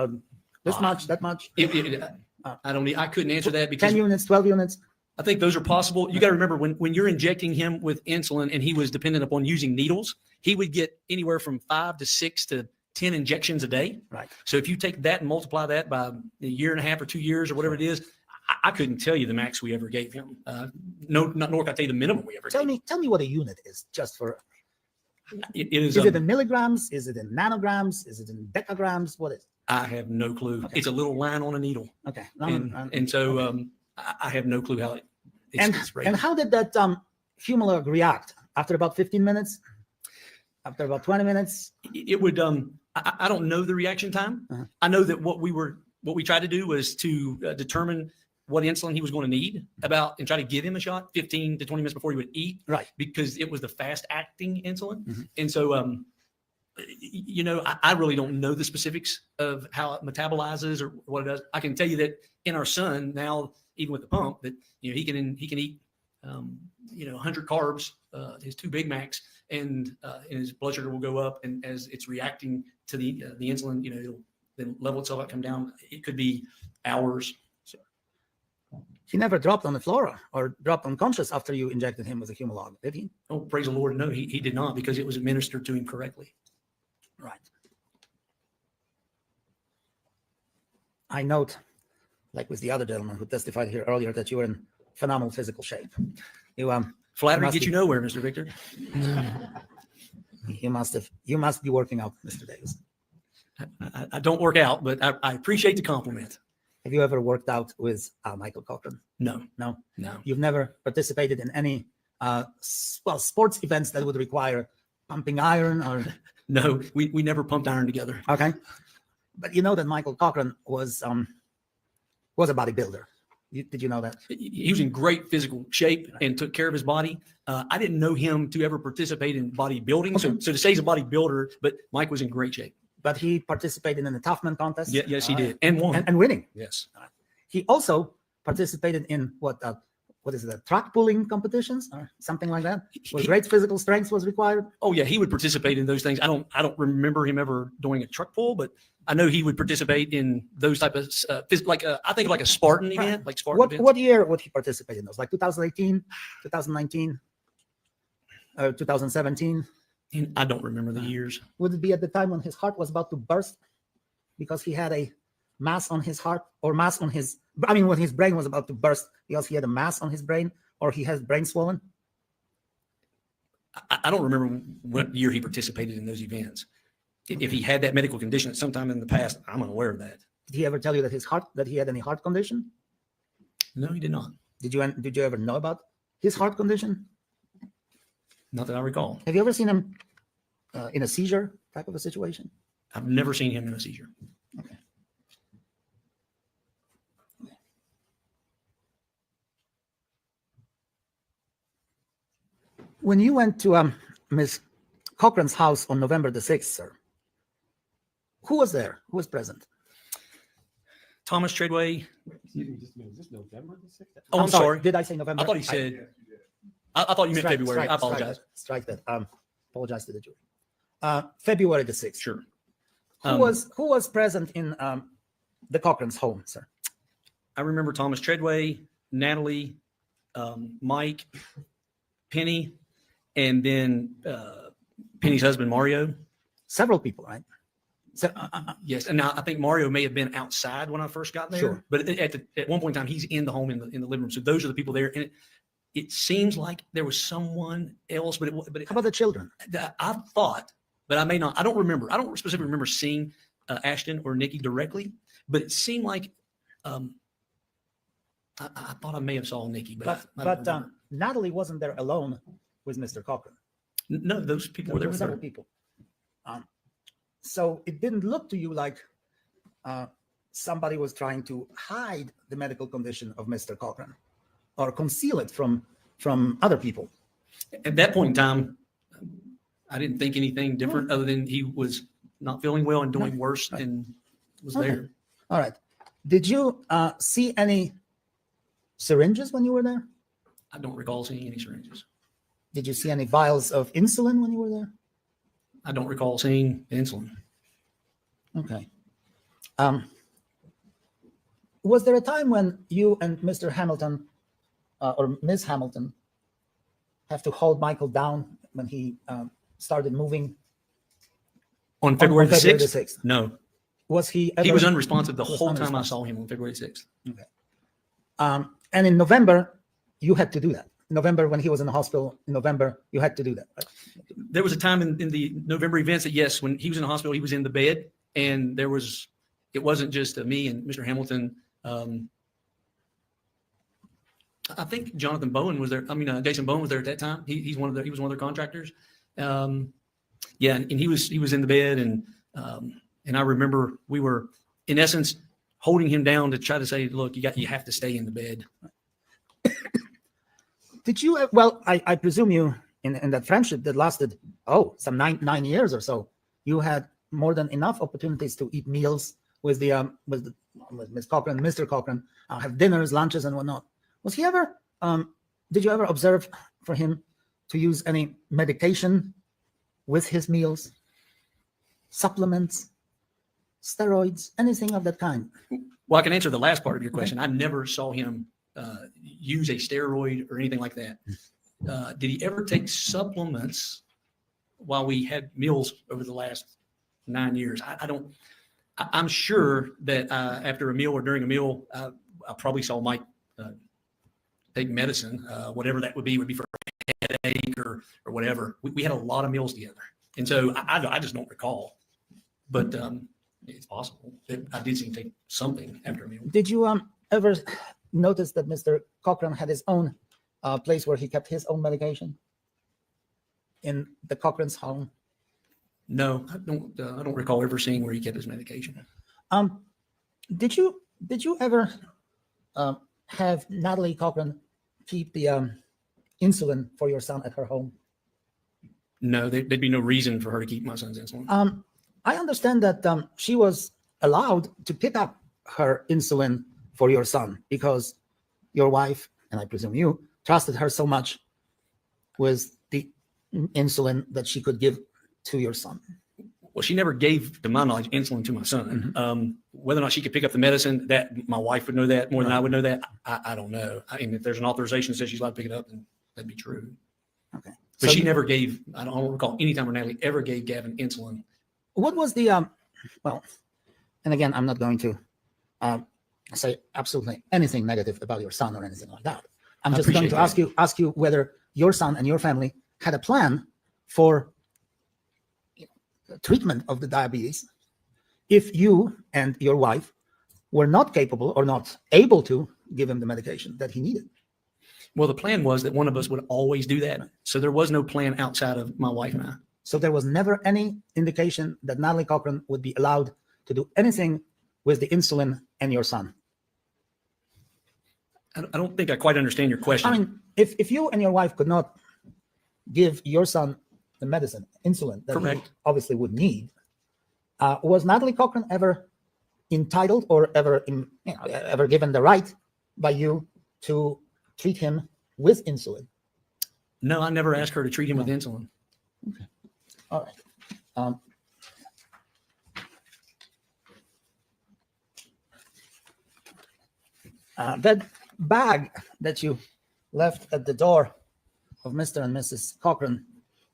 This much, that much? I couldn't answer that because 10 units, 12 units? I think those are possible. You got to remember when you're injecting him with insulin and he was dependent upon using needles, he would get anywhere from 5 to 6 to 10 injections a day. Right. So if you take that and multiply that by a year and a half or 2 years or whatever it is, I couldn't tell you the max we ever gave him. Nor can I tell you the minimum we ever gave. Tell me what a unit is, just for. It is it in milligrams? Is it in nanograms? Is it in decagrams? What is it? I have no clue. Okay. It's a little line on a needle. Okay. And so okay. I have no clue how it's and how did that Humalog react after about 15 minutes? After about 20 minutes? It would, I don't know the reaction time. Uh-huh. I know that what we tried to do was to determine what insulin he was going to need and try to give him a shot 15 to 20 minutes before he would eat. Right. Because it was the fast acting insulin. Mm-hmm. And so, I really don't know the specifics of how it metabolizes or what it does. I can tell you that in our son now, even with the pump, that he can eat 100 carbs, his 2 Big Macs, and his blood sugar will go up. And as it's reacting to the insulin, it'll then level itself out, come down. It could be hours. So he never dropped on the floor or dropped unconscious after you injected him with a Humalog, did he? Oh, praise the Lord, no, he did not, because it was administered to him correctly. Right. I note, like with the other gentleman who testified here earlier, that you were in phenomenal physical shape. Flattery gets you nowhere, Mr. Victor. You must be working out, Mr. Davis. I don't work out, but I appreciate the compliment. Have you ever worked out with Michael Cochran? No. You've never participated in any sports events that would require pumping iron or? No, we never pumped iron together. Okay, but you know that Michael Cochran was a bodybuilder. Did you know that? He was in great physical shape and took care of his body. I didn't know him to ever participate in bodybuilding. Okay. So to say he's a bodybuilder, but Mike was in great shape. But he participated in the Toughman contest? Yes, he did. And won. And winning. Yes. He also participated in what is it, track pulling competitions or something like that? Where great physical strength was required? Oh yeah, he would participate in those things. I don't remember him ever doing a truck pull, but I know he would participate in those type of I think like a Spartan event, like Spartan events. What year would he participate in those? Like 2018, 2019, or 2017? I don't remember the years. Would it be at the time when his heart was about to burst because he had a mass on his heart, or mass on his, I mean, when his brain was about to burst because he had a mass on his brain, or he has brain swollen? I don't remember what year he participated in those events. If he had that medical condition at some time in the past, I'm unaware of that. Did he ever tell you that he had any heart condition? No, he did not. Did you ever know about his heart condition? Not that I recall. Have you ever seen him in a seizure type of a situation? I've never seen him in a seizure. Okay. When you went to Ms. Cochran's house on November the 6th, sir, who was there? Who was present? Thomas Treadway. Excuse me, just a minute. Is this November the 6th? Oh, I'm sorry. Did I say November? I thought he said. I thought you meant February. I apologize. Strike that. Apologize to the jury. February the 6th. Sure. Who was present in the Cochran's home, sir? I remember Thomas Treadway, Natalie, Mike, Penny, and then Penny's husband, Mario. Several people, right? So, yes, and now I think Mario may have been outside when I first got there. Sure. But at one point in time, he's in the home in the living room. So those are the people there, and it seems like there was someone else. But how about the children? I thought, but I may not. I don't remember. I don't specifically remember seeing Ashton or Nikki directly, but it seemed like I thought I may have saw Nikki, but Natalie wasn't there alone with Mr. Cochran. No, those people were there with several her. people. So it didn't look to you like somebody was trying to hide the medical condition of Mr. Cochran or conceal it from other people. At that point in time, I didn't think anything different other than he was not feeling well and doing worse and was there. All right. Did you see any syringes when you were there? I don't recall seeing any syringes. Did you see any vials of insulin when you were there? I don't recall seeing insulin. Okay. Was there a time when you and Mr. Hamilton or Ms. Hamilton have to hold Michael down when he started moving? On February the 6th? No. Was he ever, he was unresponsive the whole time I saw him on February 6th. Okay. And in November, you had to do that. November, when he was in the hospital, in November, you had to do that, right? There was a time in the November events that, yes, when he was in the hospital, he was in the bed, and it wasn't just me and Mr. Hamilton. I think Jonathan Bowen was there. I mean, Jason Bowen was there at that time. He was one of their contractors. And he was in the bed, and I remember we were, in essence, holding him down to try to say, look, you have to stay in the bed. Did you, well, I presume you, in that friendship that lasted, some nine years or so, you had more than enough opportunities to eat meals with Ms. Cochran, Mr. Cochran, have dinners, lunches, and whatnot. Was he ever, did you ever observe for him to use any medication with his meals, supplements, steroids, anything of that kind? Well, I can answer the last part of your question. I never saw him use a steroid or anything like that. Did he ever take supplements while we had meals over the last 9 years? I'm sure that after a meal or during a meal, I probably saw Mike take medicine, whatever that would be for a headache or whatever. We had a lot of meals together. And so I just don't recall, but it's possible that I did see him take something after a meal. Did you ever notice that Mr. Cochran had his own place where he kept his own medication in the Cochran's home? No, I don't recall ever seeing where he kept his medication. Did you ever have Natalie Cochran keep the insulin for your son at her home? No, there'd be no reason for her to keep my son's insulin. I understand that she was allowed to pick up her insulin for your son because your wife and I presume you, trusted her so much with the insulin that she could give to your son. Well, she never gave, to my knowledge, insulin to my son. Whether or not she could pick up the medicine, that my wife would know that more than I would know that. I don't know. I mean, if there's an authorization that says she's allowed to pick it up, then that'd be true. Okay. But So she never gave, I don't recall any time where Natalie ever gave Gavin insulin. what was the, well, and again, I'm not going to say absolutely anything negative about your son or anything like that. I'm I just going appreciate to ask you whether your son and your family had a plan for treatment of the diabetes if you and your wife were not capable or not able to give him the medication that he needed. Well, the plan was that one of us would always do that. So there was no plan outside of my wife and I. So there was never any indication that Natalie Cochran would be allowed to do anything with the insulin and your son. I don't think I quite understand your question. I mean, if you and your wife could not give your son the medicine, insulin, that he Correct. obviously would need, was Natalie Cochran ever entitled or ever given the right by you to treat him with insulin? No, I never asked her to treat him with insulin. Okay. All right. That bag that you left at the door of Mr. and Mrs. Cochran,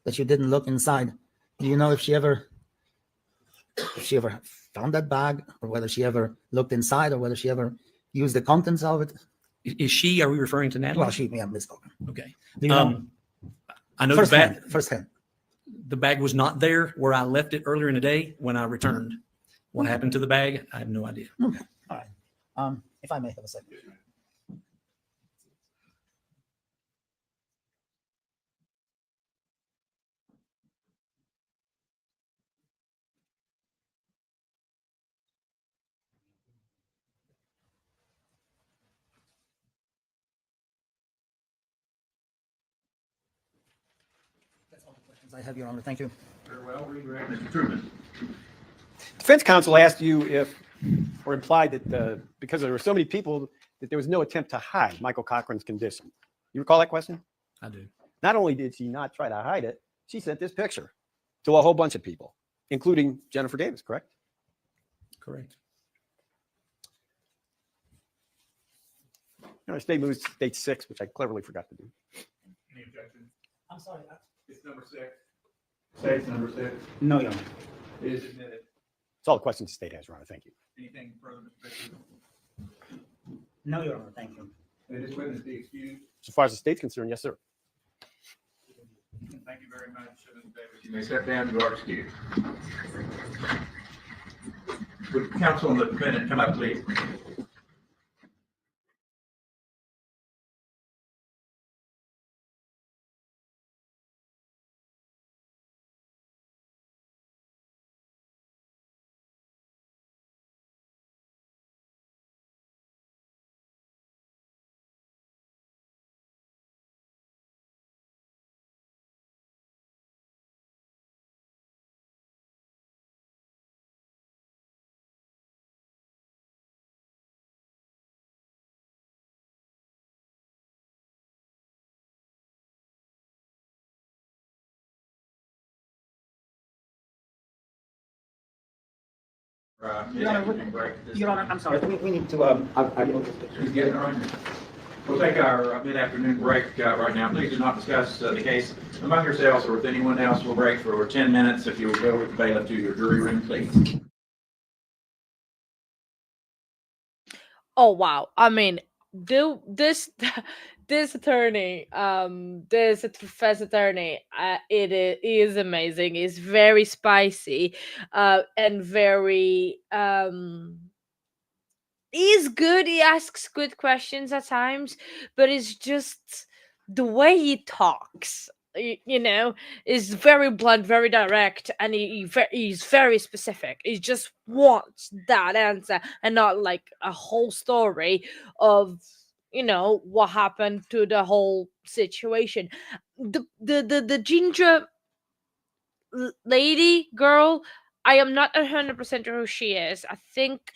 that you didn't look inside, do you know if she ever found that bag, or whether she ever looked inside, or whether she ever used the contents of it? Is she, are we referring to Natalie? Well, Miss Cochran. Okay. Do you know? I know the bag, Firsthand. the bag was not there where I left it earlier in the day when I returned. What happened to the bag? I have no idea. Okay. All right. If I may have a second. That's all the questions I have, Your Honor. Thank you. Very well, redirect Mr. Truman. Defense counsel asked you if, or implied that because there were so many people, that there was no attempt to hide Michael Cochran's condition. You recall that question? I do. Not only did she not try to hide it, she sent this picture to a whole bunch of people, including Jennifer Davis, correct? Correct. State moves to state 6, which I cleverly forgot to do. Any objections? I'm sorry. It's number 6. State's number 6. No, Your Honor. It is admitted. It's all the questions the state has, Your Honor. Thank you. Anything further, Mr. Fisher? No, Your Honor. Thank you. May this witness be excused? So far as the state's concerned, yes, sir. Thank you very much, Mr. Davis. You may step down. You are excused. Would counsel and the defendant come up, please? Your Honor, I'm sorry. We need to. He's getting all right. We'll take our mid-afternoon break right now. Please do not discuss the case among yourselves or with anyone else. We'll break for 10 minutes. If you will go with the bailiff to your jury room, please. Oh wow. I mean, this attorney, this defense attorney, it is amazing. It's very spicy, and very he's good. He asks good questions at times, but it's just the way he talks. You know, is very blunt, very direct, and he's very specific. He just wants that answer and not like a whole story of, you know, what happened to the whole situation. The ginger lady girl, I am not 100% sure who she is. I think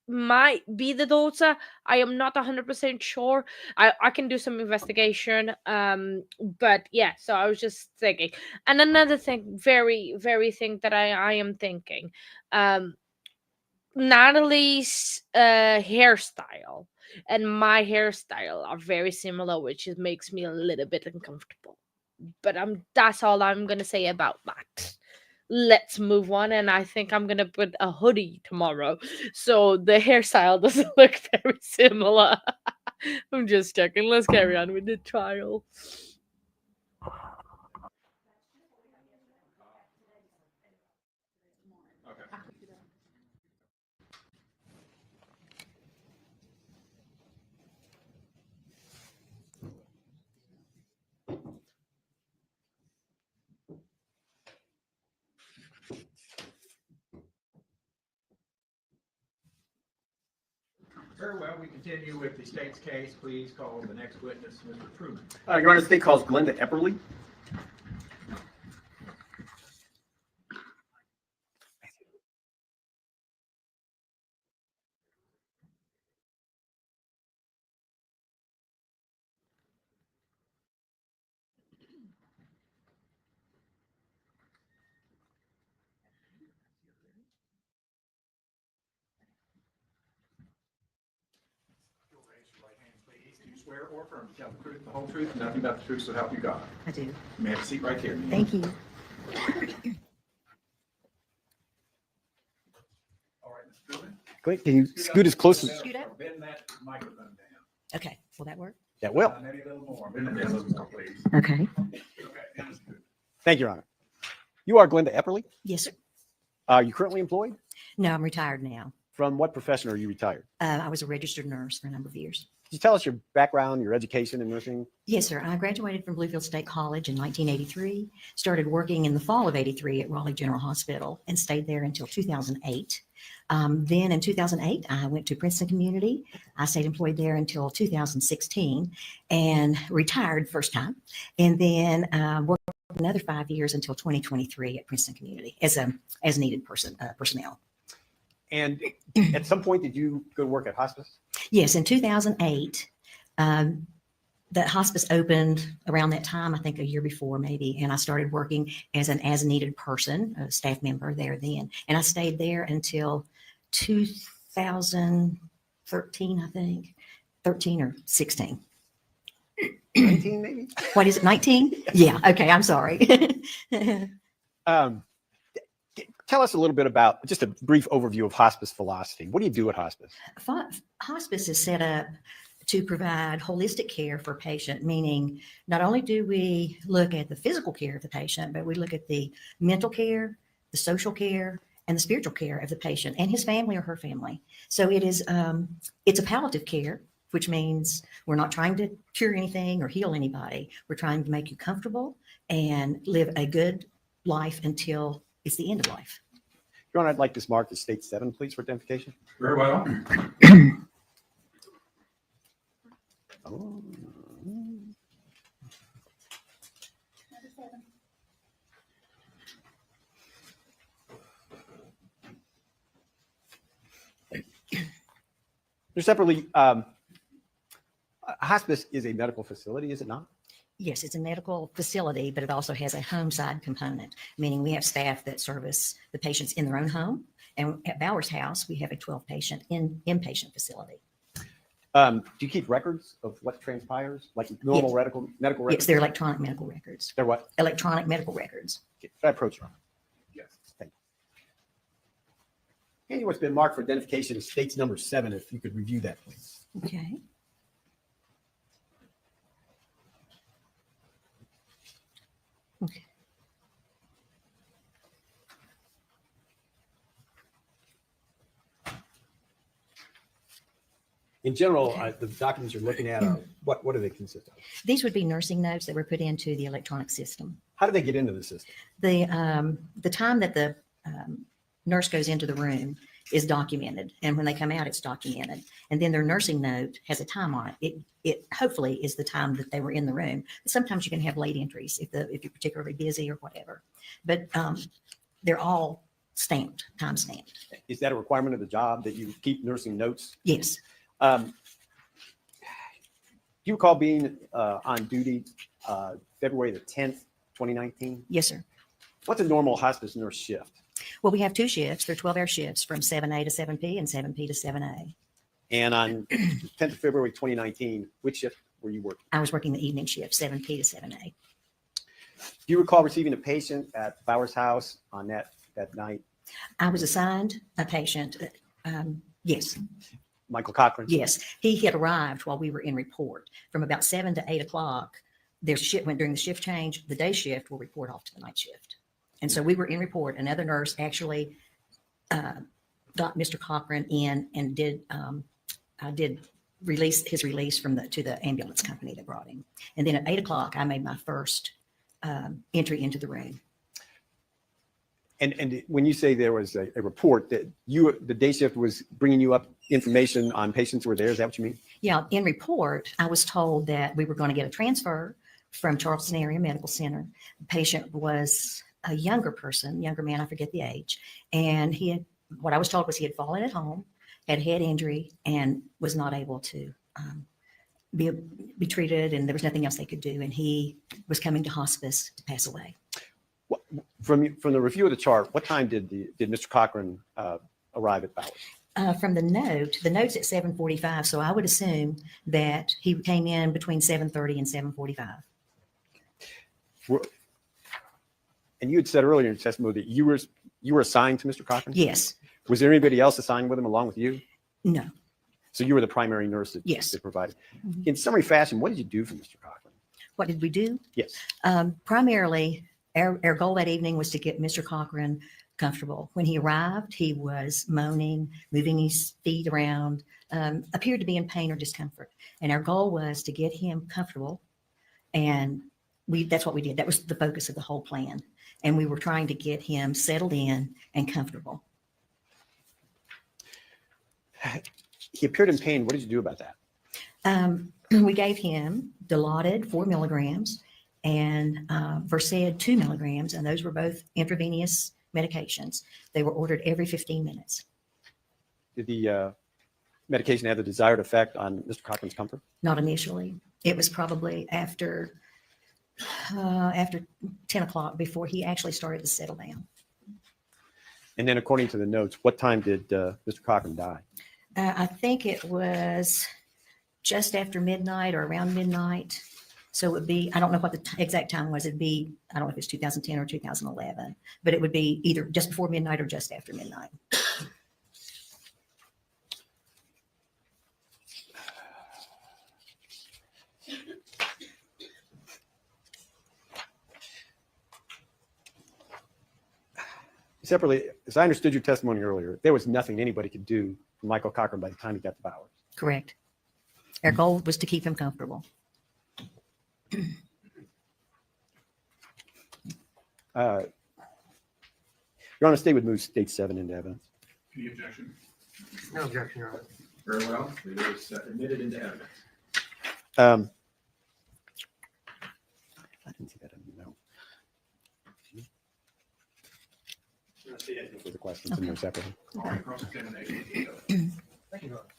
might be the daughter. I am not 100% sure. I can do some investigation. But yeah, so I was just thinking. And another thing, very thing that I am thinking. Natalie's hairstyle and my hairstyle are very similar, which makes me a little bit uncomfortable. But that's all I'm gonna say about that. Let's move on, and I think I'm gonna put a hoodie tomorrow, so the hairstyle doesn't look very similar. I'm just checking. Let's carry on with the trial. Very well, we continue with the state's case. Please call the next witness, Mr. Truman. Your Honor, the state calls Glenda Epperly. Do you swear or affirm to tell the truth, the whole truth, and nothing but the truth, so help you God? I do. You may have a seat right here. Thank you. All right, Mr. Truman. Great. Can you scoot as close as Scoot up. Bend that microphone down. Okay, will that work? that will? Maybe a little more. Bend it down a little more, please. Okay. Okay, that's good. Thank you, Your Honor. You are Glenda Epperly? Yes, sir. Are you currently employed? No, I'm retired now. From what profession are you retired? I was a registered nurse for a number of years. Could you tell us your background, your education in nursing? Yes, sir. I graduated from Bluefield State College in 1983, started working in the fall of 83 at Raleigh General Hospital and stayed there until 2008. Then in 2008, I went to Princeton Community. I stayed employed there until 2016 and retired first time. And then worked another 5 years until 2023 at Princeton Community as needed personnel. And at some point, did you go to work at hospice? Yes, in 2008, the hospice opened around that time, I think a year before maybe, and I started working as an as-needed person, a staff member there then. And I stayed there until 2013, I think, 13 or 16. 19 maybe? What is it, 19? Yeah, okay, I'm sorry. Tell us a little bit about just a brief overview of hospice philosophy. What do you do at hospice? Hospice is set up to provide holistic care for a patient, meaning not only do we look at the physical care of the patient, but we look at the mental care, the social care, and the spiritual care of the patient and his family or her family. So it's a palliative care, which means we're not trying to cure anything or heal anybody. We're trying to make you comfortable and live a good life until it's the end of life. Your Honor, I'd like this marked as state 7, please, for identification. Very well. Oh. They're separately, hospice is a medical facility, is it not? Yes, it's a medical facility, but it also has a home side component, meaning we have staff that service the patients in their own home. And at Bowers House, we have a 12-patient inpatient facility. Do you keep records of what transpires, like normal medical records? Yes, they're electronic medical records. They're what? Electronic medical records. Okay, should I approach you? Yes. Thank you. Handy what's been marked for identification is states number 7, if you could review that, please. Okay. Okay. In general, the documents you're looking at are, what do they consist of? These would be nursing notes that were put into the electronic system. How do they get into the system? The time that the nurse goes into the room is documented, and when they come out, it's documented. And then their nursing note has a time on it. It hopefully is the time that they were in the room. But sometimes you can have late entries if you're particularly busy or whatever. But they're all time stamped. Is that a requirement of the job that you keep nursing notes? Yes. Do you recall being on duty February the 10th, 2019? Yes, sir. What's a normal hospice nurse shift? Well, we have 2 shifts. They're 12-hour shifts from 7A to 7P and 7P to 7A. And on 10th of February 2019, which shift were you working? I was working the evening shift, 7P to 7A. Do you recall receiving a patient at Bowers House on that night? I was assigned a patient. Yes. Michael Cochran? Yes. He had arrived while we were in report. From about 7 to 8 o'clock, there's shift went during the shift change. The day shift will report off to the night shift. And so we were in report. Another nurse actually got Mr. Cochran in and did release his release to the ambulance company that brought him. And then at 8 o'clock, I made my first entry into the room. And when you say there was a report that the day shift was bringing you up information on patients who were there, is that what you mean? Yeah, in report, I was told that we were going to get a transfer from Charleston Area Medical Center. The patient was a younger man, I forget the age. And what I was told was he had fallen at home, had head injury, and was not able to be treated, and there was nothing else they could do. And he was coming to hospice to pass away. From the review of the chart, what time did Mr. Cochran arrive at Bowers? From the note's at 7:45, so I would assume that he came in between 7:30 and 7:45. And you had said earlier in your testimony that you were assigned to Mr. Cochran? Yes. Was there anybody else assigned with him along with you? No. So you were the primary nurse that provided. Mm-hmm. In summary fashion, what did you do for Mr. Cochran? What did we do? Yes. Primarily, our goal that evening was to get Mr. Cochran comfortable. When he arrived, he was moaning, moving his feet around, appeared to be in pain or discomfort. And our goal was to get him comfortable. And that's what we did. That was the focus of the whole plan. And we were trying to get him settled in and comfortable. He appeared in pain. What did you do about that? We gave him Dilaudid 4 milligrams and Versed 2 milligrams, and those were both intravenous medications. They were ordered every 15 minutes. Did the medication have the desired effect on Mr. Cochran's comfort? Not initially. It was probably after 10 o'clock before he actually started to settle down. And then according to the notes, what time did Mr. Cochran die? I think it was just after midnight or around midnight. So it would be, I don't know what the exact time was. It'd be, I don't know if it's 2010 or 2011, but it would be either just before midnight or just after midnight. Separately, as I understood your testimony earlier, there was nothing anybody could do for Michael Cochran by the time he got to Bowers. Correct. Our goal was to keep him comfortable. Your Honor, State would move State 7 into evidence. Any objection? No objection, Your Honor. Very well. It is admitted into evidence. I didn't see that in the note. For the questions in there separately. All right, cross-examination. Thank you, Your Honor.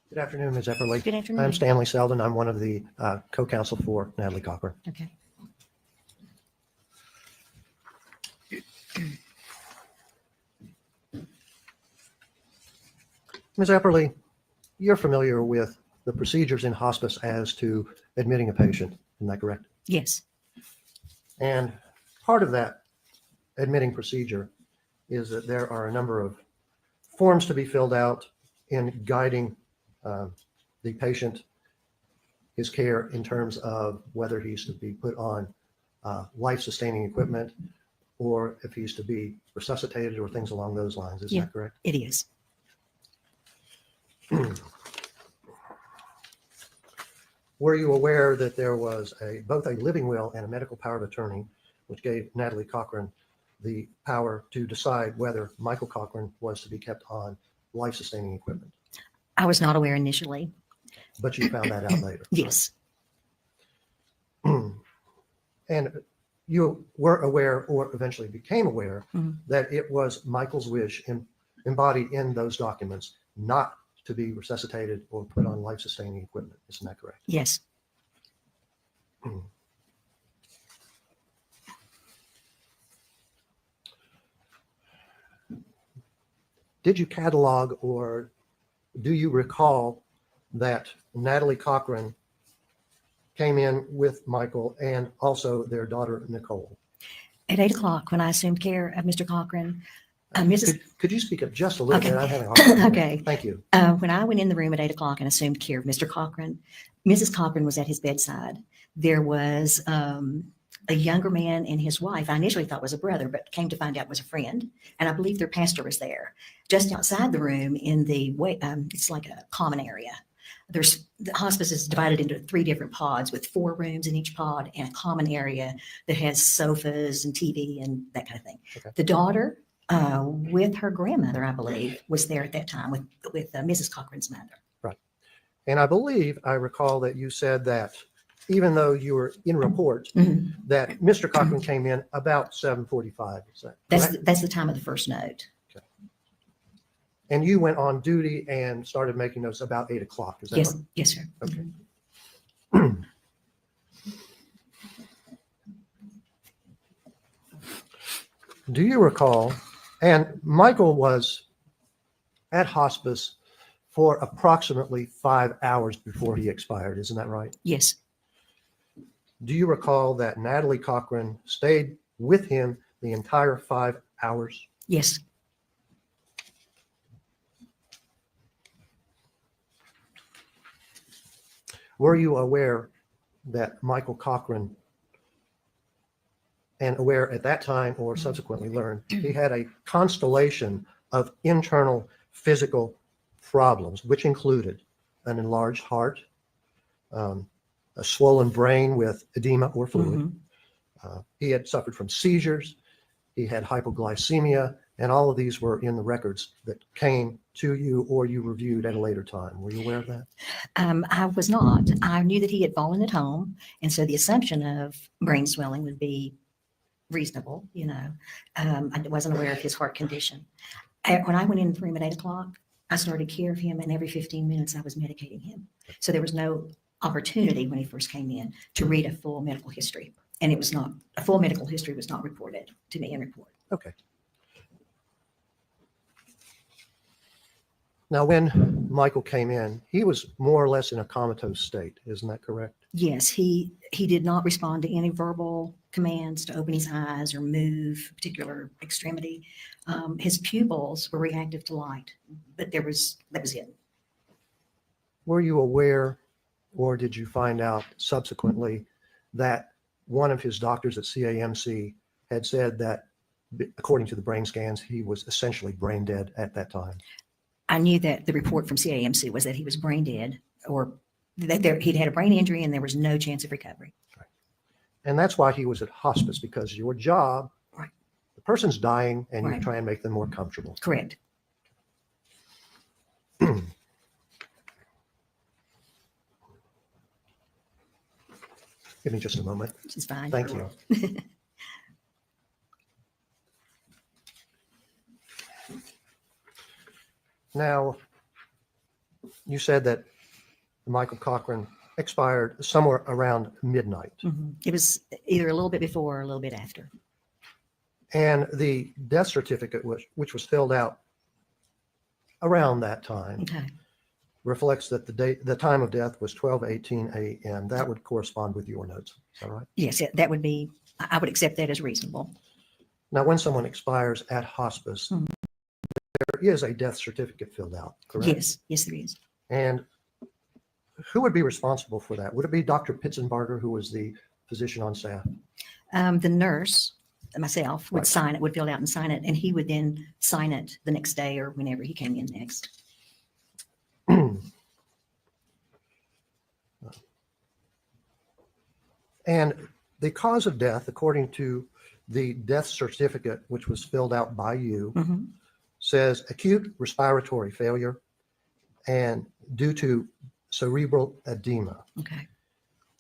Good afternoon, Ms. Epperly. Good afternoon. I'm Stanley Selden. I'm one of the co-counsel for Natalie Cochran. Okay. Ms. Epperly, you're familiar with the procedures in hospice as to admitting a patient, isn't that correct? Yes. And part of that admitting procedure is that there are a number of forms to be filled out in guiding the patient, his care in terms of whether he's to be put on life-sustaining equipment or if he's to be resuscitated or things along those lines. Is that correct? It is. Were you aware that there was both a living will and a medical power of attorney, which gave Natalie Cochran the power to decide whether Michael Cochran was to be kept on life-sustaining equipment, I was not aware initially. but you found that out later. Yes. And you were aware, or eventually became aware, Mhm. that it was Michael's wish embodied in those documents not to be resuscitated or put on life-sustaining equipment. Isn't that correct? Yes. Did you catalog, or do you recall that Natalie Cochran came in with Michael and also their daughter, Nicole? At 8 o'clock, when I assumed care of Mr. Cochran, Mrs. Could you speak up just a little Okay. bit? I'm having a hard time. Okay. Thank you. When I went in the room at 8 o'clock and assumed care of Mr. Cochran, Mrs. Cochran was at his bedside. There was a younger man and his wife. I initially thought was a brother, but came to find out was a friend. And I believe their pastor was there. Just outside the room in the way, it's like a common area. The hospice is divided into 3 different pods with 4 rooms in each pod and a common area that has sofas and TV and that kind of thing. Okay. The daughter, with her grandmother, I believe, was there at that time with Mrs. Cochran's mother. Right. And I believe I recall that you said that even though you were in report, Mhm. that Mr. Cochran came in about 7:45. Is that correct? That's the time of the first note. And you went on duty and started making notes about 8 o'clock. Is that Yes, right? yes, sir. Okay. Do you recall, and Michael was at hospice for approximately 5 hours before he expired, isn't that right? Yes. Do you recall that Natalie Cochran stayed with him the entire 5 hours? Yes. Were you aware that Michael Cochran, and aware at that time or subsequently learned, he had a constellation of internal physical problems, which included an enlarged heart, a swollen brain with edema or fluid. Mhm. He had suffered from seizures. He had hypoglycemia, and all of these were in the records that came to you or you reviewed at a later time. Were you aware of that? I was not. I knew that he had fallen at home, and so the assumption of brain swelling would be reasonable. I wasn't aware of his heart condition. When I went in the room at 8 o'clock, I started care of him, and every 15 minutes I was medicating him. So there was no opportunity when he first came in to read a full medical history, and it was not a full medical history was not reported to me in report. Okay. Now, when Michael came in, he was more or less in a comatose state. Isn't that correct? Yes, he did not respond to any verbal commands to open his eyes or move a particular extremity. His pupils were reactive to light, but that was it. Were you aware, or did you find out subsequently, that one of his doctors at CAMC had said that, according to the brain scans, he was essentially brain dead at that time? I knew that the report from CAMC was that he was brain dead, or that he'd had a brain injury and there was no chance of recovery. Right. And that's why he was at hospice, because your job, Right. the person's dying and you Right. try and make them more comfortable. Correct. Give me just a moment. Which is fine. Thank you. Now, you said that Michael Cochran expired somewhere around midnight. Mhm. It was either a little bit before or a little bit after. And the death certificate, which was filled out around that time, Okay. reflects that the time of death was 12:18 a.m. That would correspond with your notes. Is that right? Yes, that would be, I would accept that as reasonable. Now, when someone expires at hospice, Mhm. there is a death certificate filled out, correct? Yes, yes, there is. And who would be responsible for that? Would it be Dr. Pitzenbarger, who was the physician on staff? The nurse, myself, would Right. sign it, would fill it out and sign it, and he would then sign it the next day or whenever he came in next. And the cause of death, according to the death certificate, which was filled out by you, Mhm. says acute respiratory failure and due to cerebral edema. Okay.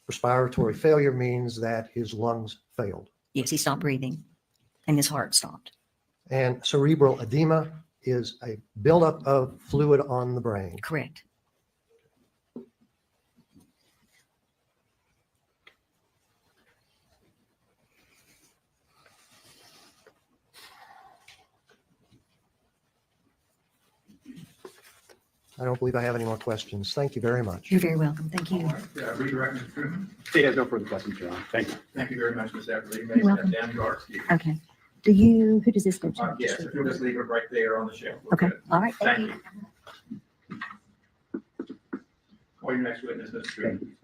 Respiratory failure means that his lungs failed. Yes, he stopped breathing and his heart stopped. And cerebral edema is a buildup of fluid on the brain. Correct. I don't believe I have any more questions. Thank you very much. You're very welcome. Thank you. Redirect Mr. Truman. He has no further questions, Your Honor. Thank you. Thank you very much, Ms. Everly. You may You're step welcome. down to our seat. Okay. Who does this go to? Yes, if you'll just leave it right there on the shelf. We're Okay. good. All right. Thank you. Call your next witness, Mr. Truman.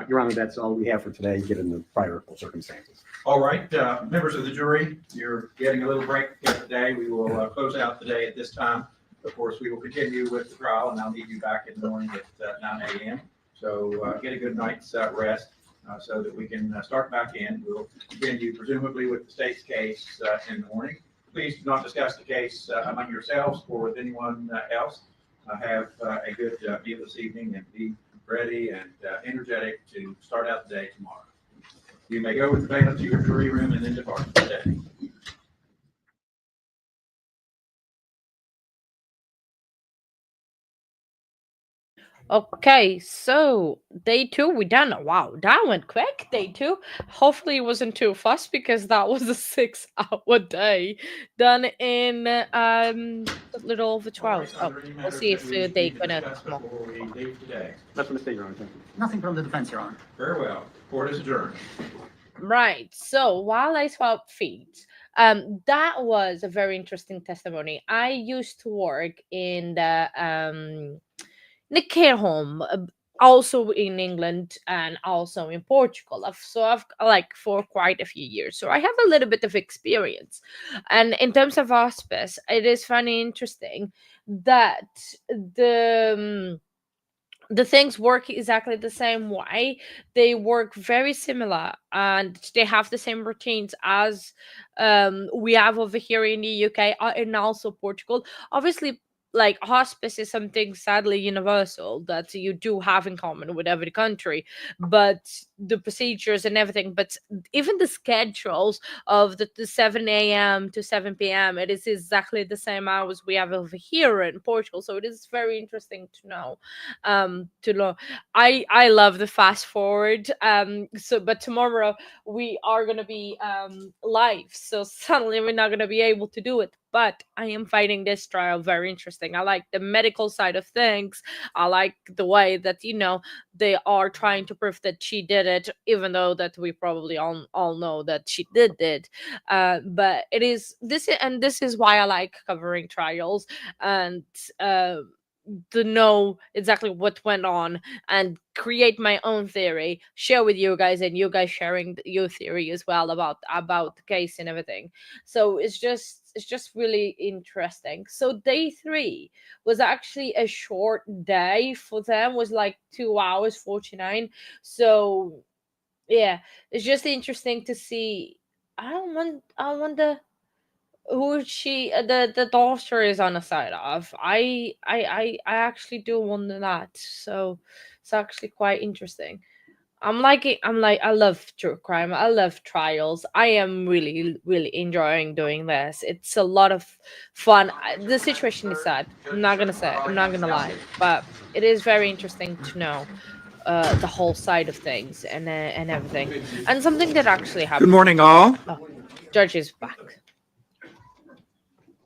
Your Honor, that's all we have for today, given the prior circumstances. All right, members of the jury, you're getting a little break here today. We will close out the day at this time. Of course, we will continue with the trial, and I'll meet you back in the morning at 9 a.m. So get a good night's rest so that we can start back in. We'll continue presumably with the state's case in the morning. Please do not discuss the case among yourselves or with anyone else. Have a good meal this evening and be ready and energetic to start out the day tomorrow. You may go with the bailiff to your jury room and then depart for the day. Okay, so day 2, we done. Wow, that went quick. Day 2. Hopefully, it wasn't too fast because that was a 6-hour day done in a little over 2 hours. Oh, we'll see if they gonna come on. That's what I say, Your Honor. Thank you. Nothing from the defense, Your Honor. Very well. Court is adjourned. Right. So while I swap feet, that was a very interesting testimony. I used to work in the care home, also in England and also in Portugal. I've like for quite a few years, so I have a little bit of experience. And in terms of hospice, it is funny interesting that the things work exactly the same way. They work very similar and they have the same routines as we have over here in the UK and also Portugal. Obviously, like hospice is something sadly universal that you do have in common with every country, but the procedures and everything, but even the schedules of the 7 a.m. to 7 p.m., it is exactly the same hours we have over here in Portugal. So it is very interesting to know. I love the fast forward. But tomorrow we are gonna be live, so suddenly we're not gonna be able to do it. But I am finding this trial very interesting. I like the medical side of things. I like the way that they are trying to prove that she did it, even though that we probably all know that she did it. But it is this, and this is why I like covering trials and to know exactly what went on and create my own theory, share with you guys, and you guys sharing your theory as well about the case and everything. So it's just really interesting. So day 3 was actually a short day for them, was like 2 hours 49. So yeah, it's just interesting to see. I wonder who she the daughter is on the side of. I actually do wonder that. So it's actually quite interesting. I'm like I love true crime. I love trials. I am really enjoying doing this. It's a lot of fun. The situation is sad. I'm not gonna lie, but it is very interesting to know the whole side of things and everything, and something that actually happened. Good morning, all. Oh, judge is back.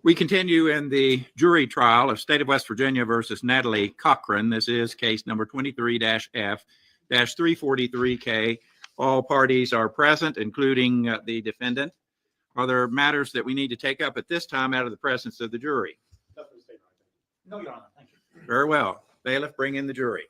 We continue in the jury trial of State of West Virginia versus Natalie Cochran. This is case number 23-F-343K. All parties are present, including the defendant. Are there matters that we need to take up at this time out of the presence of the jury? No, Your Honor. Thank you. Very well. Bailiff, bring in the jury.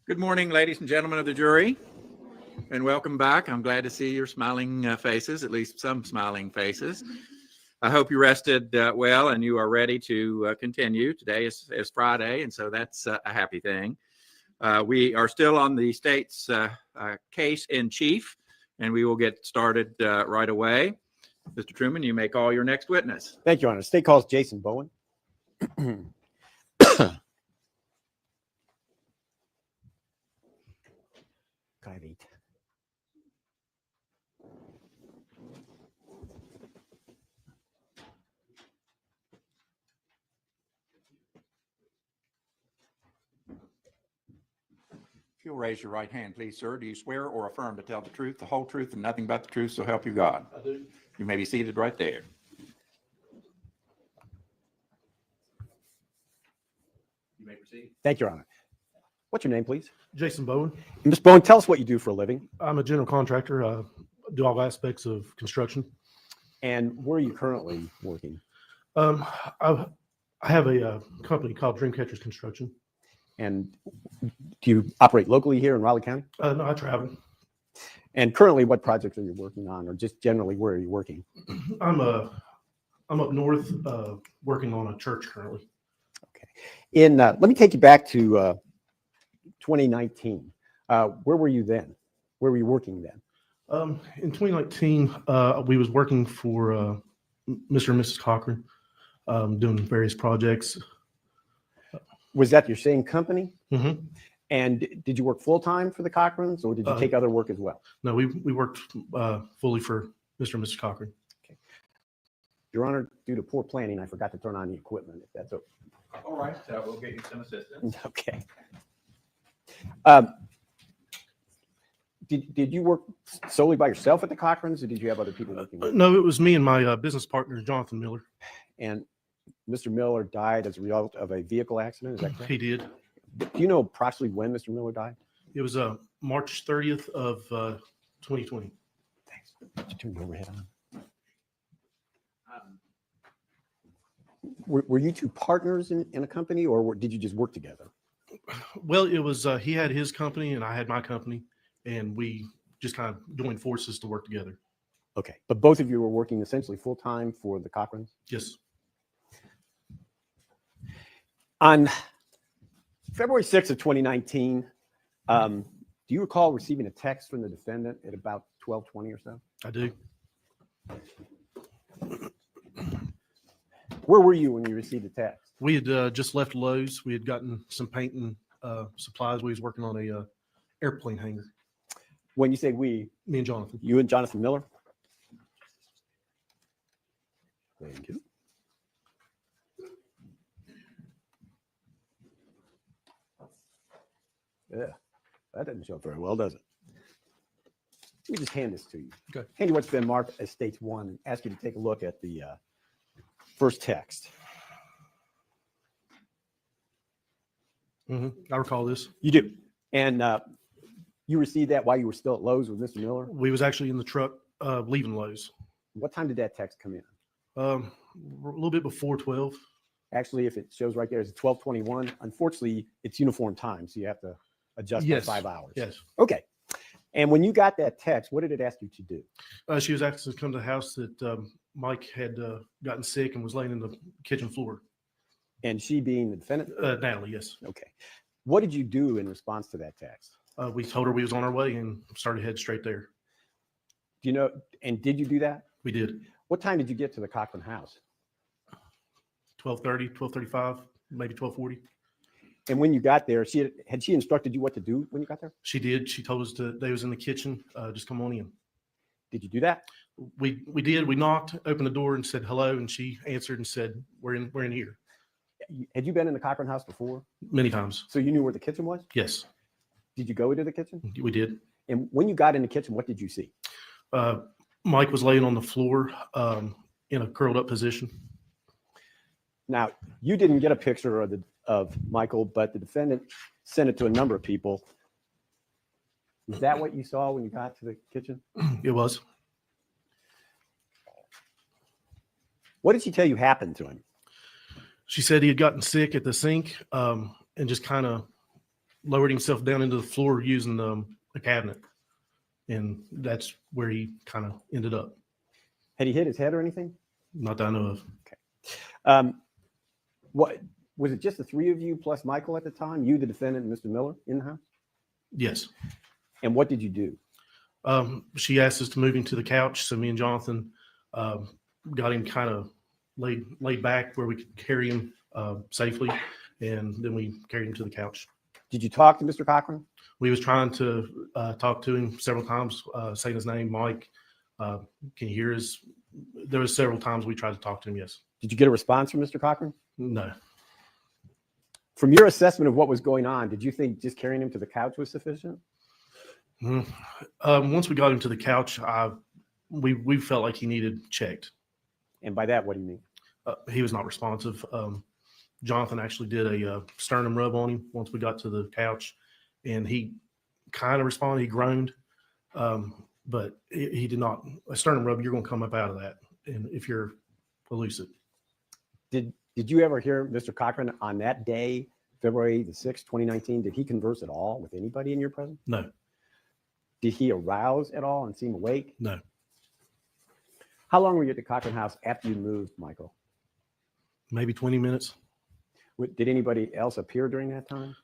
Good morning, ladies and gentlemen of the jury, and welcome back. I'm glad to see your smiling faces, at least some smiling faces. I hope you rested well and you are ready to continue. Today is Friday, and so that's a happy thing. We are still on the state's case in chief, and we will get started right away. Mr. Truman, you may call your next witness. Thank you, Your Honor. State calls Jason Bowen. Can I have 8? If you'll raise your right hand, please, sir. Do you swear or affirm to tell the truth, the whole truth, and nothing but the truth, so help you God? I do. You may be seated right there. You may proceed. Thank you, Your Honor. What's your name, please? Jason Bowen. And Mr. Bowen, tell us what you do for a living. I'm a general contractor. Do all aspects of construction. And where are you currently working? I have a company called Dreamcatchers Construction. And do you operate locally here in Raleigh County? No, I travel. And currently, what projects are you working on, or just generally, where are you working? I'm up north working on a church currently. Okay. Let me take you back to 2019. Where were you then? Where were you working then? In 2019, we was working for Mr. and Mrs. Cochran, doing various projects. Was that your same company? Mm-hmm. And did you work full time for the Cochrans, or did you take other work as well? No, we worked fully for Mr. and Mrs. Cochran. Okay. Your Honor, due to poor planning, I forgot to turn on the equipment. If that's okay. All right, so we'll get you some assistance. Okay. Did you work solely by yourself at the Cochrans, or did you have other people working with you? No, it was me and my business partner, Jonathan Miller. And Mr. Miller died as a result of a vehicle accident, is that correct? He did. Do you know approximately when Mr. Miller died? It was March 30th of 2020. Thanks. Did you turn your overhead on? Were you two partners in a company, or did you just work together? Well, it was he had his company and I had my company, and we just kind of joined forces to work together. Okay, but both of you were working essentially full time for the Cochrans? Yes. On February 6th of 2019, do you recall receiving a text from the defendant at about 12:20 or so? I do. Where were you when you received the text? We had just left Lowe's. We had gotten some paint and supplies. We was working on a airplane hangar. When you say we? Me and Jonathan. You and Jonathan Miller? Thank you. Yeah, that doesn't show up very well, does it? Let me just hand this to you. Okay. Hand you what's been marked as States 1 and ask you to take a look at the first text. Mm-hmm. I recall this. You do. And you received that while you were still at Lowe's with Mr. Miller? We was actually in the truck leaving Lowe's. What time did that text come in? A little bit before 12. Actually, if it shows right there, it's 12:21. Unfortunately, it's uniform time, so you have to adjust by 5 hours. Yes. Okay. And when you got that text, what did it ask you to do? She was asking to come to the house that Mike had gotten sick and was laying in the kitchen floor. And she being the defendant? Natalie, yes. Okay. What did you do in response to that text? We told her we was on our way and started heading straight there. Do you know, and did you do that? We did. What time did you get to the Cochran house? 12:30, 12:35, maybe 12:40. And when you got there, had she instructed you what to do when you got there? She did. She told us they was in the kitchen. Just come on in. Did you do that? We did. We knocked, opened the door, and said hello. And she answered and said, "We're in here." Had you been in the Cochran house before? Many times. So you knew where the kitchen was? Yes. Did you go into the kitchen? We did. And when you got in the kitchen, what did you see? Mike was laying on the floor in a curled up position. Now, you didn't get a picture of Michael, but the defendant sent it to a number of people. Is that what you saw when you got to the kitchen? It was. What did she tell you happened to him? She said he had gotten sick at the sink and just kind of lowered himself down into the floor using a cabinet, and that's where he kind of ended up. Had he hit his head or anything? Not that I know of. What was it? Just the three of you plus Michael at the time? You, the defendant, and Mr. Miller in the house? Yes. And what did you do? She asked us to move him to the couch, so me and Jonathan got him kind of laid back where we could carry him safely, and then we carried him to the couch. Did you talk to Mr. Cochran? We was trying to talk to him several times, saying his name, Mike. Can you hear us? There was several times we tried to talk to him, yes. Did you get a response from Mr. Cochran? No. From your assessment of what was going on, did you think just carrying him to the couch was sufficient? Once we got him to the couch, we felt like he needed checked. And by that, what do you mean? He was not responsive. Jonathan actually did a sternum rub on him once we got to the couch, and he kind of responded. He groaned, but he did not. A sternum rub, you're going to come up out of that, and if you're elusive. Did you ever hear Mr. Cochran on that day, February the 6th, 2019? Did he converse at all with anybody in your presence? No. Did he arouse at all and seem awake? No. How long were you at the Cochran house after you moved, Michael? Maybe 20 minutes. Did anybody else appear during that time?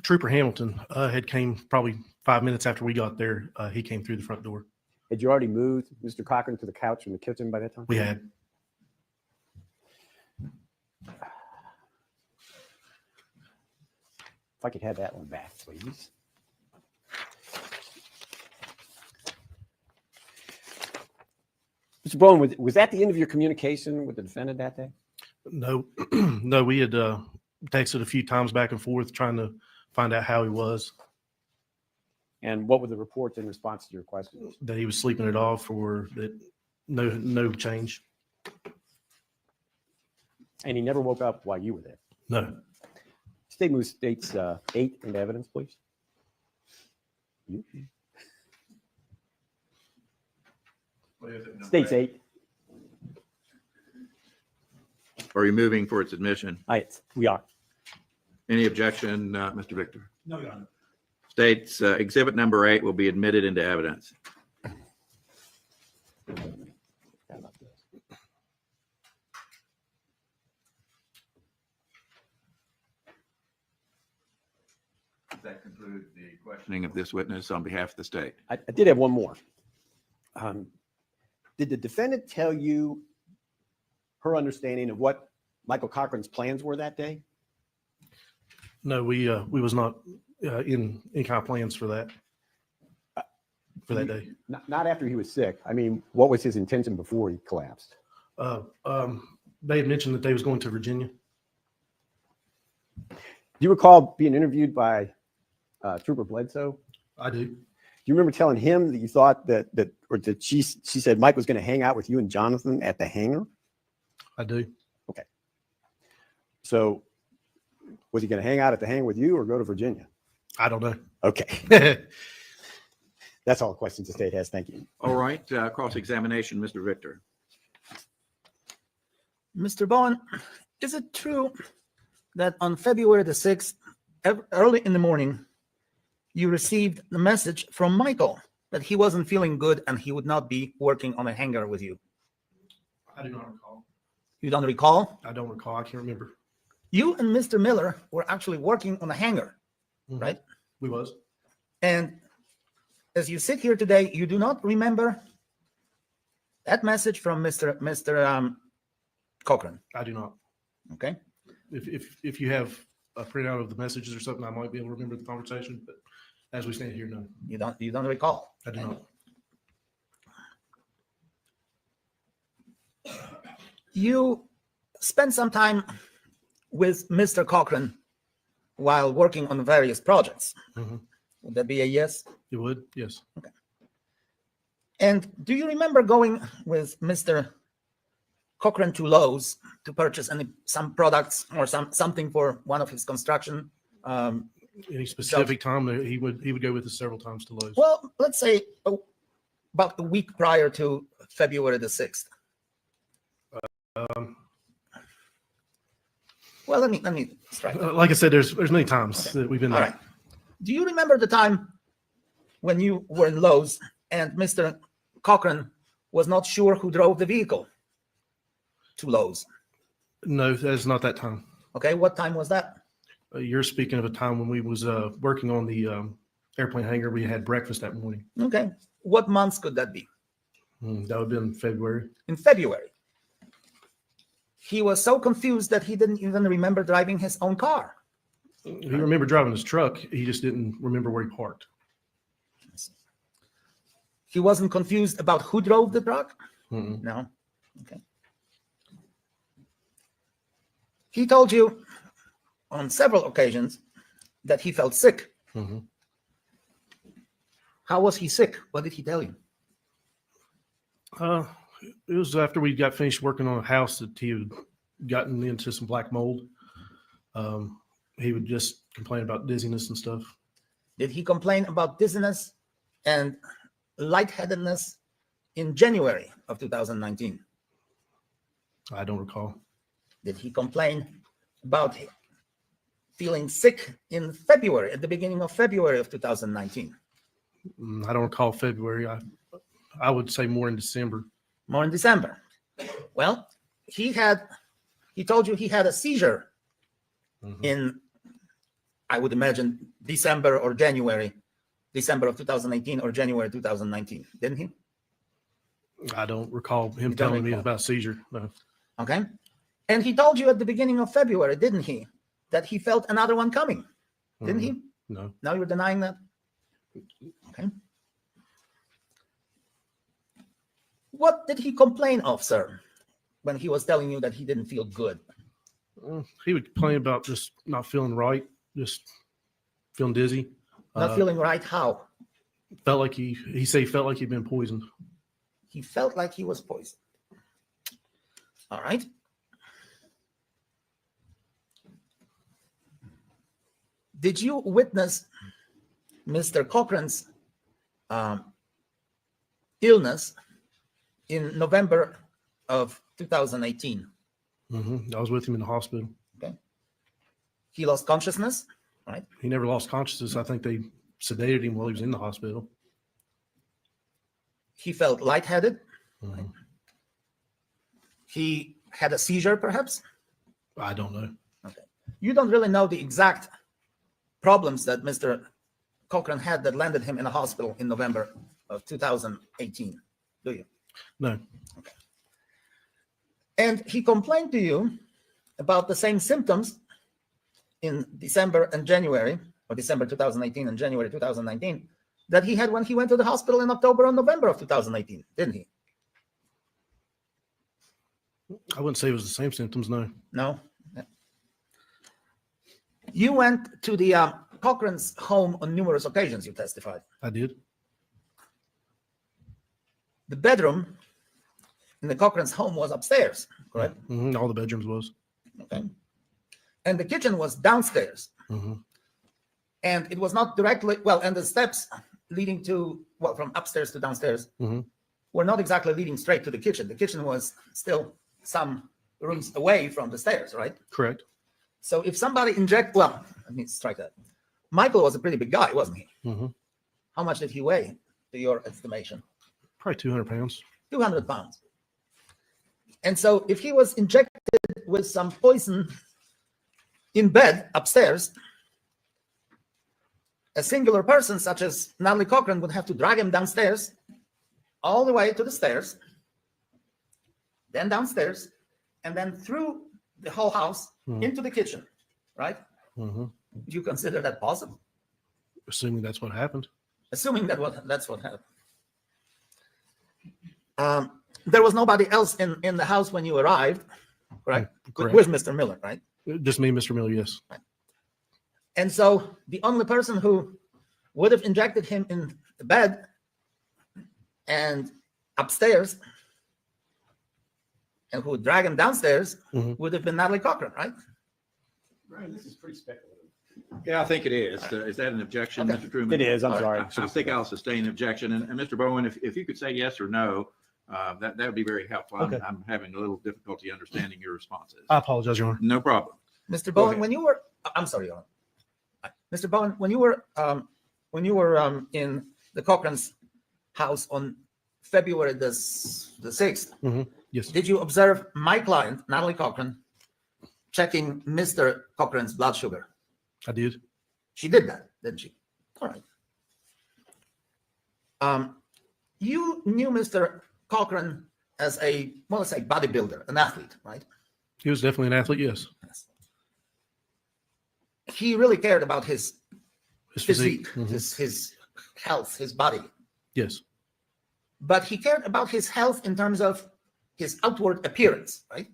Trooper Hamilton had came probably 5 minutes after we got there. He came through the front door. Had you already moved Mr. Cochran to the couch in the kitchen by that time? We had. If I could have that one back, please. Mr. Bowen, was that the end of your communication with the defendant that day? No, no, we had texted a few times back and forth trying to find out how he was. And what were the reports in response to your questions? That he was sleeping it off, or that no change. And he never woke up while you were there? No. State move states 8 into evidence, please. States 8. Are you moving for its admission? We are. Any objection, Mr. Victor? No, Your Honor. States exhibit number 8 will be admitted into evidence. That concludes the questioning of this witness on behalf of the state. I did have one more. Did the defendant tell you her understanding of what Michael Cochran's plans were that day? No, we was not in any kind of plans for that day. Not after he was sick. I mean, what was his intention before he collapsed? They had mentioned that they was going to Virginia. Do you recall being interviewed by Trooper Bledsoe? I do. Do you remember telling him that you thought that she said Mike was going to hang out with you and Jonathan at the hangar? I do. Okay. So was he going to hang out at the hangar with you or go to Virginia? I don't know. Okay. That's all the questions the state has. Thank you. All right, cross-examination, Mr. Victor. Mr. Bowen, is it true that on February the 6th, early in the morning, you received the message from Michael that he wasn't feeling good and he would not be working on a hangar with you? I do not recall. You don't recall? I don't recall. I can't remember. You and Mr. Miller were actually working on a hangar, right? We was. And as you sit here today, you do not remember that message from Mr. Cochran? I do not. Okay. If you have a printout of the messages or something, I might be able to remember the conversation, but as we stand here, no. You don't recall? I do not. You spent some time with Mr. Cochran while working on various projects. Mm-hmm. Would that be a yes? It would, yes. Okay. And do you remember going with Mr. Cochran to Lowe's to purchase some products or something for one of his construction? Any specific time that he would go with us several times to Lowe's? Well, let's say about a week prior to February the 6th. Well, let me strike. Like I said, there's many times that we've been All there. right. Do you remember the time when you were in Lowe's and Mr. Cochran was not sure who drove the vehicle to Lowe's? No, that's not that time. Okay, what time was that? You're speaking of a time when we was working on the airplane hangar. We had breakfast that morning. Okay, what months could that be? That would have been February. In February. He was so confused that he didn't even remember driving his own car. He remembered driving his truck. He just didn't remember where he parked. He wasn't confused about who drove the truck? Mm-mm. No. Okay. He told you on several occasions that he felt sick. Mm-hmm. How was he sick? What did he tell you? It was after we got finished working on a house that he had gotten into some black mold. He would just complain about dizziness and stuff. Did he complain about dizziness and lightheadedness in January of 2019? I don't recall. Did he complain about feeling sick in February, at the beginning of February of 2019? I don't recall February. I would say more in December. More in December. Well, he told you he had a seizure in, I would imagine, December or January, December of 2018 or January 2019, didn't he? I don't recall him You don't telling me recall. about seizure. No. Okay. And he told you at the beginning of February, didn't he, that he felt another one coming, didn't he? No. Now you're denying that? Okay. What did he complain of, sir, when he was telling you that he didn't feel good? He would complain about just not feeling right, just feeling dizzy. Not feeling right? How? Felt like he said he felt like he'd been poisoned. He felt like he was poisoned. All right. Did you witness Mr. Cochran's illness in November of 2018? I was with him in the hospital. Okay. He lost consciousness, right? He never lost consciousness. I think they sedated him while he was in the hospital. He felt lightheaded. Right? He had a seizure, perhaps? I don't know. Okay. You don't really know the exact problems that Mr. Cochran had that landed him in a hospital in November of 2018, do you? No. Okay. And he complained to you about the same symptoms in December and January, or December 2018 and January 2019, that he had when he went to the hospital in October or November of 2018, didn't he? I wouldn't say it was the same symptoms, no. No? Yeah. You went to the Cochran's home on numerous occasions, you testified. I did. The bedroom in the Cochran's home was upstairs, correct? All the bedrooms was. Okay. And the kitchen was downstairs. And it was not directly, well, and the steps leading to, well, from upstairs to downstairs were not exactly leading straight to the kitchen. The kitchen was still some rooms away from the stairs, right? Correct. So if somebody well, let me strike that. Michael was a pretty big guy, wasn't he? How much did he weigh, to your estimation? Probably 200 pounds. 200 pounds. And so if he was injected with some poison in bed upstairs, a singular person such as Natalie Cochran would have to drag him downstairs, all the way to the stairs, then downstairs, and then through the whole house into the kitchen, right? Do you consider that possible? Assuming that's what happened. Assuming that's what happened. There was nobody else in the house when you arrived, right? Correct. With Mr. Miller, right? Just me, Mr. Miller, yes. And so the only person who would have injected him in the bed and upstairs and who would drag him downstairs would have been Natalie Cochran, right? Brian, this is pretty speculative. Yeah, I think it is. Is that an objection, Okay. Mr. Truman? It is, I'm All sorry. I think I'll sustain the objection. And Mr. Bowen, if you could say yes or no, that would be very helpful. Okay. I'm having a little difficulty understanding your responses. I apologize, Your Honor. No problem. Mr. Go Bowen, ahead. when you were, I'm sorry, Your Honor. Mr. Bowen, when you were in the Cochran's house on February the 6th, Yes, did you observe my client, Natalie Cochran, checking Mr. Cochran's blood sugar? I did. She did that, didn't she? All right. You knew Mr. Cochran as a, well, let's say bodybuilder, an athlete, right? He was definitely an athlete. Yes. Yes. He really cared about his His physique, physique. his health, his body. Yes. But he cared about his health in terms of his outward appearance, right?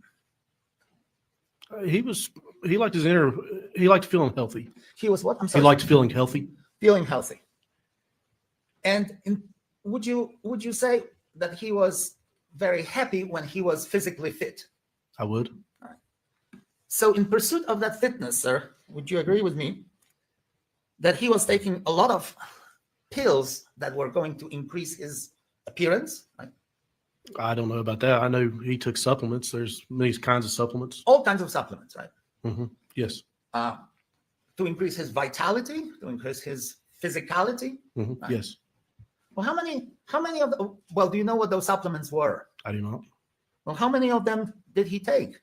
He liked he liked feeling healthy. He was what? I'm He sorry. liked feeling healthy. Feeling healthy. And would you say that he was very happy when he was physically fit? I would. So in pursuit of that fitness, sir, would you agree with me that he was taking a lot of pills that were going to increase his appearance, right? I don't know about that. I know he took supplements. There's many kinds of supplements. All kinds of supplements, right? Yes. To increase his vitality, to increase his physicality. Right? Yes. Well, how many of the, well, do you know what those supplements were? I do not. Well, how many of them did he take?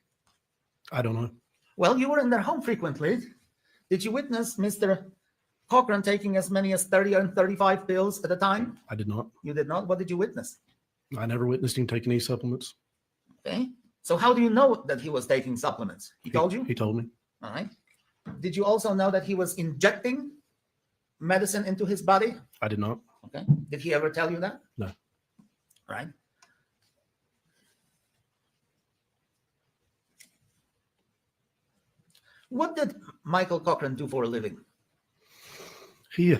I don't know. Well, you were in their home frequently. Did you witness Mr. Cochran taking as many as 30 and 35 pills at a time? I did not. You did not? What did you witness? I never witnessed him taking any supplements. Okay. So how do you know that he was taking supplements? He told you? He told me. All right. Did you also know that he was injecting medicine into his body? I did not. Okay. Did he ever tell you that? No. Right. What did Michael Cochran do for a living? He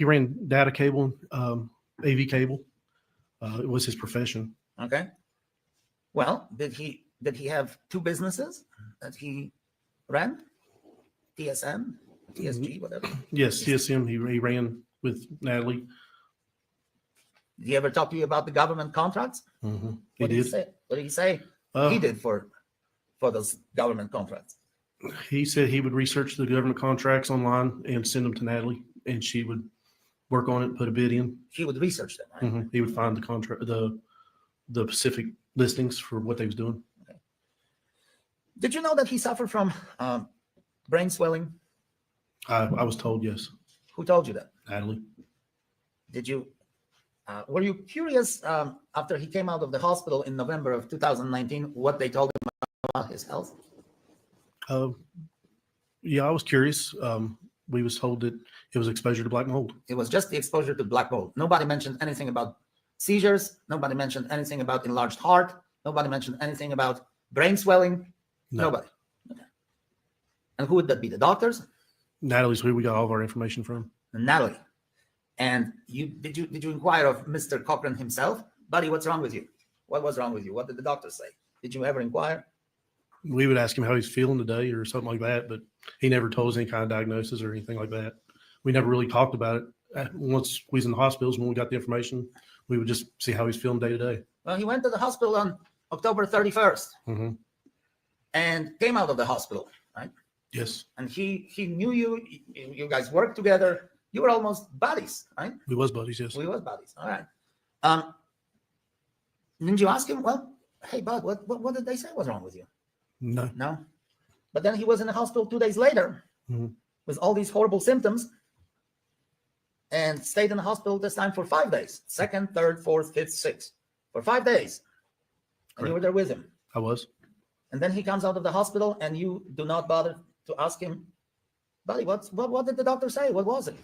ran data cable, AV cable. It was his profession. Okay. Well, did he have two businesses that he ran? TSM, TSG, whatever. Yes, CSM. He ran with Natalie. Did he ever talk to you about the government contracts? He What did. say? What did he say? He did for those government contracts. He said he would research the government contracts online and send them to Natalie, and she would work on it and put a bid in. He would research them, right? He would find the contract, the specific listings for what they was doing. Okay. Did you know that he suffered from brain swelling? I was told yes. Who told you that? Natalie. Did you? Were you curious after he came out of the hospital in November of 2019 what they told him about his health? Yeah, I was curious. We was told that it was exposure to black mold. It was just the exposure to black mold. Nobody mentioned anything about seizures. Nobody mentioned anything about enlarged heart. Nobody mentioned anything about brain swelling. No. Nobody. Okay. And who would that be? The doctors? Natalie's who we got all of our information from. Natalie. And did you inquire of Mr. Cochran himself? Buddy, what's wrong with you? What was wrong with you? What did the doctor say? Did you ever inquire? We would ask him how he's feeling today or something like that, but he never told us any kind of diagnosis or anything like that. We never really talked about it. Once we was in the hospitals, when we got the information, we would just see how he's feeling day to day. Well, he went to the hospital on October 31st and came out of the hospital, right? Yes. And he knew you. You guys worked together. You were almost buddies, right? We was buddies, yes. We was buddies. All right. Didn't you ask him? Well, hey, bud, what did they say was wrong with you? No. No. But then he was in the hospital 2 days later with all these horrible symptoms and stayed in the hospital this time for 5 days. 2nd, 3rd, 4th, 5th, 6th. For 5 days. And you were there with him. I was. And then he comes out of the hospital and you do not bother to ask him, buddy, what did the doctor say? What was it?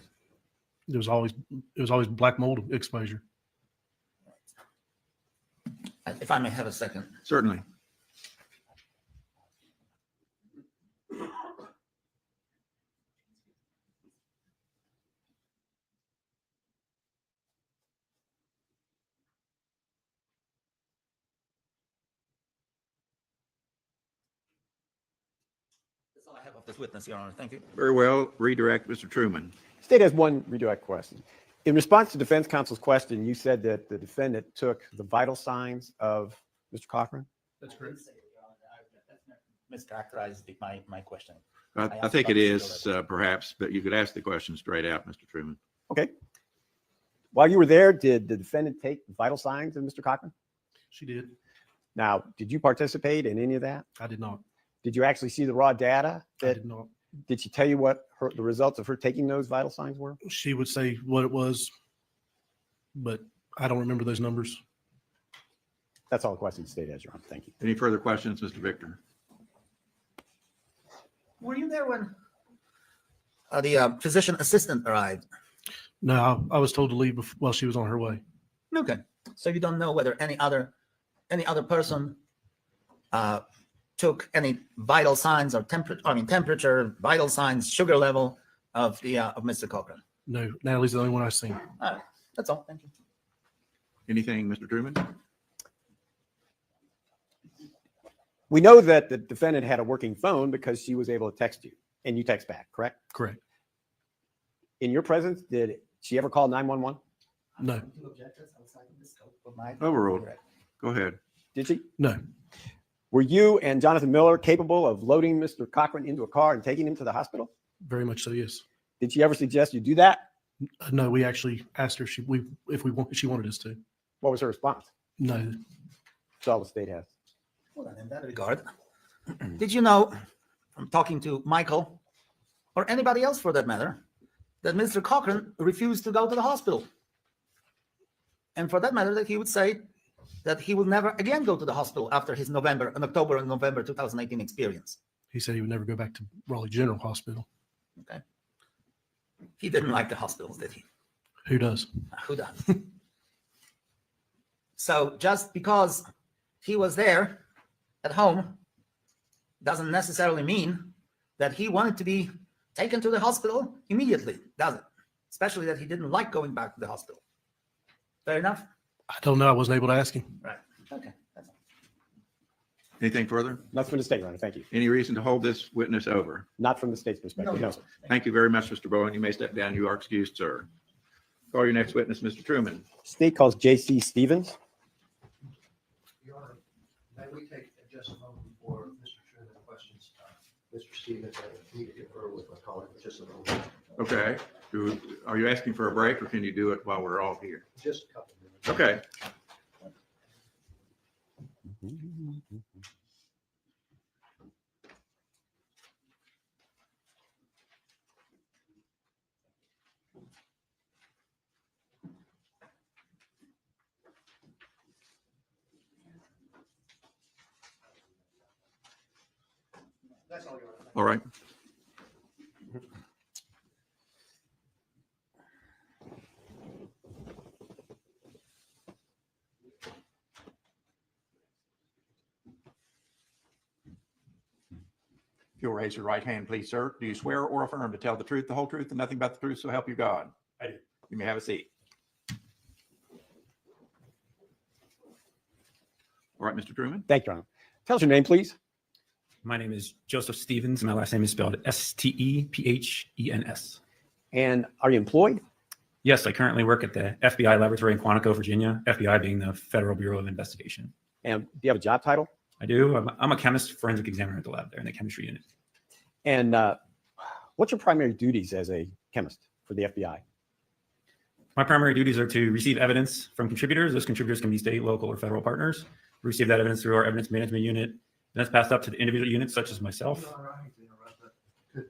It was always black mold exposure. If I may have a second. Certainly. That's all I have of this witness, Your Honor. Thank you. Very well. Redirect Mr. Truman. State has one redirect question. In response to defense counsel's question, you said that the defendant took the vital signs of Mr. Cochran. That's correct. mischaracterized my question. I asked think about it the is sugar level. perhaps, but you could ask the question straight out, Mr. Truman. Okay. While you were there, did the defendant take vital signs of Mr. Cochran? She did. Now, did you participate in any of that? I did not. Did you actually see the raw data? I did not. Did she tell you what the results of her taking those vital signs were? She would say what it was, but I don't remember those numbers. That's all the questions the state has, Your Honor. Thank you. Any further questions, Mr. Victor? Were you there when the physician assistant arrived? No, I was told to leave while she was on her way. Okay, so you don't know whether any other person took any vital signs or temperature, vital signs, sugar level of Mr. Cochran. No, Natalie's the only one I've seen. All right, that's all. Thank you. Anything, Mr. Truman? We know that the defendant had a working phone because she was able to text you and you text back, correct? Correct. In your presence, did she ever call 911? No. Overruled. Go ahead. Did she? No. Were you and Jonathan Miller capable of loading Mr. Cochran into a car and taking him to the hospital? Very much so, yes. Did she ever suggest you do that? No, we actually asked her if she wanted us to. What was her response? No. That's all the state has. Well, then, in that regard, did you know from talking to Michael or anybody else for that matter that Mr. Cochran refused to go to the hospital? And for that matter, that he would say that he will never again go to the hospital after his October and November 2018 experience. He said he would never go back to Raleigh General Hospital. Okay. He didn't like the hospitals, did he? Who does? Who does? So just because he was there at home doesn't necessarily mean that he wanted to be taken to the hospital immediately, does it? Especially that he didn't like going back to the hospital. Fair enough? I don't know. I wasn't able to ask him. Right. Okay. That's all. Anything further? Nothing from the state, Your Honor. Thank you. Any reason to hold this witness over? Not from the state's perspective. No, sir. Thank you very much, Mr. Bowen. You may step down. You are excused, sir. Call your next witness, Mr. Truman. State calls J.C. Stevens. Your Honor, may we take just a moment before Mr. Truman questions Mr. Stevens? I need to confer with my colleague for just a moment. Okay. Are you asking for a break or can you do it while we're all here? Just a couple minutes. Okay. That's all, Your Honor. All right. If you'll raise your right hand, please, sir. Do you swear or affirm to tell the truth, the whole truth, and nothing but the truth, so help you God? I do. You may have a seat. All right, Mr. Truman. Thank you, Your Honor. Tell us your name, please. My name is Joseph Stevens. My last name is spelled Stephen's. And are you employed? Yes, I currently work at the FBI laboratory in Quantico, Virginia, FBI being the Federal Bureau of Investigation. And do you have a job title? I do. I'm a chemist, forensic examiner at the lab there in the chemistry unit. And what's your primary duties as a chemist for the FBI? My primary duties are to receive evidence from contributors. Those contributors can be state, local, or federal partners. We receive that evidence through our evidence management unit. And that's passed up to the individual units, such as myself. Your Honor, I hate to interrupt, but could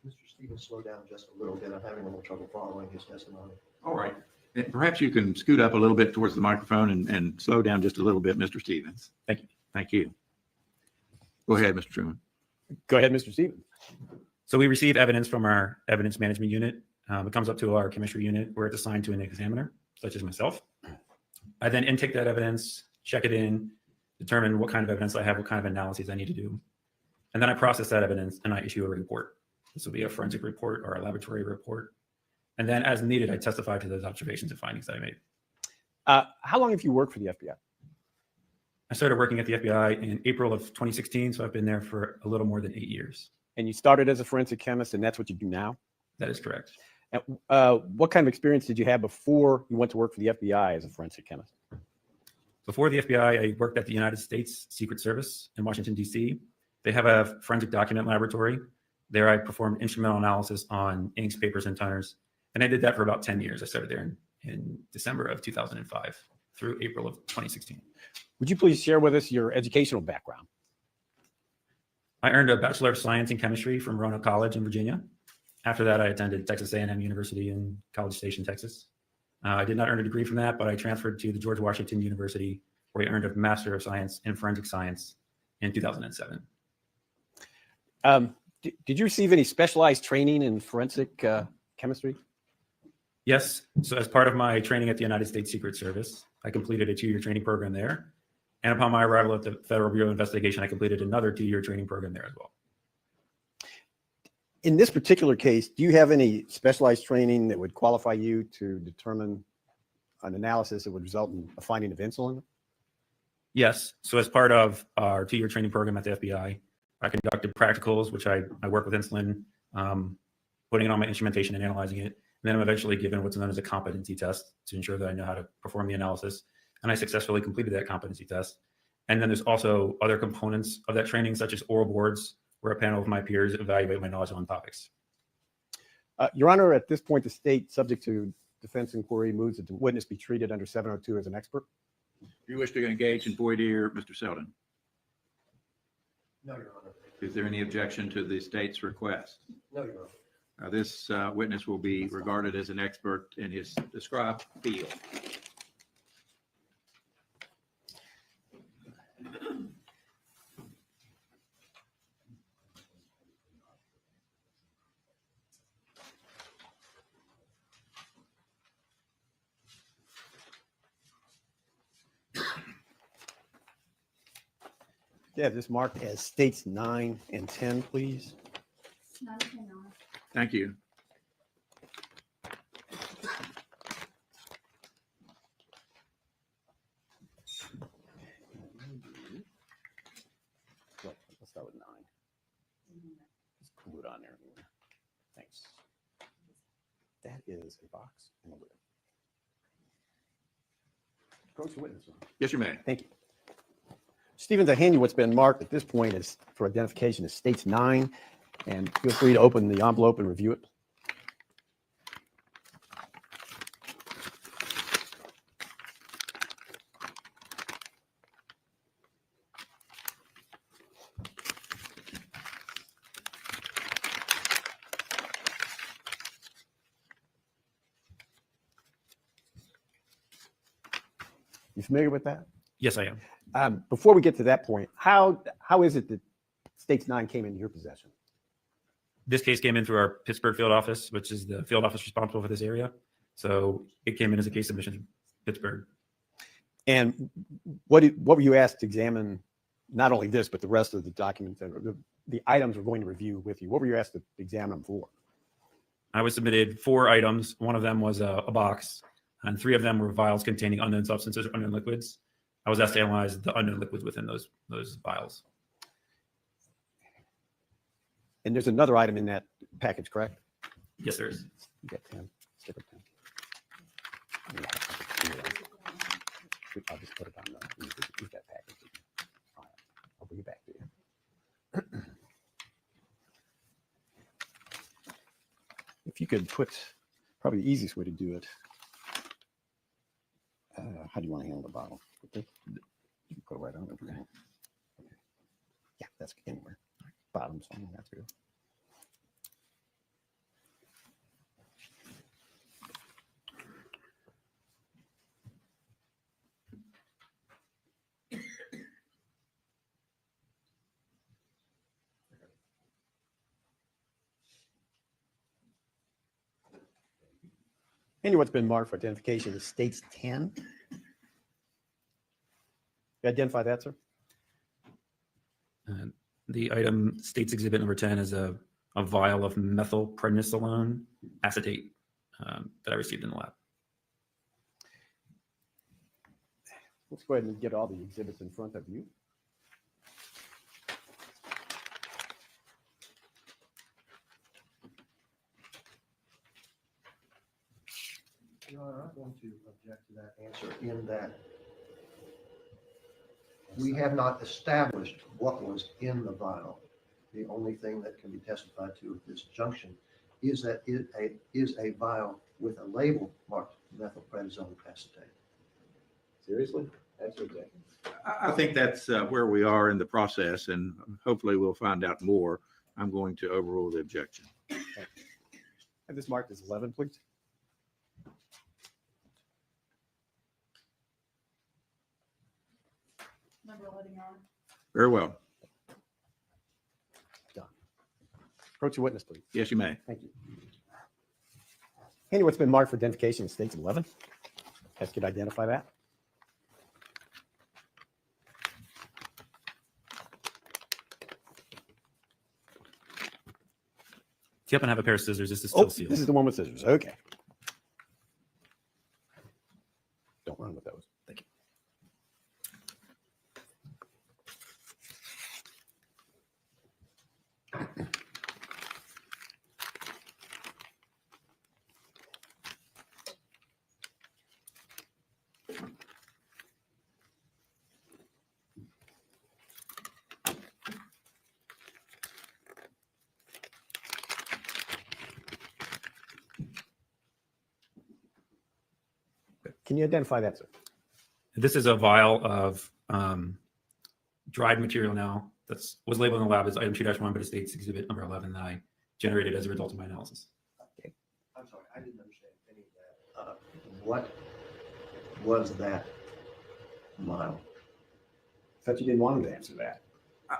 Mr. Stevens slow down just a little bit? I'm having a little trouble following his testimony. All right. Perhaps you can scoot up a little bit towards the microphone and slow down just a little bit, Mr. Stevens. Thank you. Thank you. Go ahead, Mr. Truman. Go ahead, Mr. Stevens. So we receive evidence from our evidence management unit. It comes up to our chemistry unit where it's assigned to an examiner, such as myself. I then intake that evidence, check it in, determine what kind of evidence I have, what kind of analyses I need to do. And then I process that evidence and I issue a report. This will be a forensic report or a laboratory report. And then as needed, I testify to those observations and findings that I made. How long have you worked for the FBI? I started working at the FBI in April of 2016, so I've been there for a little more than 8 years. And you started as a forensic chemist, and that's what you do now? That is correct. And, what kind of experience did you have before you went to work for the FBI as a forensic chemist? Before the FBI, I worked at the United States Secret Service in Washington, D.C. They have a forensic document laboratory. There I performed instrumental analysis on inks, papers, and toners. And I did that for about 10 years. I started there in December of 2005 through April of 2016. Would you please share with us your educational background? I earned a Bachelor of Science in Chemistry from Roanoke College in Virginia. After that, I attended Texas A&M University in College Station, Texas. I did not earn a degree from that, but I transferred to the George Washington University, where I earned a Master of Science in Forensic Science in 2007. Did you receive any specialized training in forensic chemistry? Yes. So as part of my training at the United States Secret Service, I completed a 2-year training program there. And upon my arrival at the Federal Bureau of Investigation, I completed another 2-year training program there as well. In this particular case, do you have any specialized training that would qualify you to determine an analysis that would result in a finding of insulin? Yes. So as part of our 2-year training program at the FBI, I conducted practicals, which I work with insulin, putting it on my instrumentation and analyzing it. And then I'm eventually given what's known as a competency test to ensure that I know how to perform the analysis. And I successfully completed that competency test. And then there's also other components of that training, such as oral boards, where a panel of my peers evaluate my knowledge on topics. Your Honor, at this point, the state, subject to defense inquiry, moves that the witness be treated under 702 as an expert. Do you wish to engage in voir dire, Mr. Selden? No, Your Honor. Is there any objection to the state's request? No, Your Honor. This witness will be regarded as an expert in his described field. Yeah, this marked as states 9 and 10, please. Thank you. Let's start with 9. Just glue it on there. Thanks. That is a box and a lid. Approach the witness. Yes, you may. Thank you. Stevens, I hand you what's been marked at this point is for identification as states 9, and feel free to open the envelope and review it. You familiar with that? Yes, I am. Before we get to that point, how is it that states 9 came into your possession? This case came in through our Pittsburgh field office, which is the field office responsible for this area. So it came in as a case submission from Pittsburgh. And what were you asked to examine? Not only this, but the rest of the documents and the items we're going to review with you. What were you asked to examine them for? I was submitted 4 items. One of them was a box, and 3 of them were vials containing unknown substances or unknown liquids. I was asked to analyze the unknown liquids within those vials. And there's another item in that package, correct? Yes, there is. You got 10. Stick with 10. I'll just put it on use that package. I'll bring it back to you. If you could put, probably the easiest way to do it. How do you want to handle the bottle? You can put it right on there. Okay. Yeah, that's anywhere. Bottom's fine. That's good. Anyway, what's been marked for identification is states 10. You identify that, sir? The item states exhibit number 10 is a vial of methylprednisolone acetate that I received in the lab. Let's go ahead and get all the exhibits in front of you. Your Honor, I'm going to object to that answer in that We have not established what was in the vial. The only thing that can be testified to at this junction is that it is a vial with a label marked methylprednisone acetate. Seriously? That's ridiculous. I think that's where we are in the process, and hopefully we'll find out more. I'm going to overrule the objection. Have this marked as 11, please. Number 11, Your Honor. Very well. Done. Approach your witness, please. Yes, you may. Thank you. Handy what's been marked for identification in states 11. Guys could identify that. If you happen to have a pair of scissors, this is still sealed. This is the one with scissors. Okay. Don't run with those. Thank you. Can you identify that, sir? This is a vial of dried material now was labeled in the lab as item 2-1, but it states exhibit number 11 that I generated as a result of my analysis. I'm sorry, I didn't understand any of that. What was that vial? Thought you didn't want him to answer that.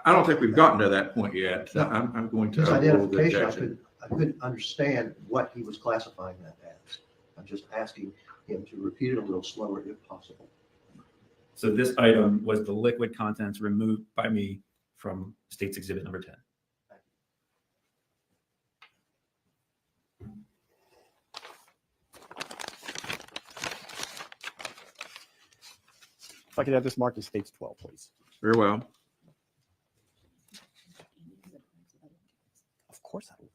I don't think we've gotten to that point yet. I'm going to His overrule the identification, objection. I couldn't understand what he was classifying that as. I'm just asking him to repeat it a little slower if possible. So this item was the liquid contents removed by me from state's exhibit number 10. If I could have this marked as states 12, please. Very well. Of course I will.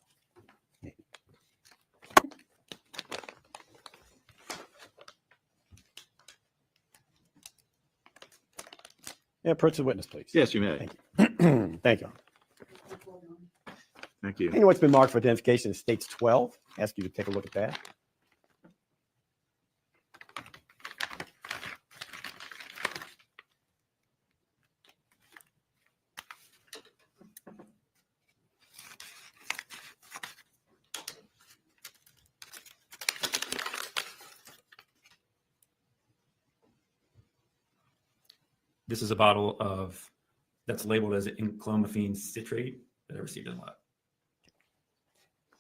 Yeah, approach the witness, please. Yes, you may. Thank you. Thank you. Thank you. Anyway, what's been marked for identification is states 12. Ask you to take a look at that. This is a bottle of that's labeled as enclomiphene citrate that I received in the lab.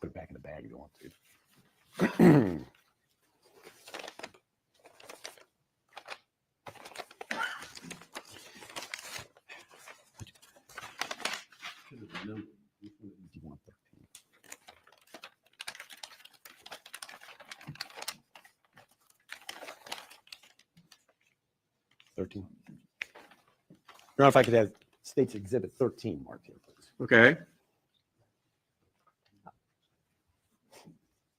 Put it back in the bag if you want to. Your Honor, if I could have State's Exhibit 13 marked here, please. Okay.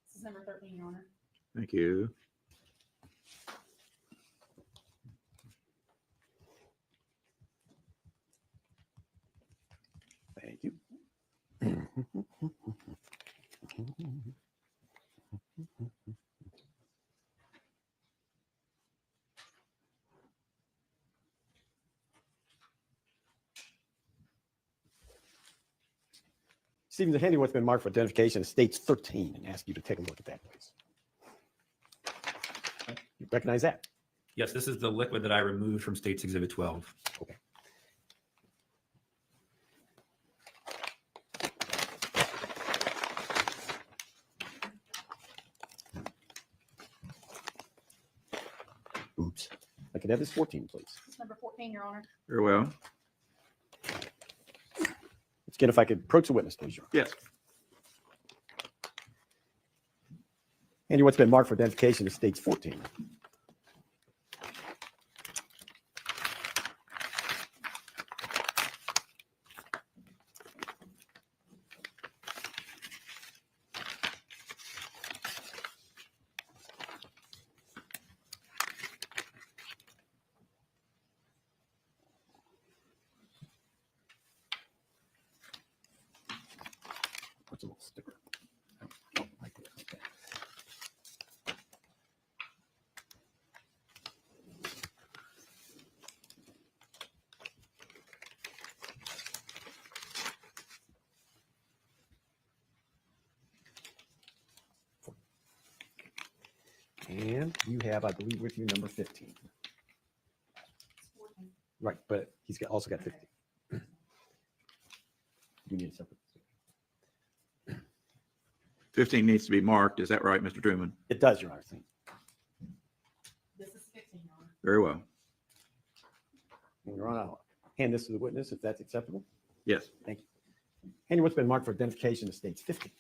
This is number 13, Your Honor. Thank you. Thank you. Stephen Handy, what's been marked for identification is states 13, and ask you to take a look at that, please. You recognize that? Yes, this is the liquid that I removed from State's Exhibit 12. Okay. Oops. I could have this 14, please. This is number 14, Your Honor. Very well. Again, if I could approach the witness, please, Your Honor. Yes. Andy, what's been marked for identification is states 14. It's a little sticker. Oh, right there. Okay. And you have, I believe, with you number 15. Right, but also got 15. You need a separate. 15 needs to be marked. Is that right, Mr. Truman? It does, Your Honor. This is 15, Your Honor. Very well. Your Honor, I'll hand this to the witness if that's acceptable. Yes. Thank you. Hand you what's been marked for identification of states 50.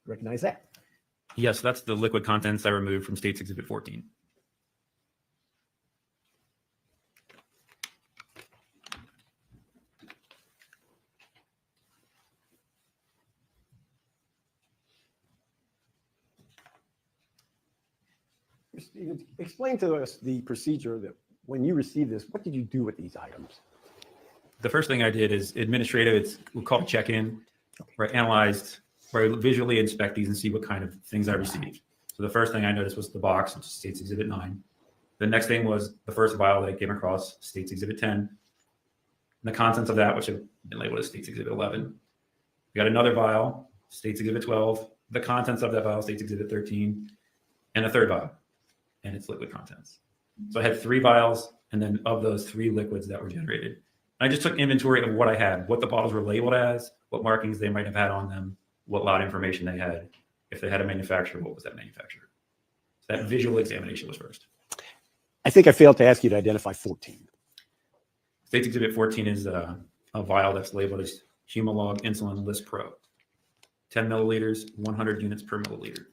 Recognize that. Yes, that's the liquid contents I removed from States Exhibit 14. Mr. Stevens, explain to us the procedure that when you received this, what did you do with these items? The first thing I did is administrative. It's we call it check-in, where I analyzed, where I visually inspect these and see what kind of things I received. So the first thing I noticed was the box, which is States Exhibit 9. The next thing was the first vial that I came across, States Exhibit 10. And the contents of that, which have been labeled as States Exhibit 11. We got another vial, States Exhibit 12. The contents of that vial, States Exhibit 13. And a third vial, and its liquid contents. So I had 3 vials, and then of those 3 liquids that were generated. I just took inventory of what I had, what the bottles were labeled as, what markings they might have had on them, what lot information they had. If they had a manufacturer, what was that manufacturer? So that visual examination was first. I think I failed to ask you to identify 14. States Exhibit 14 is a vial that's labeled as Humalog Insulin List Pro. 10 milliliters, 100 units per milliliter.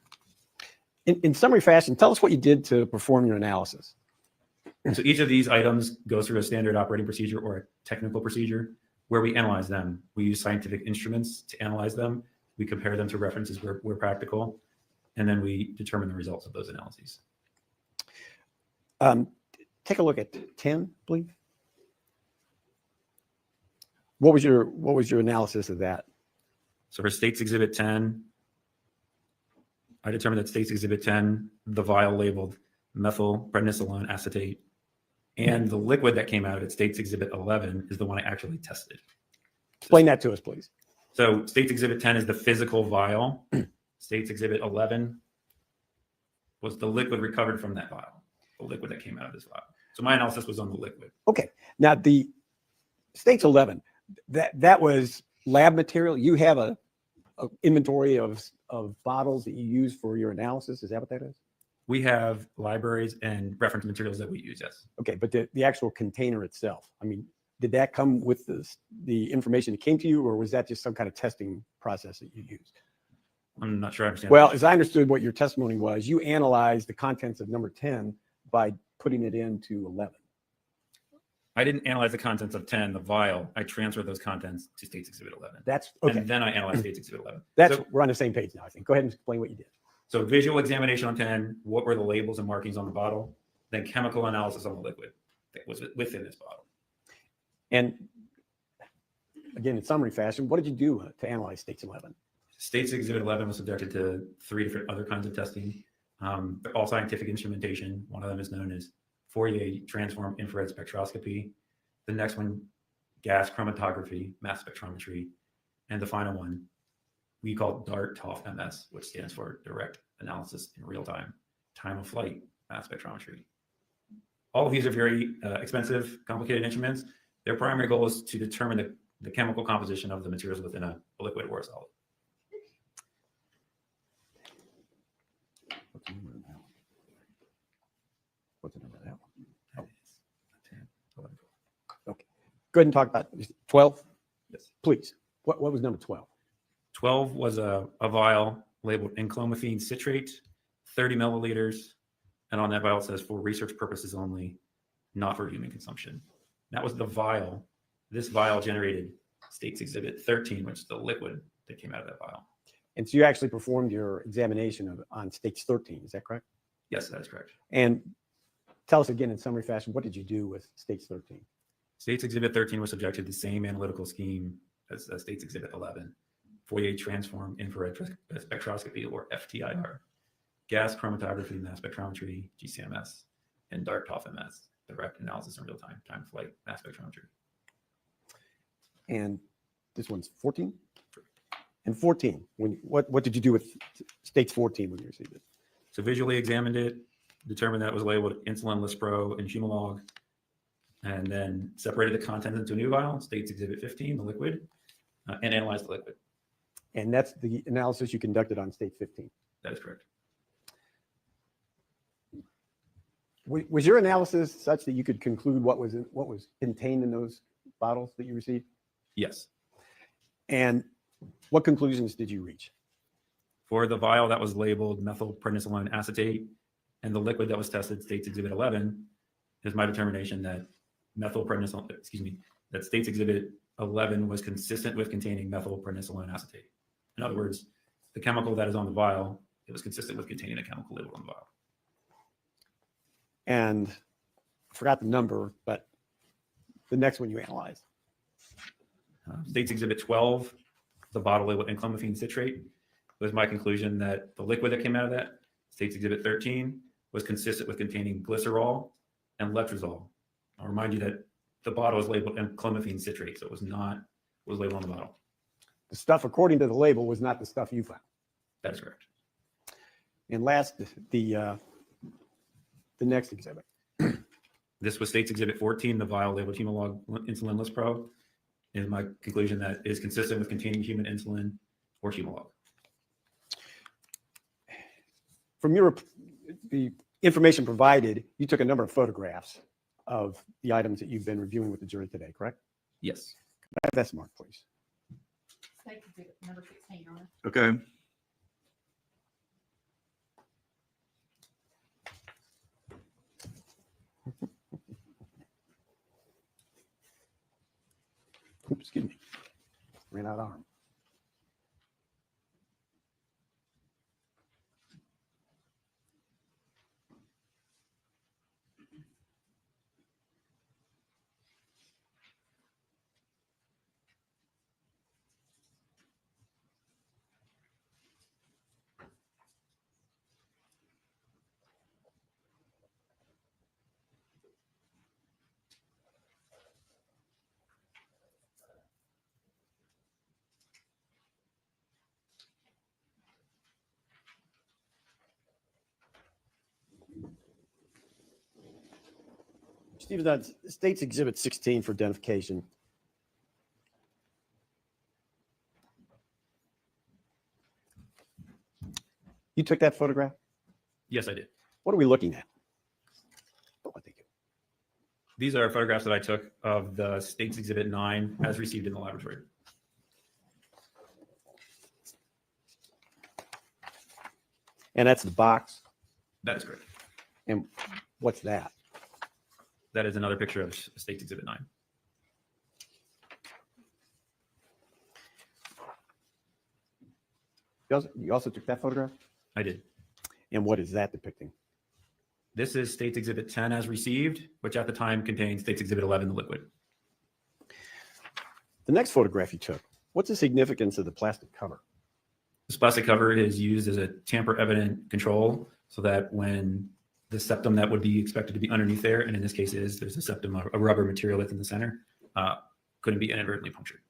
In summary fashion, tell us what you did to perform your analysis. So each of these items goes through a standard operating procedure or a technical procedure where we analyze them. We use scientific instruments to analyze them. We compare them to references where practical, and then we determine the results of those analyses. Take a look at 10, please. What was your analysis of that? So for States Exhibit 10, I determined that States Exhibit 10, the vial labeled methylprednisolone acetate, and the liquid that came out of it, States Exhibit 11, is the one I actually tested. Explain that to us, please. So States Exhibit 10 is the physical vial. States Exhibit 11 was the liquid recovered from that vial, the liquid that came out of this vial. So my analysis was on the liquid. Okay. Now the States 11, that was lab material. You have a inventory of bottles that you use for your analysis. Is that what that is? We have libraries and reference materials that we use, yes. Okay, but the actual container itself, I mean, did that come with the information that came to you, or was that just some kind of testing process that you used? I'm not sure I understand. Well, as I understood what your testimony was, you analyzed the contents of number 10 by putting it into 11. I didn't analyze the contents of 10, the vial. I transferred those contents to States Exhibit 11. That's okay. And then I analyzed States Exhibit 11. We're on the same page now, I think. Go ahead and explain what you did. So visual examination on 10, what were the labels and markings on the bottle? Then chemical analysis on the liquid that was within this bottle. And again, in summary fashion, what did you do to analyze States 11? States Exhibit 11 was subjected to 3 different other kinds of testing. They're all scientific instrumentation. One of them is known as Fourier transform infrared spectroscopy. The next one, gas chromatography, mass spectrometry. And the final one, we call DART-TOF-MS, which stands for direct analysis in real time, time of flight mass spectrometry. All of these are very expensive, complicated instruments. Their primary goal is to determine the chemical composition of the materials within a liquid or a solid. What's the number of that one? Oh. Okay. Go ahead and talk about 12. Yes. Please. What was number 12? 12 was a vial labeled enclomiphene citrate, 30 milliliters. And on that vial it says for research purposes only, not for human consumption. That was the vial. This vial generated States Exhibit 13, which is the liquid that came out of that vial. And so you actually performed your examination on States 13. Is that correct? Yes, that is correct. And tell us again in summary fashion, what did you do with States 13? State's Exhibit 13 was subjected to the same analytical scheme as State's Exhibit 11, Fourier transform infrared spectroscopy, or FTIR, gas chromatography, mass spectrometry, GCMS, and DART-TOF-MS, direct analysis in real time, time flight mass spectrometry. And this one's 14? And 14, what did you do with State's 14 when you received it? So visually examined it, determined that it was labeled insulin, Lispro, and Humalog, and then separated the contents into a new vial, State's Exhibit 15, the liquid, and analyzed the liquid. And that's the analysis you conducted on State 15? That is correct. Was your analysis such that you could conclude what was contained in those bottles that you received? Yes. And what conclusions did you reach? For the vial that was labeled methylprednisolone acetate and the liquid that was tested, State's Exhibit 11, is my determination that that State's Exhibit 11 was consistent with containing methylprednisolone acetate. In other words, the chemical that is on the vial, it was consistent with containing a chemical labeled on the vial. And I forgot the number, but the next one you analyzed. State's Exhibit 12, the bottle labeled enclomiphene citrate, was my conclusion that the liquid that came out of that, State's Exhibit 13, was consistent with containing glycerol and letrozole. I'll remind you that the bottle was labeled enclomiphene citrate, so it was not what was labeled on the bottle. The stuff according to the label was not the stuff you found. That is correct. And last, the next exhibit. This was State's Exhibit 14, the vial labeled Humalog insulin Lispro, is my conclusion that is consistent with containing human insulin or Humalog. From the information provided, you took a number of photographs of the items that you've been reviewing with the jury today, correct? Yes. Could I have that mark, please? State Exhibit number 16, Your Honor. Okay. Oops, excuse me. Ran out of arm. Steve, that's State's Exhibit 16 for identification. You took that photograph? Yes, I did. What are we looking at? These are photographs that I took of the State's Exhibit 9 as received in the laboratory. And that's the box? That is correct. And what's that? That is another picture of State's Exhibit 9. You also took that photograph? I did. And what is that depicting? This is State's Exhibit 10 as received, which at the time contained State's Exhibit 11, the liquid. The next photograph you took, what's the significance of the plastic cover? This plastic cover is used as a tamper-evident control so that when the septum that would be expected to be underneath there, and in this case there's a septum, a rubber material within the center, couldn't be inadvertently punctured.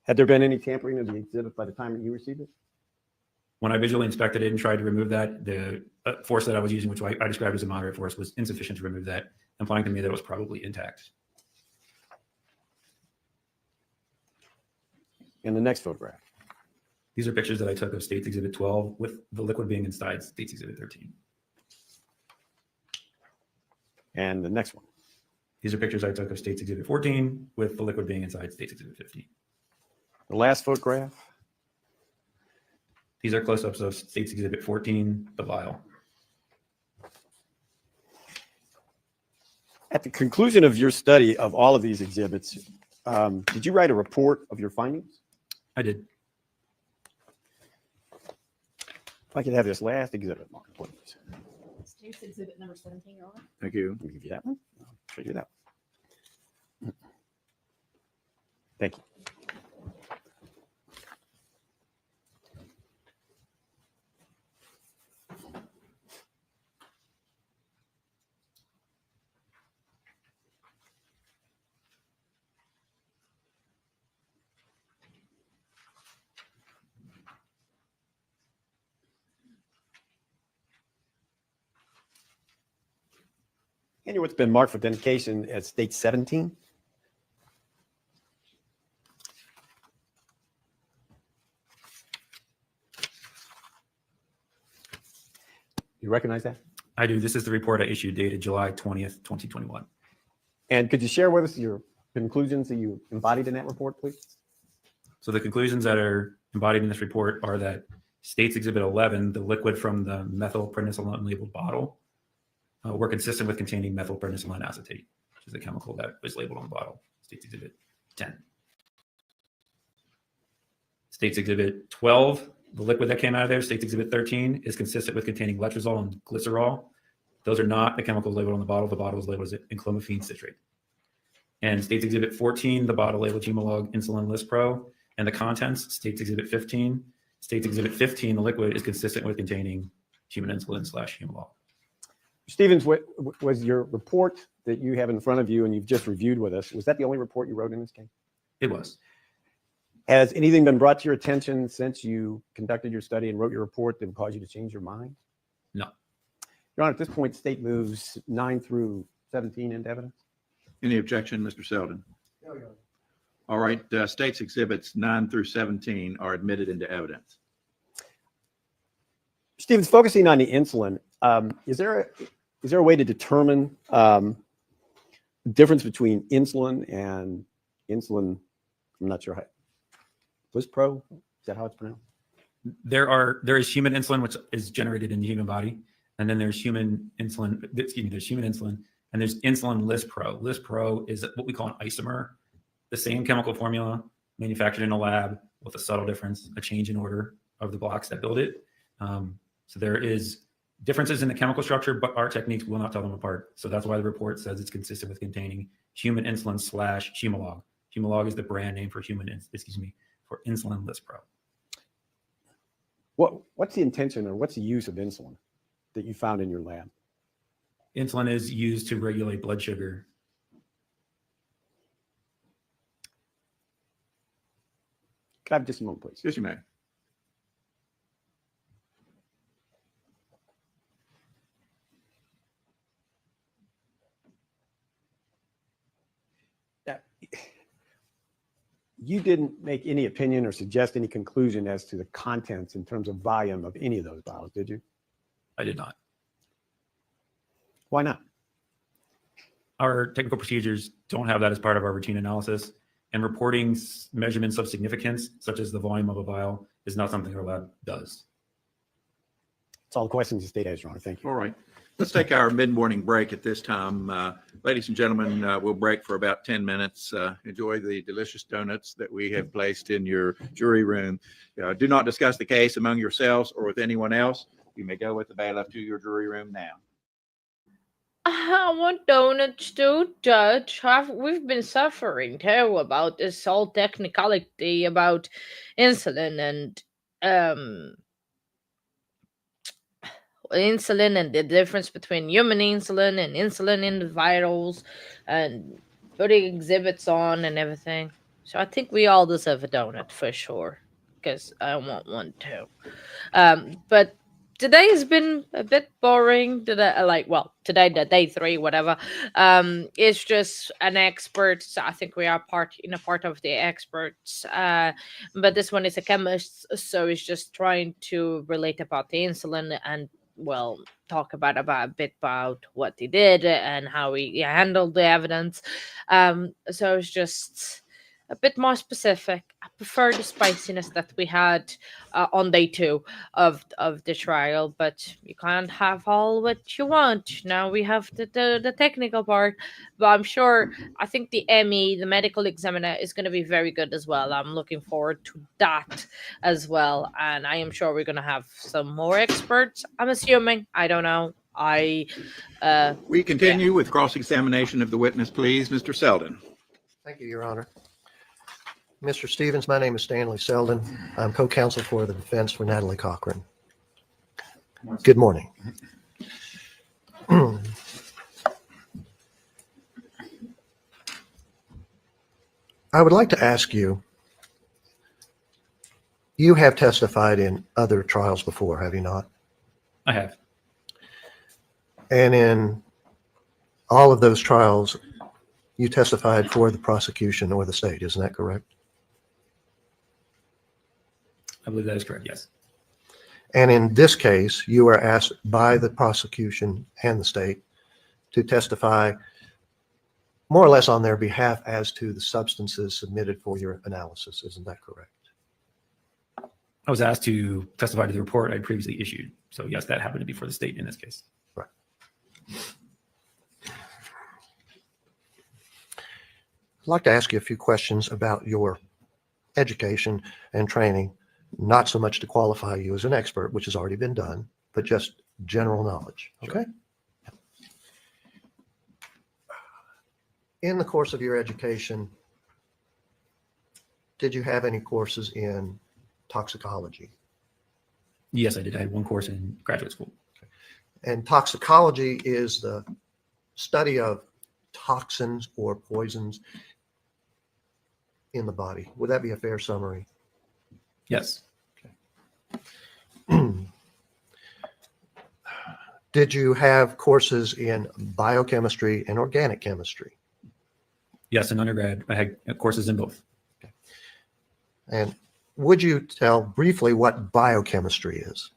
Had there been any tampering of the exhibit by the time that you received it? When I visually inspected it and tried to remove that, the force that I was using, which I described as a moderate force, was insufficient to remove that, implying to me that it was probably intact. And the next photograph. These are pictures that I took of State's Exhibit 12 with the liquid being inside State's Exhibit 13. And the next one. These are pictures I took of State's Exhibit 14 with the liquid being inside State's Exhibit 15. The last photograph. These are close-ups of State's Exhibit 14, the vial. At the conclusion of your study of all of these exhibits, did you write a report of your findings? I did. If I could have this last exhibit, Mark, please. State's Exhibit number 17, Your Honor. Thank you. Let me give you that one. I'll show you that Thank you. And what's been marked for authentication as state 17. You recognize that? I do. This is the report I issued dated July 20th, 2021. And could you share with us your conclusions that you embodied in that report, please? So the conclusions that are embodied in this report are that States Exhibit 11, the liquid from the methylprednisolone labeled bottle, were consistent with containing methylprednisolone acetate, which is the chemical that was labeled on the bottle, States Exhibit 10. States Exhibit 12, the liquid that came out of there, States Exhibit 13, is consistent with containing letrozole and glycerol. Those are not the chemicals labeled on the bottle. The bottle is labeled as enclomiphene citrate. And States Exhibit 14, the bottle labeled Humalog Insulin Lispro, and the contents, States Exhibit 15. States Exhibit 15, the liquid is consistent with containing human insulin / Humalog. Stevens, what was your report that you have in front of you and you've just reviewed with us? Was that the only report you wrote in this case? It was. Has anything been brought to your attention since you conducted your study and wrote your report that would cause you to change your mind? No. Your Honor, at this point, state moves 9 through 17 into evidence. Any objection, Mr. Selden? No, Your Honor. All right, States Exhibits 9 through 17 are admitted into evidence. Stevens, focusing on the insulin, is there a way to determine the difference between insulin and insulin? I'm not sure how. Lispro, is that how it's pronounced? There is human insulin, which is generated in the human body, and then there's human insulin. There's human insulin, and there's insulin Lispro. Lispro is what we call an isomer, the same chemical formula manufactured in a lab with a subtle difference, a change in order of the blocks that build it. So there is differences in the chemical structure, but our techniques will not tell them apart. So that's why the report says it's consistent with containing human insulin / Humalog. Humalog is the brand name for for insulin Lispro. What's the intention or what's the use of insulin that you found in your lab? Insulin is used to regulate blood sugar. Can I have just a moment, please? Yes, you may. You didn't make any opinion or suggest any conclusion as to the contents in terms of volume of any of those bottles, did you? I did not. Why not? Our technical procedures don't have that as part of our routine analysis, and reporting measurements of significance, such as the volume of a vial, is not something our lab does. That's all the questions the state has, Your Honor. Thank you. All right. Let's take our mid-morning break at this time. Ladies and gentlemen, we'll break for about 10 minutes. Enjoy the delicious donuts that we have placed in your jury room. Do not discuss the case among yourselves or with anyone else. You may go with the bailiff to your jury room now. I want donuts too, Judge. We've been suffering too about this whole technicality about insulin and the difference between human insulin and insulin in the vitals and putting exhibits on and everything. So I think we all deserve a donut for sure, because I want one too. But today has been a bit boring. Today, the day 3, whatever. It's just an expert. So I think we are part of the experts. But this one is a chemist, so he's just trying to relate about the insulin and talk about a bit about what he did and how he handled the evidence. So it's just a bit more specific. I prefer the spiciness that we had on day 2 of the trial, but you can't have all what you want. Now we have the technical part, but I think the ME, the medical examiner, is going to be very good as well. I'm looking forward to that as well, and I am sure we're going to have some more experts. I'm assuming. I don't know. We continue with cross-examination of the witness, please. Mr. Selden. Thank you, Your Honor. Mr. Stevens, my name is Stanley Selden. I'm co-counsel for the defense for Natalie Cochran. Good morning. I would like to ask you, you have testified in other trials before, have you not? I have. And in all of those trials, you testified for the prosecution or the state, isn't that correct? I believe that is correct, yes. And in this case, you were asked by the prosecution and the state to testify more or less on their behalf as to the substances submitted for your analysis. Isn't that correct? I was asked to testify to the report I'd previously issued. So yes, that happened to be for the state in this case. Right. I'd like to ask you a few questions about your education and training, not so much to qualify you as an expert, which has already been done, but just general knowledge. Okay. In the course of your education, did you have any courses in toxicology? Yes, I did. I had one course in graduate school. And toxicology is the study of toxins or poisons in the body. Would that be a fair summary? Yes. Did you have courses in biochemistry and organic chemistry? Yes, in undergrad, I had courses in both. And would you tell briefly what biochemistry is?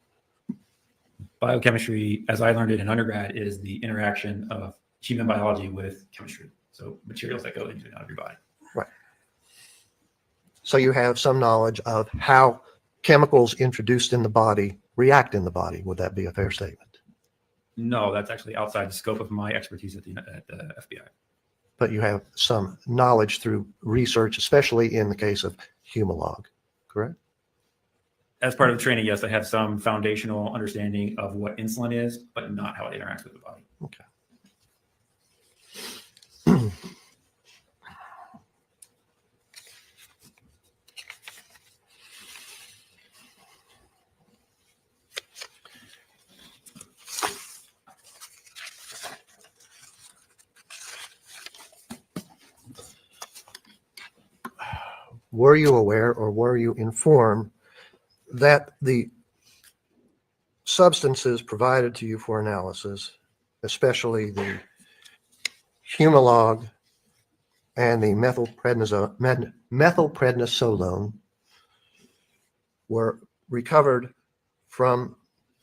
Biochemistry, as I learned it in undergrad, is the interaction of human biology with chemistry. So materials that go into and out of your body. Right. So you have some knowledge of how chemicals introduced in the body react in the body. Would that be a fair statement? No, that's actually outside the scope of my expertise at the FBI. But you have some knowledge through research, especially in the case of Humalog, correct? As part of the training, yes, I have some foundational understanding of what insulin is, but not how it interacts with the body. Okay. Were you aware or were you informed that the substances provided to you for analysis, especially the Humalog and the methylprednisolone, were recovered from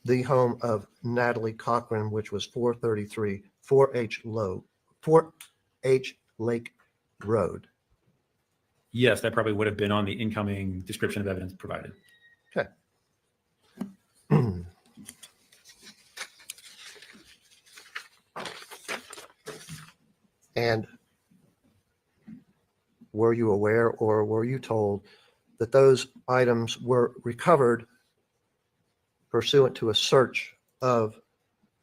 the home of Natalie Cochran, which was 433 4H Lake Road? Yes, that probably would have been on the incoming description of evidence provided. Okay. And were you aware or were you told that those items were recovered pursuant to a search of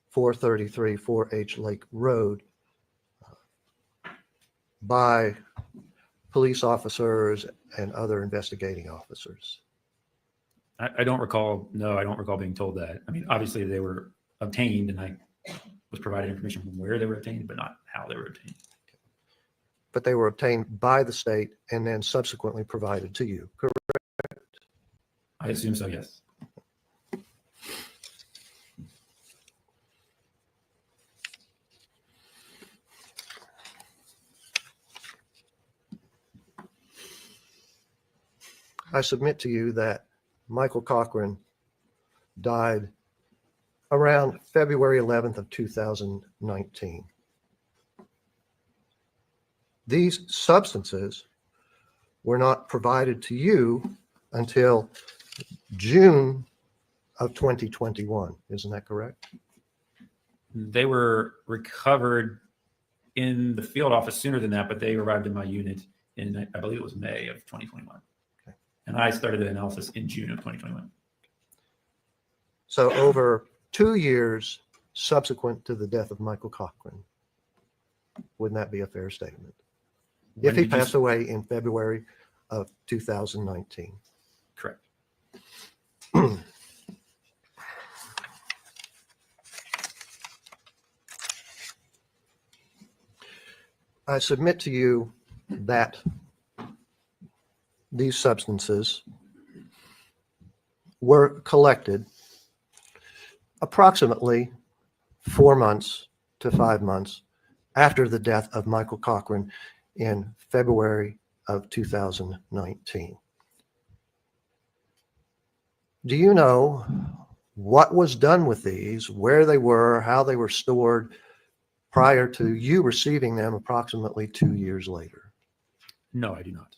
433 4H Lake Road by police officers and other investigating officers? I don't recall. No, I don't recall being told that. I mean, obviously they were obtained and I was provided information from where they were obtained, but not how they were obtained. But they were obtained by the state and then subsequently provided to you, correct? I assume so, yes. I submit to you that Michael Cochran died around February 11th of 2019. These substances were not provided to you until June of 2021. Isn't that correct? They were recovered in the field office sooner than that, but they arrived in my unit in, I believe it was May of 2021. Okay. And I started the analysis in June of 2021. So over 2 years subsequent to the death of Michael Cochran. Wouldn't that be a fair statement? If he passed away in February of 2019. Correct. I submit to you that these substances were collected approximately 4 months to 5 months after the death of Michael Cochran in February of 2019. Do you know what was done with these, where they were, how they were stored prior to you receiving them approximately 2 years later? No, I do not.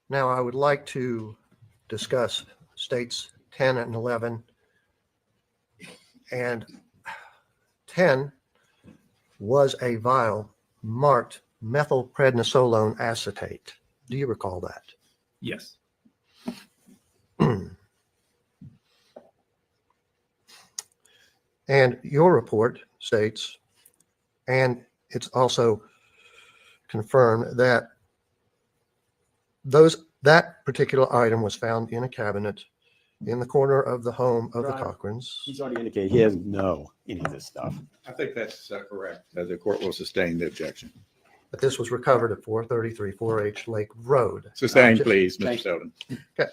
Now, I would like to discuss states 10 and 11. And 10 was a vial marked methylprednisolone acetate. Do you recall that? Yes. And your report states, and it's also confirmed that that particular item was found in a cabinet in the corner of the home of the Cochrans. He's already indicated he doesn't know any of this stuff. I think that's correct. The court will sustain the objection. But this was recovered at 433 4H Lake Road. Sustain, please, Mr. Selden. Okay.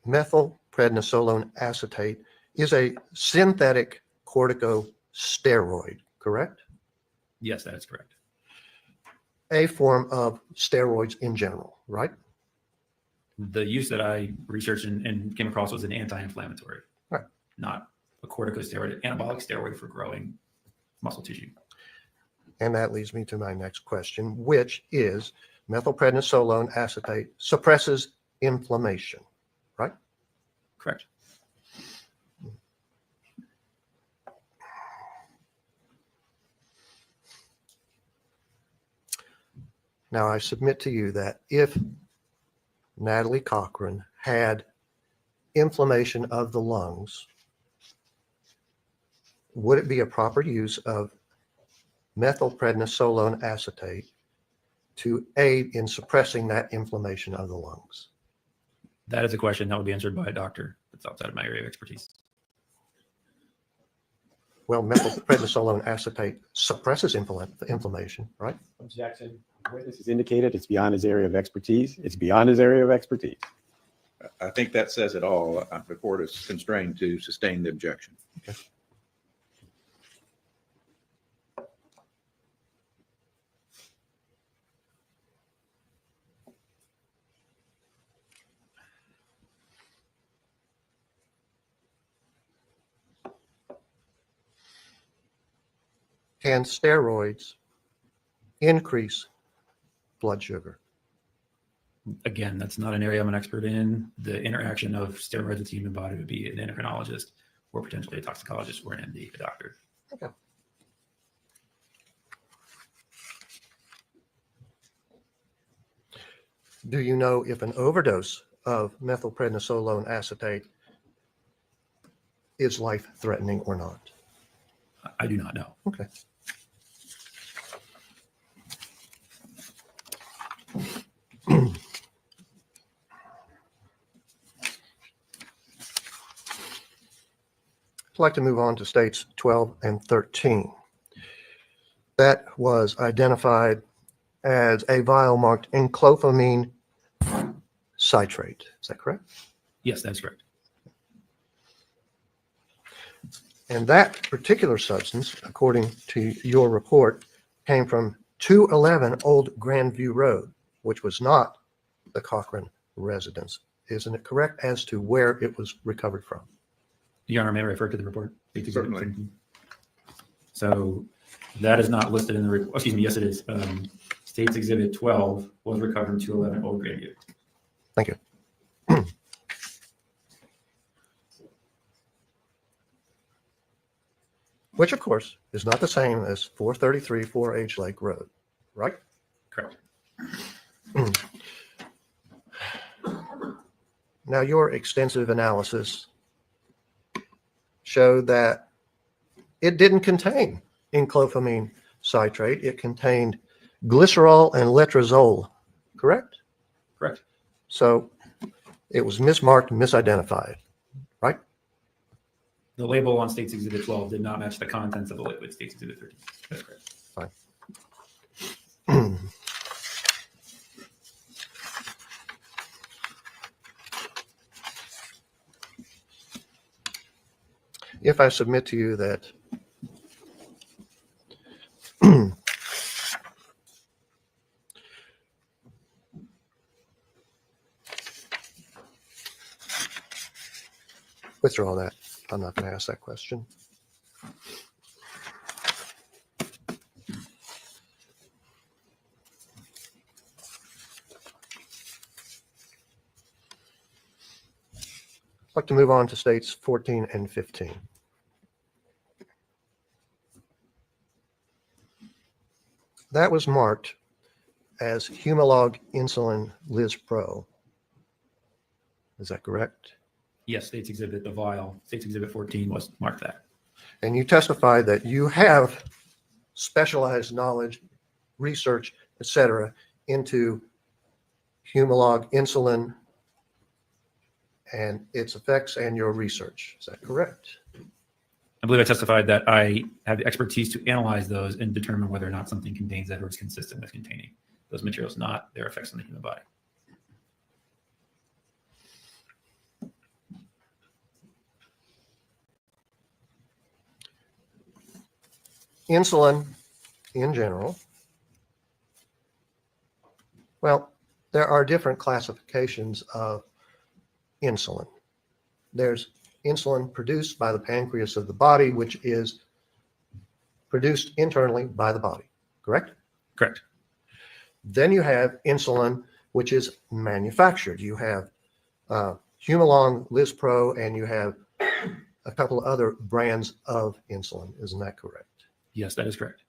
Methylprednisolone acetate is a synthetic corticosteroid, correct? Yes, that is correct. A form of steroids in general, right? The use that I researched and came across was an anti-inflammatory, right, not a corticosteroid, anabolic steroid for growing muscle tissue. And that leads me to my next question, which is methylprednisolone acetate suppresses inflammation, right? Correct. Now, I submit to you that if Natalie Cochran had inflammation of the lungs, would it be a proper use of methylprednisolone acetate to aid in suppressing that inflammation of the lungs? That is a question that will be answered by a doctor that's outside of my area of expertise. Well, methylprednisolone acetate suppresses inflammation, right? Objection. Witness has indicated it's beyond his area of expertise. It's beyond his area of expertise. I think that says it all. The court is constrained to sustain the objection. Okay. Can steroids increase blood sugar? Again, that's not an area I'm an expert in. The interaction of steroids with the human body would be an endocrinologist or potentially a toxicologist or an MD, a doctor. Okay. Do you know if an overdose of methylprednisolone acetate is life-threatening or not? I do not know. Okay. I'd like to move on to states 12 and 13. That was identified as a vial marked enclophamine citrate. Is that correct? Yes, that's correct. And that particular substance, according to your report, came from 211 Old Grandview Road, which was not the Cochran residence. Isn't it correct as to where it was recovered from? Your Honor, may I refer to the report? Certainly. So that is not listed in the report. Excuse me. Yes, it is. States Exhibit 12 was recovered from 211 Old Grandview. Thank you. which of course is not the same as 433 4H Lake Road, right? Correct. Now, your extensive analysis showed that it didn't contain enclophamine citrate. It contained glycerol and letrozole, correct? Correct. So it was mismarked, misidentified, right? The label on States Exhibit 12 did not match the contents of the liquid States Exhibit 13. That's correct. Fine. If I submit to you that withdraw that, I'm not going to ask that question. I'd like to move on to states 14 and 15. That was marked as Humalog Insulin Liz Pro. Is that correct? Yes, States Exhibit, the vial, States Exhibit 14 was marked that. And you testified that you have specialized knowledge, research, etc., into Humalog insulin and its effects and your research. Is that correct? I believe I testified that I have the expertise to analyze those and determine whether or not something contains that or is consistent with containing those materials, not their effects on the human body. Insulin in general. Well, there are different classifications of insulin. There's insulin produced by the pancreas of the body, which is produced internally by the body, correct? Correct. Then you have insulin, which is manufactured. You have Humalog, Liz Pro, and you have a couple of other brands of insulin. Isn't that correct? Yes, that is correct.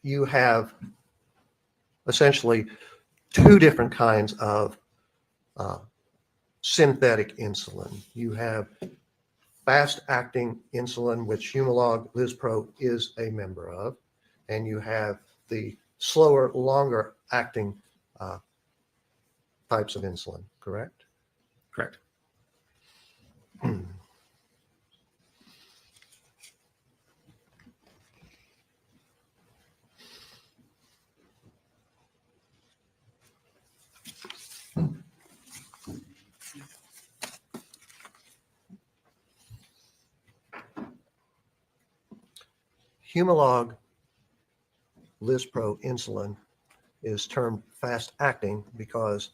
You have essentially two different kinds of synthetic insulin. You have fast-acting insulin, which Humalog Liz Pro is a member of, and you have the slower, longer-acting types of insulin, correct? Correct. Humalog Liz Pro insulin is termed fast-acting because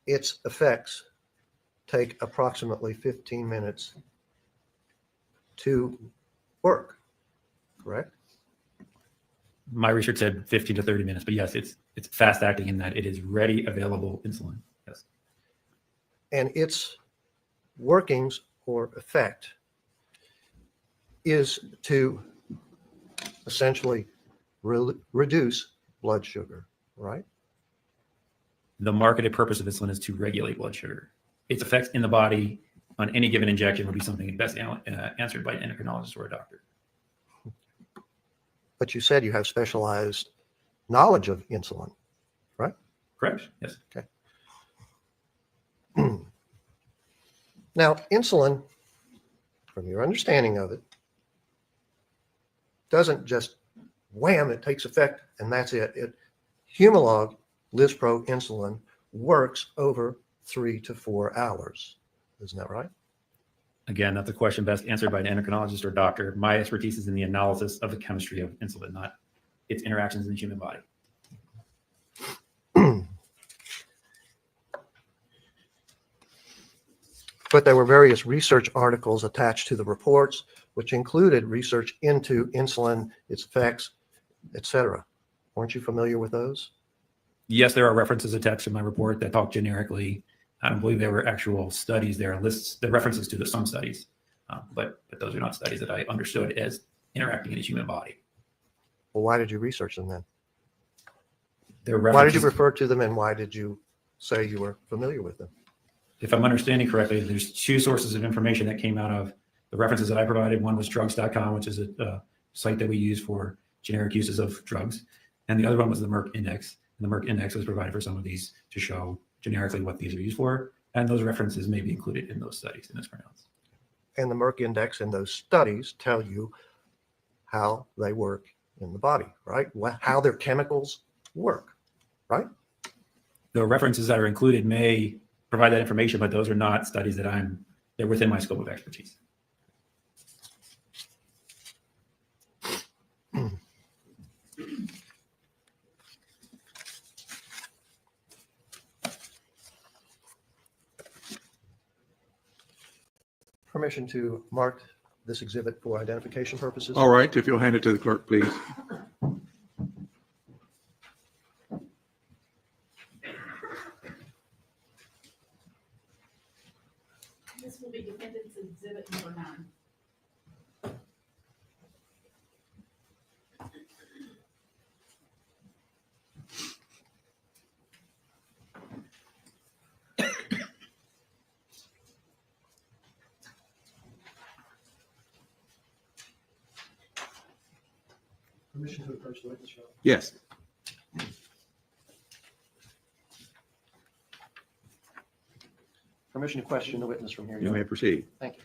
its effects take approximately 15 minutes to work, correct? My research said 15 to 30 minutes, but yes, it's fast acting in that it is ready, available insulin. Yes. And its workings or effect is to essentially reduce blood sugar, right? The marketed purpose of insulin is to regulate blood sugar. Its effects in the body on any given injection would be something best answered by an endocrinologist or a doctor. But you said you have specialized knowledge of insulin, right? Correct. Yes. Okay. Now, insulin, from your understanding of it, doesn't just wham, it takes effect and that's it. Humalog Liz Pro insulin works over 3 to 4 hours. Isn't that right? Again, that's a question best answered by an endocrinologist or doctor. My expertise is in the analysis of the chemistry of insulin, not its interactions in the human body. But there were various research articles attached to the reports, which included research into insulin, its effects, etc. Weren't you familiar with those? Yes, there are references attached to my report that talk generically. I don't believe there were actual studies there, lists, the references to some studies. But those are not studies that I understood as interacting in a human body. Well, why did you research them then? They're Why did you references- refer to them and why did you say you were familiar with them? If I'm understanding correctly, there's two sources of information that came out of the references that I provided. One was drugs.com, which is a site that we use for generic uses of drugs. And the other one was the Merck Index. And the Merck Index was provided for some of these to show generically what these are used for. And those references may be included in those studies in this pronouns. And the Merck Index and those studies tell you how they work in the body, right? How their chemicals work, right? The references that are included may provide that information, but those are not studies that they're within my scope of expertise. Permission to mark this exhibit for identification purposes? All right, if you'll hand it to the clerk, please. This will be Defendant's Exhibit number 9. Permission to approach the witness, Your Honor. Yes. Permission to question the witness from here. You Your may Honor. proceed. Thank you.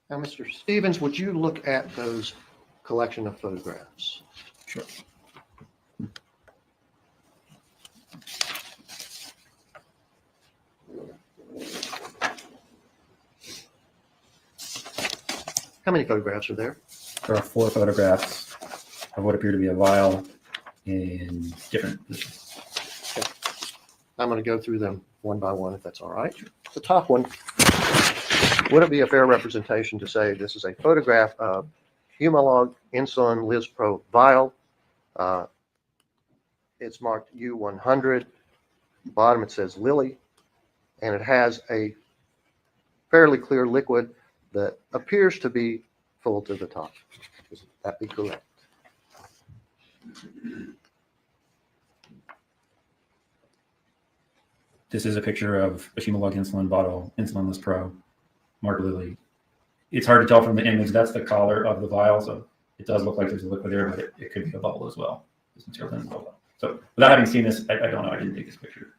Now, Mr. Stevens, would you look at those collection of photographs? Sure. How many photographs are there? There are 4 photographs of what appear to be a vial in different positions. Okay. I'm going to go through them one by one, if that's all right. The top one, would it be a fair representation to say this is a photograph of Humalog Insulin Lispro vial? It's marked U100. Bottom it says Lilly, and it has a fairly clear liquid that appears to be full to the top. Would that be correct? This is a picture of a Humalog insulin bottle, Insulin Lispro, Mark Lilly. It's hard to tell from the image. That's the collar of the vial, so it does look like there's a liquid there, but it could be a bubble as well. This material doesn't bubble. So without having seen this, I don't know. I didn't take this picture.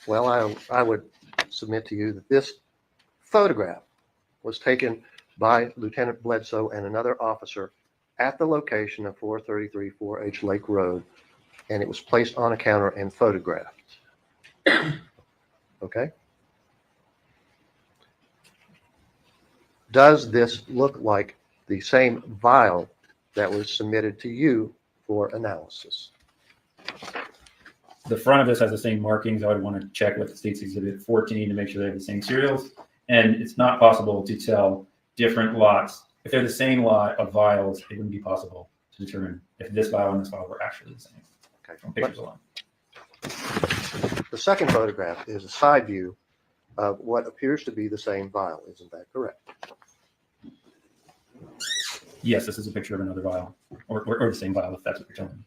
Well, I would submit to you that this photograph was taken by Lieutenant Bledsoe and another officer at the location of 433 4H Lake Road, and it was placed on a counter and photographed. Okay? Does this look like the same vial that was submitted to you for analysis? The front of this has the same markings. I would want to check with the State's Exhibit 14 to make sure they have the same serials. And it's not possible to tell different lots. If they're the same lot of vials, it wouldn't be possible to determine if this vial and this vial were actually the same. Okay. From pictures alone. The second photograph is a side view of what appears to be the same vial. Isn't that correct? Yes, this is a picture of another vial, or the same vial, if that's what you're telling me.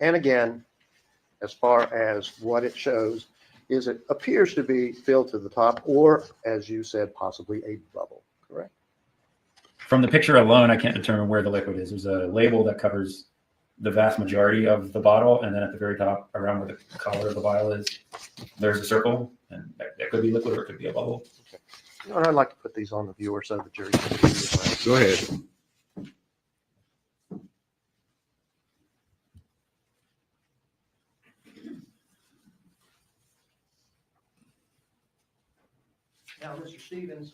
And again, as far as what it shows, is it appears to be filled to the top, or as you said, possibly a bubble, correct? From the picture alone, I can't determine where the liquid is. There's a label that covers the vast majority of the bottle, and then at the very top, around where the collar of the vial is, there's a circle, and that could be liquid or it could be a bubble. Okay. You know, I'd like to put these on the viewer so the jury can see. Go ahead. Now, Mr. Stevens,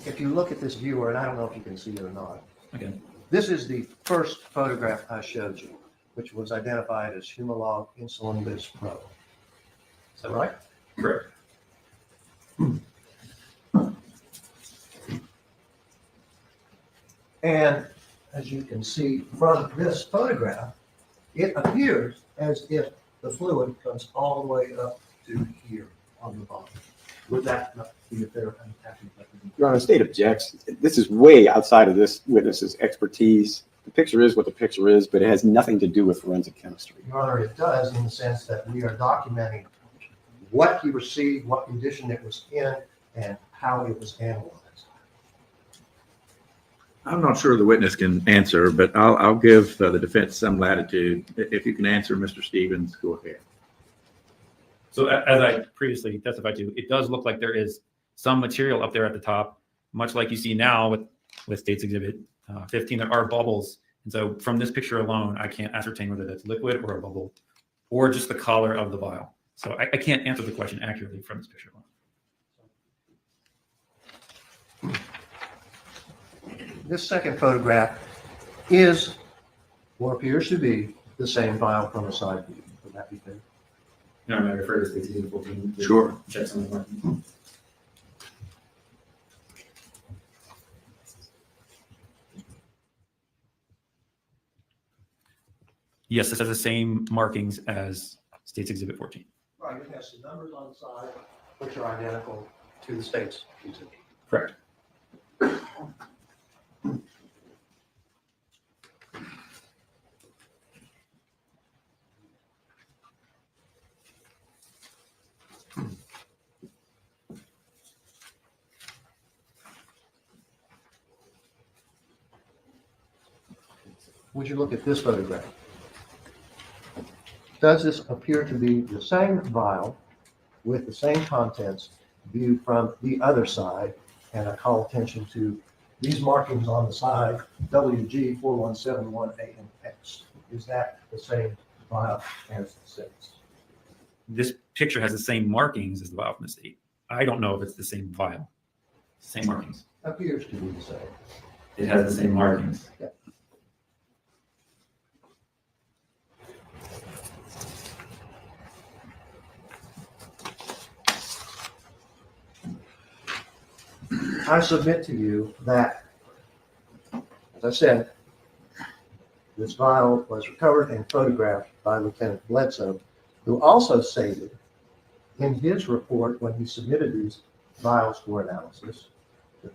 if you look at this viewer, and I don't know if you can see it or not, Okay. this is the first photograph I showed you, which was identified as Humalog Insulin Lispro. Is that right? Correct. And as you can see from this photograph, it appears as if the fluid comes all the way up to here on the bottom. Would that not be a fair attachment? Your Honor, state objects. This is way outside of this witness's expertise. The picture is what the picture is, but it has nothing to do with forensic chemistry. Your Honor, it does in the sense that we are documenting what he received, what condition it was in, and how it was analyzed. I'm not sure the witness can answer, but I'll give the defense some latitude. If you can answer, Mr. Stevens, go ahead. So as I previously testified to, it does look like there is some material up there at the top, much like you see now with State's Exhibit 15. There are bubbles. And so from this picture alone, I can't ascertain whether that's liquid or a bubble or just the color of the vial. So I can't answer the question accurately from this picture alone. This second photograph is or appears to be the same vial from the side view. Would that be fair? No, I refer to State's Exhibit 14. Sure. Check some of the markings. Yes, this has the same markings as State's Exhibit 14. Right, it has the numbers on the side, which are identical to the state's exhibit. Correct. Would you look at this photograph? Does this appear to be the same vial with the same contents viewed from the other side? And I call attention to these markings on the side, WG 4171A and X. Is that the same vial as the state's? This picture has the same markings as the vial from the state. I don't know if it's the same vial. Same markings. Appears to be the same. It has the same markings. Yeah. I submit to you that, as I said, this vial was recovered and photographed by Lieutenant Bledsoe, who also stated in his report when he submitted these vials for analysis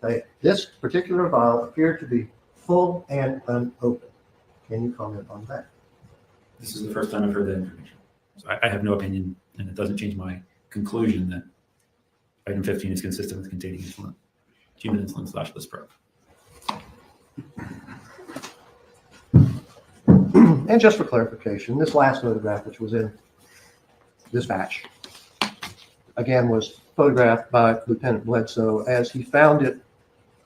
that this particular vial appeared to be full and unopened. Can you comment on that? This is the first time I've heard that information. So I have no opinion, and it doesn't change my conclusion that item 15 is consistent with containing insulin, human insulin / Lispro. And just for clarification, this last photograph, which was in this batch, again, was photographed by Lieutenant Bledsoe as he found it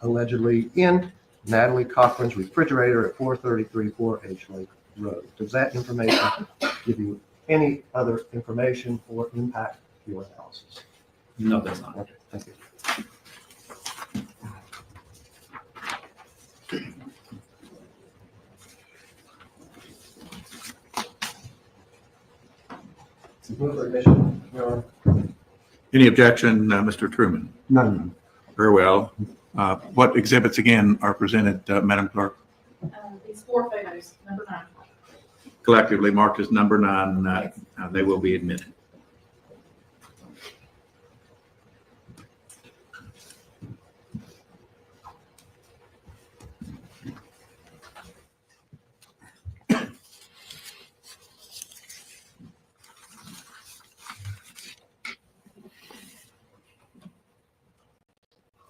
allegedly in Natalie Cochran's refrigerator at 433 4H Lake Road. Does that information give you any other information or impact your analysis? No, that's not. Okay, thank you. Any objection, Mr. Truman? None. Very well. What exhibits again are presented, Madam Clerk? These 4 photos, number 9. Collectively marked as number 9, they will be admitted.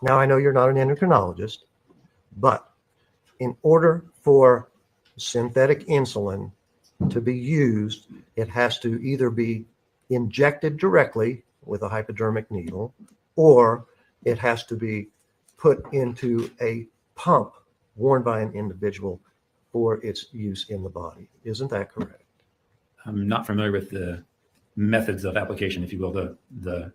Now, I know you're not an endocrinologist, but in order for synthetic insulin to be used, it has to either be injected directly with a hypodermic needle, or it has to be put into a pump worn by an individual for its use in the body. Isn't that correct? I'm not familiar with the methods of application, if you will, the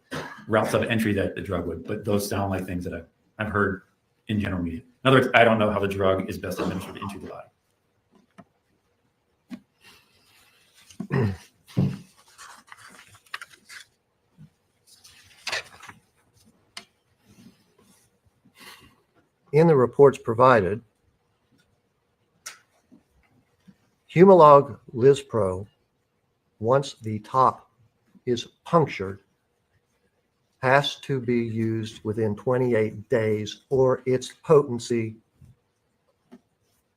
routes of entry that the drug would, but those sound like things that I've heard in general media. In other words, I don't know how the drug is best administered into the body. In the reports provided, Humalog Lispro, once the top is punctured, has to be used within 28 days or its potency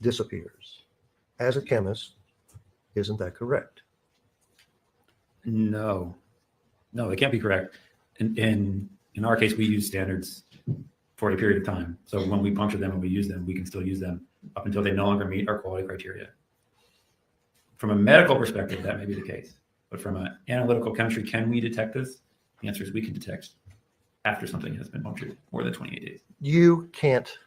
disappears. As a chemist, isn't that correct? No, it can't be correct. In our case, we use standards for a period of time. So when we puncture them and we use them, we can still use them up until they no longer meet our quality criteria. From a medical perspective, that may be the case. But from an analytical chemistry, can we detect this? The answer is we can detect after something has been punctured more than 28 days. You can't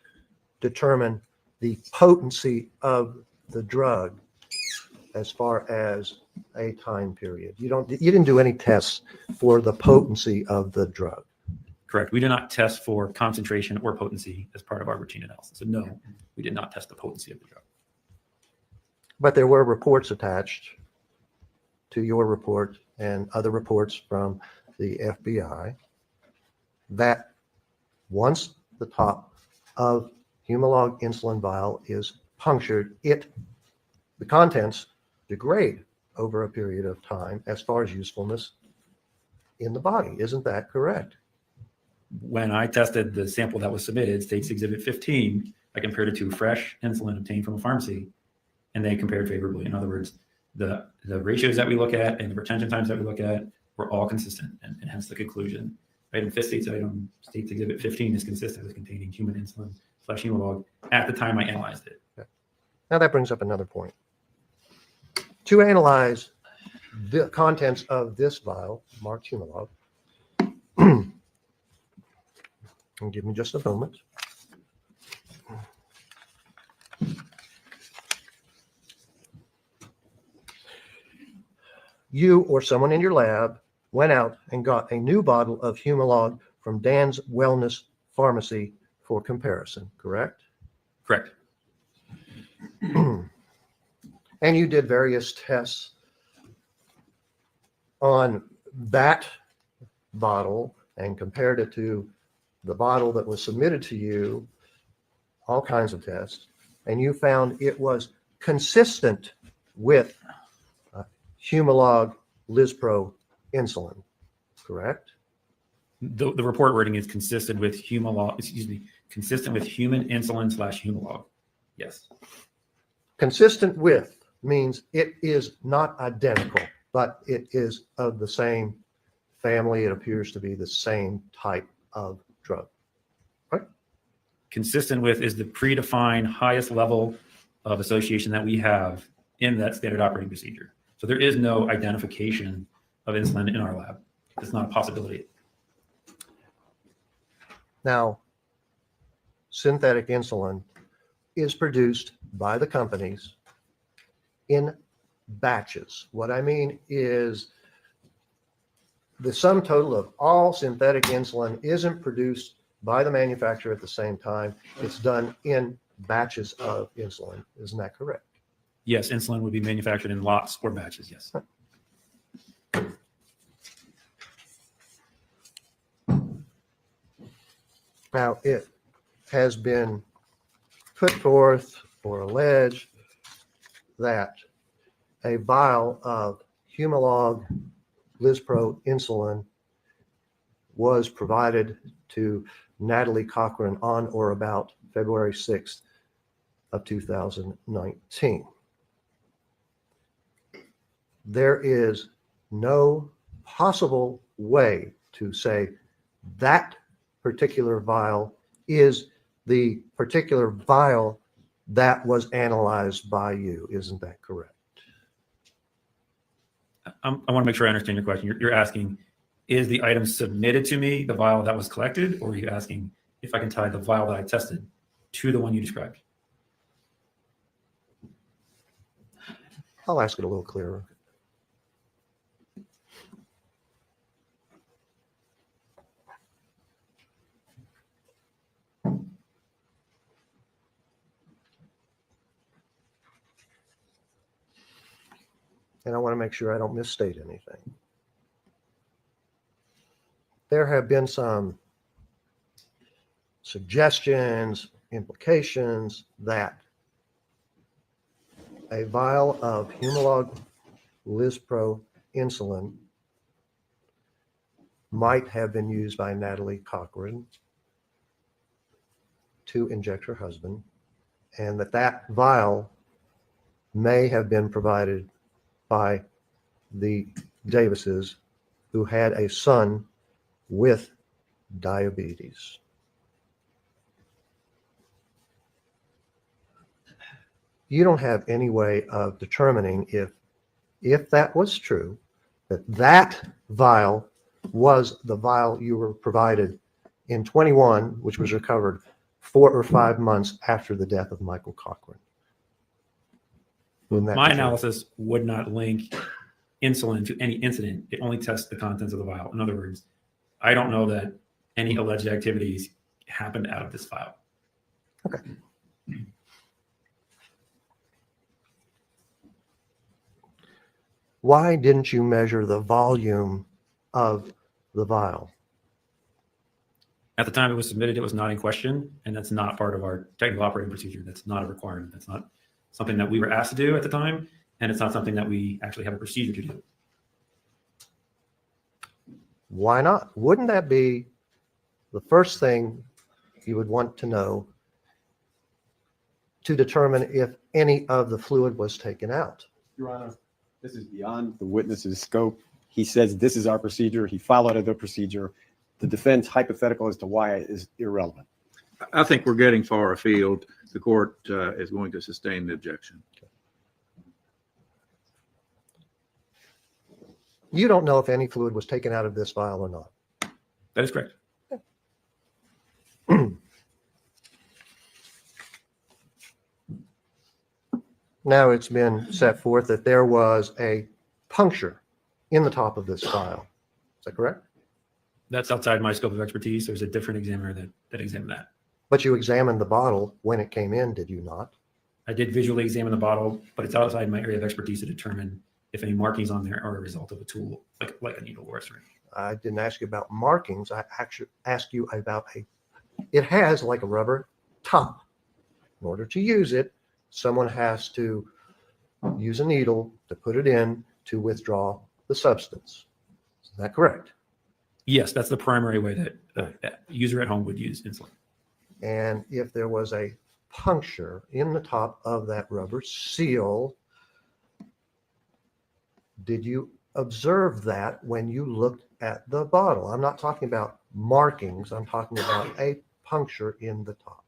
determine the potency of the drug as far as a time period. You didn't do any tests for the potency of the drug. Correct. We do not test for concentration or potency as part of our routine analysis. So no, we did not test the potency of the drug. But there were reports attached to your report and other reports from the FBI that once the top of Humalog insulin vial is punctured, the contents degrade over a period of time as far as usefulness in the body. Isn't that correct? When I tested the sample that was submitted, States Exhibit 15, I compared it to fresh insulin obtained from a pharmacy, and they compared favorably. In other words, the ratios that we look at and the retention times that we look at were all consistent, and hence the conclusion. States Exhibit 15 is consistent with containing human insulin / Humalog at the time I analyzed it. Now that brings up another point. To analyze the contents of this vial, marked Humalog, and give me just a moment. You or someone in your lab went out and got a new bottle of Humalog from Dan's Wellness Pharmacy for comparison, correct? Correct. And you did various tests on that bottle and compared it to the bottle that was submitted to you, all kinds of tests, and you found it was consistent with Humalog Lispro insulin, correct? The report wording is consistent with consistent with human insulin / Humalog. Yes. Consistent with means it is not identical, but it is of the same family. It appears to be the same type of drug. Right? Consistent with is the predefined highest level of association that we have in that standard operating procedure. So there is no identification of insulin in our lab. It's not a possibility. Now, synthetic insulin is produced by the companies in batches. What I mean is the sum total of all synthetic insulin isn't produced by the manufacturer at the same time. It's done in batches of insulin. Isn't that correct? Yes, insulin would be manufactured in lots or batches, yes. Now, it has been put forth or alleged that a vial of Humalog Lispro insulin was provided to Natalie Cochran on or about February 6th of 2019. There is no possible way to say that particular vial is the particular vial that was analyzed by you. Isn't that correct? I want to make sure I understand your question. You're asking, is the item submitted to me the vial that was collected, or are you asking if I can tie the vial that I tested to the one you described? I'll ask it a little clearer. And I want to make sure I don't misstate anything. There have been some suggestions, implications that a vial of Humalog Lispro insulin might have been used by Natalie Cochran to inject her husband, and that vial may have been provided by the Davises, who had a son with diabetes. You don't have any way of determining if that was true, that vial was the vial you were provided in 21, which was recovered 4 or 5 months after the death of Michael Cochran. My analysis would not link insulin to any incident. It only tests the contents of the vial. In other words, I don't know that any alleged activities happened out of this vial. Okay. Why didn't you measure the volume of the vial? At the time it was submitted, it was not in question, and that's not part of our technical operating procedure. That's not a requirement. That's not something that we were asked to do at the time, and it's not something that we actually have a procedure to do. Why not? Wouldn't that be the first thing you would want to know to determine if any of the fluid was taken out? Your Honor, this is beyond the witness's scope. He says this is our procedure. He followed the procedure. The defense hypothetical as to why it is irrelevant. I think we're getting far afield. The court is going to sustain the objection. You don't know if any fluid was taken out of this vial or not. That is correct. Now it's been set forth that there was a puncture in the top of this vial. Is that correct? That's outside my scope of expertise. There's a different examiner that examined that. But you examined the bottle when it came in, did you not? I did visually examine the bottle, but it's outside my area of expertise to determine if any markings on there are a result of a tool, like a needle or a syringe. I didn't ask you about markings. I actually asked you about it has like a rubber top. In order to use it, someone has to use a needle to put it in to withdraw the substance. Is that correct? Yes, that's the primary way that a user at home would use insulin. And if there was a puncture in the top of that rubber seal, did you observe that when you looked at the bottle? I'm not talking about markings. I'm talking about a puncture in the top.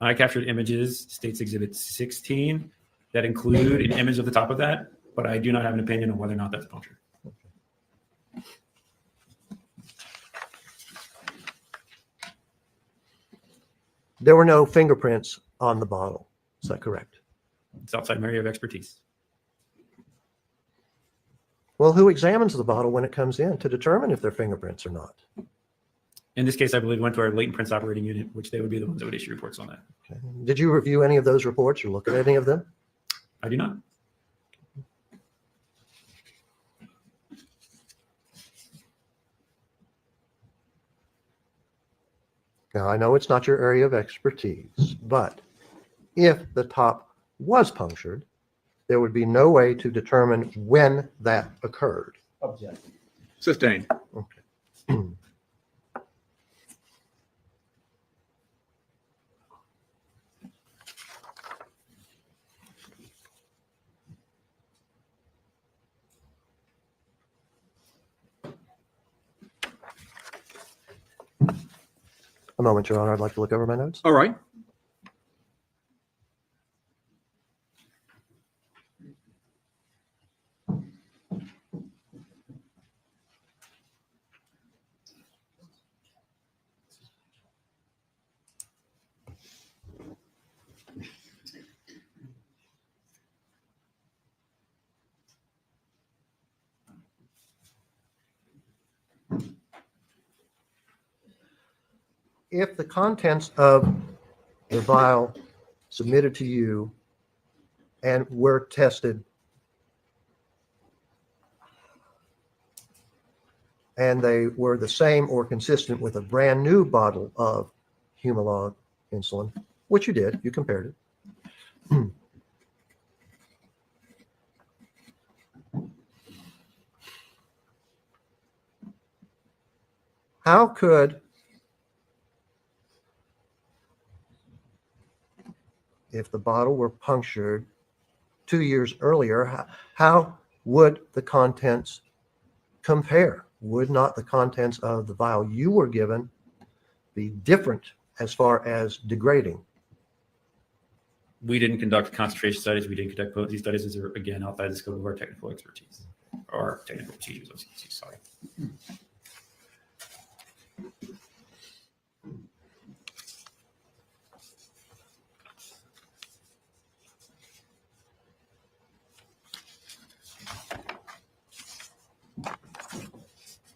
I captured images, States Exhibit 16, that include an image of the top of that, but I do not have an opinion on whether or not that's a puncture. There were no fingerprints on the bottle. Is that correct? It's outside my area of expertise. Well, who examines the bottle when it comes in to determine if they're fingerprints or not? In this case, I believe it went to our latent prints operating unit, which they would be the ones that would issue reports on that. Okay. Did you review any of those reports or look at any of them? I do not. Now, I know it's not your area of expertise, but if the top was punctured, there would be no way to determine when that occurred. Objection. Sustained. Okay. A moment, Your Honor. I'd like to look over my notes. All right. If the contents of the vial submitted to you and were tested and they were the same or consistent with a brand new bottle of Humalog insulin, which you did, you compared it. how could, if the bottle were punctured 2 years earlier, how would the contents compare? Would not the contents of the vial you were given be different as far as degrading? We didn't conduct concentration studies. We didn't conduct potency studies. These are, again, outside the scope of our technical expertise or technical procedures. Sorry.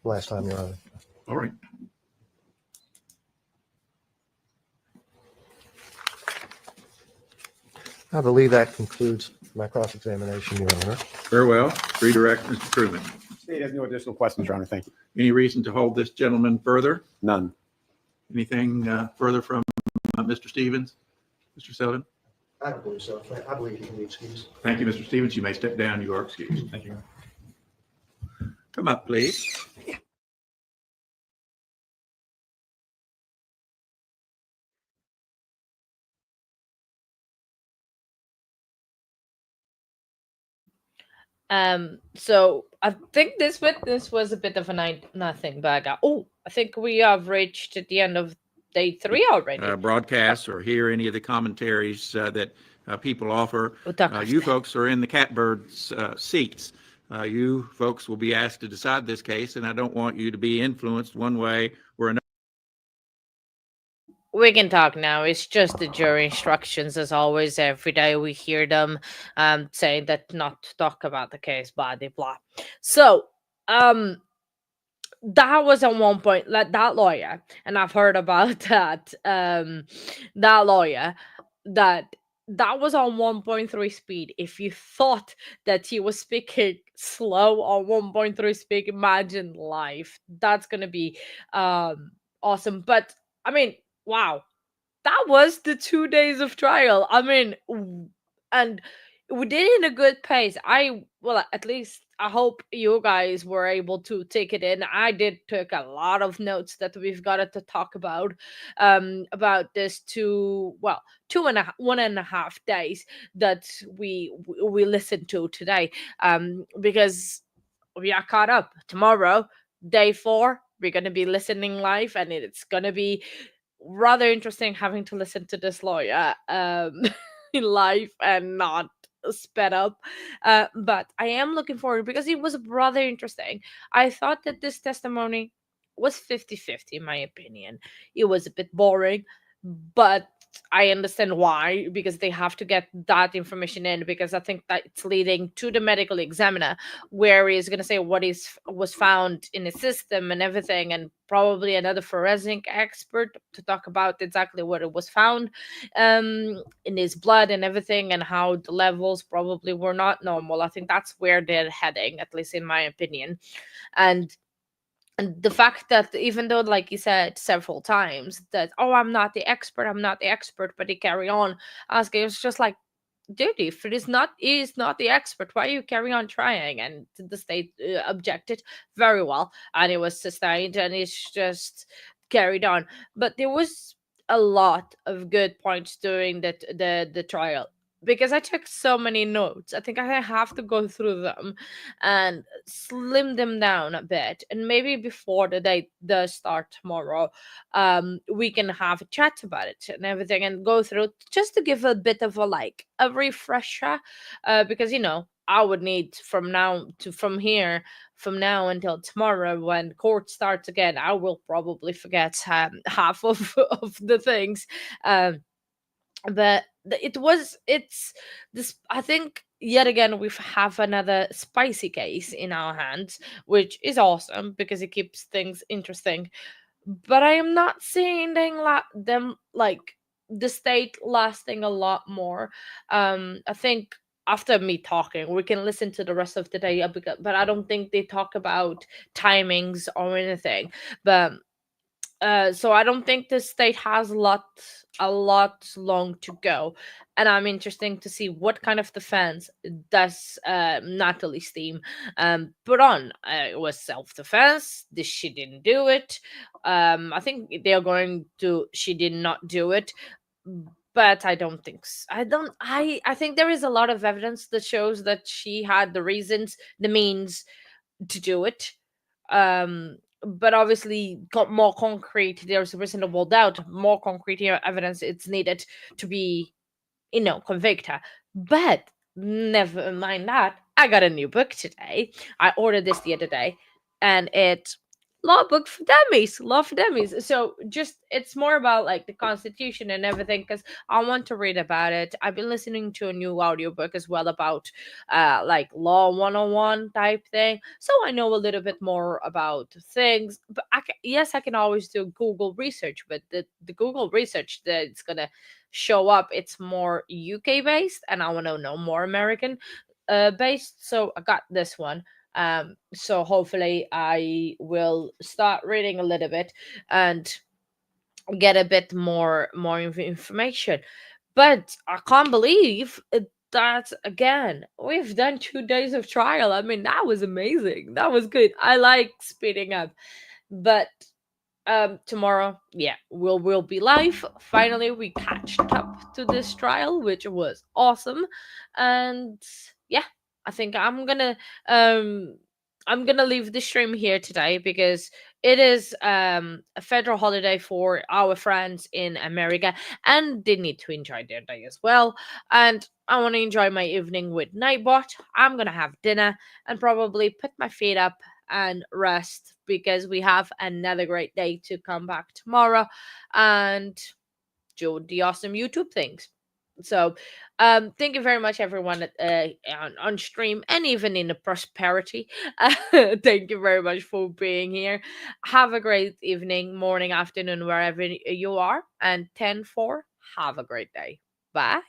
Last time, Your Honor. All right. I believe that concludes my cross-examination, Your Honor. Very well. Redirect Mr. Truman. State has no additional questions, Your Honor. Thank you. Any reason to hold this gentleman further? None. Anything further from Mr. Stevens? Mr. Selden? I don't believe so. I believe he can be excused. Thank you, Mr. Stevens. You may step down. You are excused. Thank you. Come up, please. So I think this witness was a bit of a nothing burger. Oh, I think we have reached the end of day 3 already. Broadcast or hear any of the commentaries that people offer. You folks are in the catbird's seats. You folks will be asked to decide this case, and I don't want you to be influenced one way or another. We can talk now. It's just the jury instructions, as always. Every day we hear them saying that not to talk about the case, blah, blah, blah. So, that was at one point, like that lawyer, and I've heard about that, that lawyer, that was on 1.3 speed. If you thought that he was speaking slow on 1.3 speed, imagine live. That's going to be awesome. But, I mean, wow, that was the 2 days of trial. I mean, and we did it in a good pace. Well, at least I hope you guys were able to take it in. I did take a lot of notes that we've got to talk about this 1.5 days that we listened to today, because we are caught up. Tomorrow, day 4, we're going to be listening live, and it's going to be rather interesting having to listen to this lawyer in live and not sped up, but I am looking forward because it was rather interesting. I thought that this testimony was 50-50 in my opinion. It was a bit boring, but I understand why, because they have to get that information in, because I think that it's leading to the medical examiner, where he's going to say what was found in the system and everything, and probably another forensic expert to talk about exactly what it was found in his blood and everything, and how the levels probably were not normal. I think that's where they're heading, at least in my opinion. And the fact that, even though, like you said several times, that, oh, I'm not the expert, but they carry on asking, it's just like, dude, if it is not the expert, why you carry on trying? And the state objected very well, and it was sustained, and it's just carried on. But there was a lot of good points during the trial, because I took so many notes. I think I have to go through them and slim them down a bit. And maybe before the day does start tomorrow, we can have a chat about it and everything, and go through, just to give a bit of a refresher, because I would need from now until tomorrow, when court starts again, I will probably forget half of the things. But it's this, I think, yet again we have another spicy case in our hands, which is awesome because it keeps things interesting. But I am not seeing them like the state lasting a lot more. I think after me talking, we can listen to the rest of the day, but I don't think they talk about timings or anything. But So I don't think the state has a lot long to go, and I'm interested to see what kind of defense does Natalie's team put on. It was self-defense. She didn't do it. I think they are going to. She did not do it, but I don't think. I don't. I think there is a lot of evidence that shows that she had the reasons, the means to do it. But obviously got more concrete, there's a reasonable doubt, more concrete evidence it's needed to be, convict her. But never mind that, I got a new book today. I ordered this the other day, and it's law book for dummies, law for dummies. So just it's more about like the constitution and everything, because I want to read about it. I've been listening to a new audiobook as well about like law 101 type thing, so I know a little bit more about things. But yes, I can always do Google research, but the Google research that's gonna show up, it's more UK based, and I want to know more American based. So I got this one. So hopefully I will start reading a little bit and get a bit more information. But I can't believe that again we've done 2 days of trial. I mean, that was amazing, that was good. I like speeding up. But tomorrow, yeah, we'll be live. Finally we catched up to this trial, which was awesome. And yeah, I think I'm gonna leave the stream here today, because it is a federal holiday for our friends in America, and they need to enjoy their day as well. And I want to enjoy my evening with Nightbot. I'm gonna have dinner and probably put my feet up and rest, because we have another great day to come back tomorrow and do the awesome YouTube things. So thank you very much everyone on stream and even in the prosperity. Thank you very much for being here. Have a great evening, morning, afternoon, wherever you are, and 10-4, have a great day. Bye.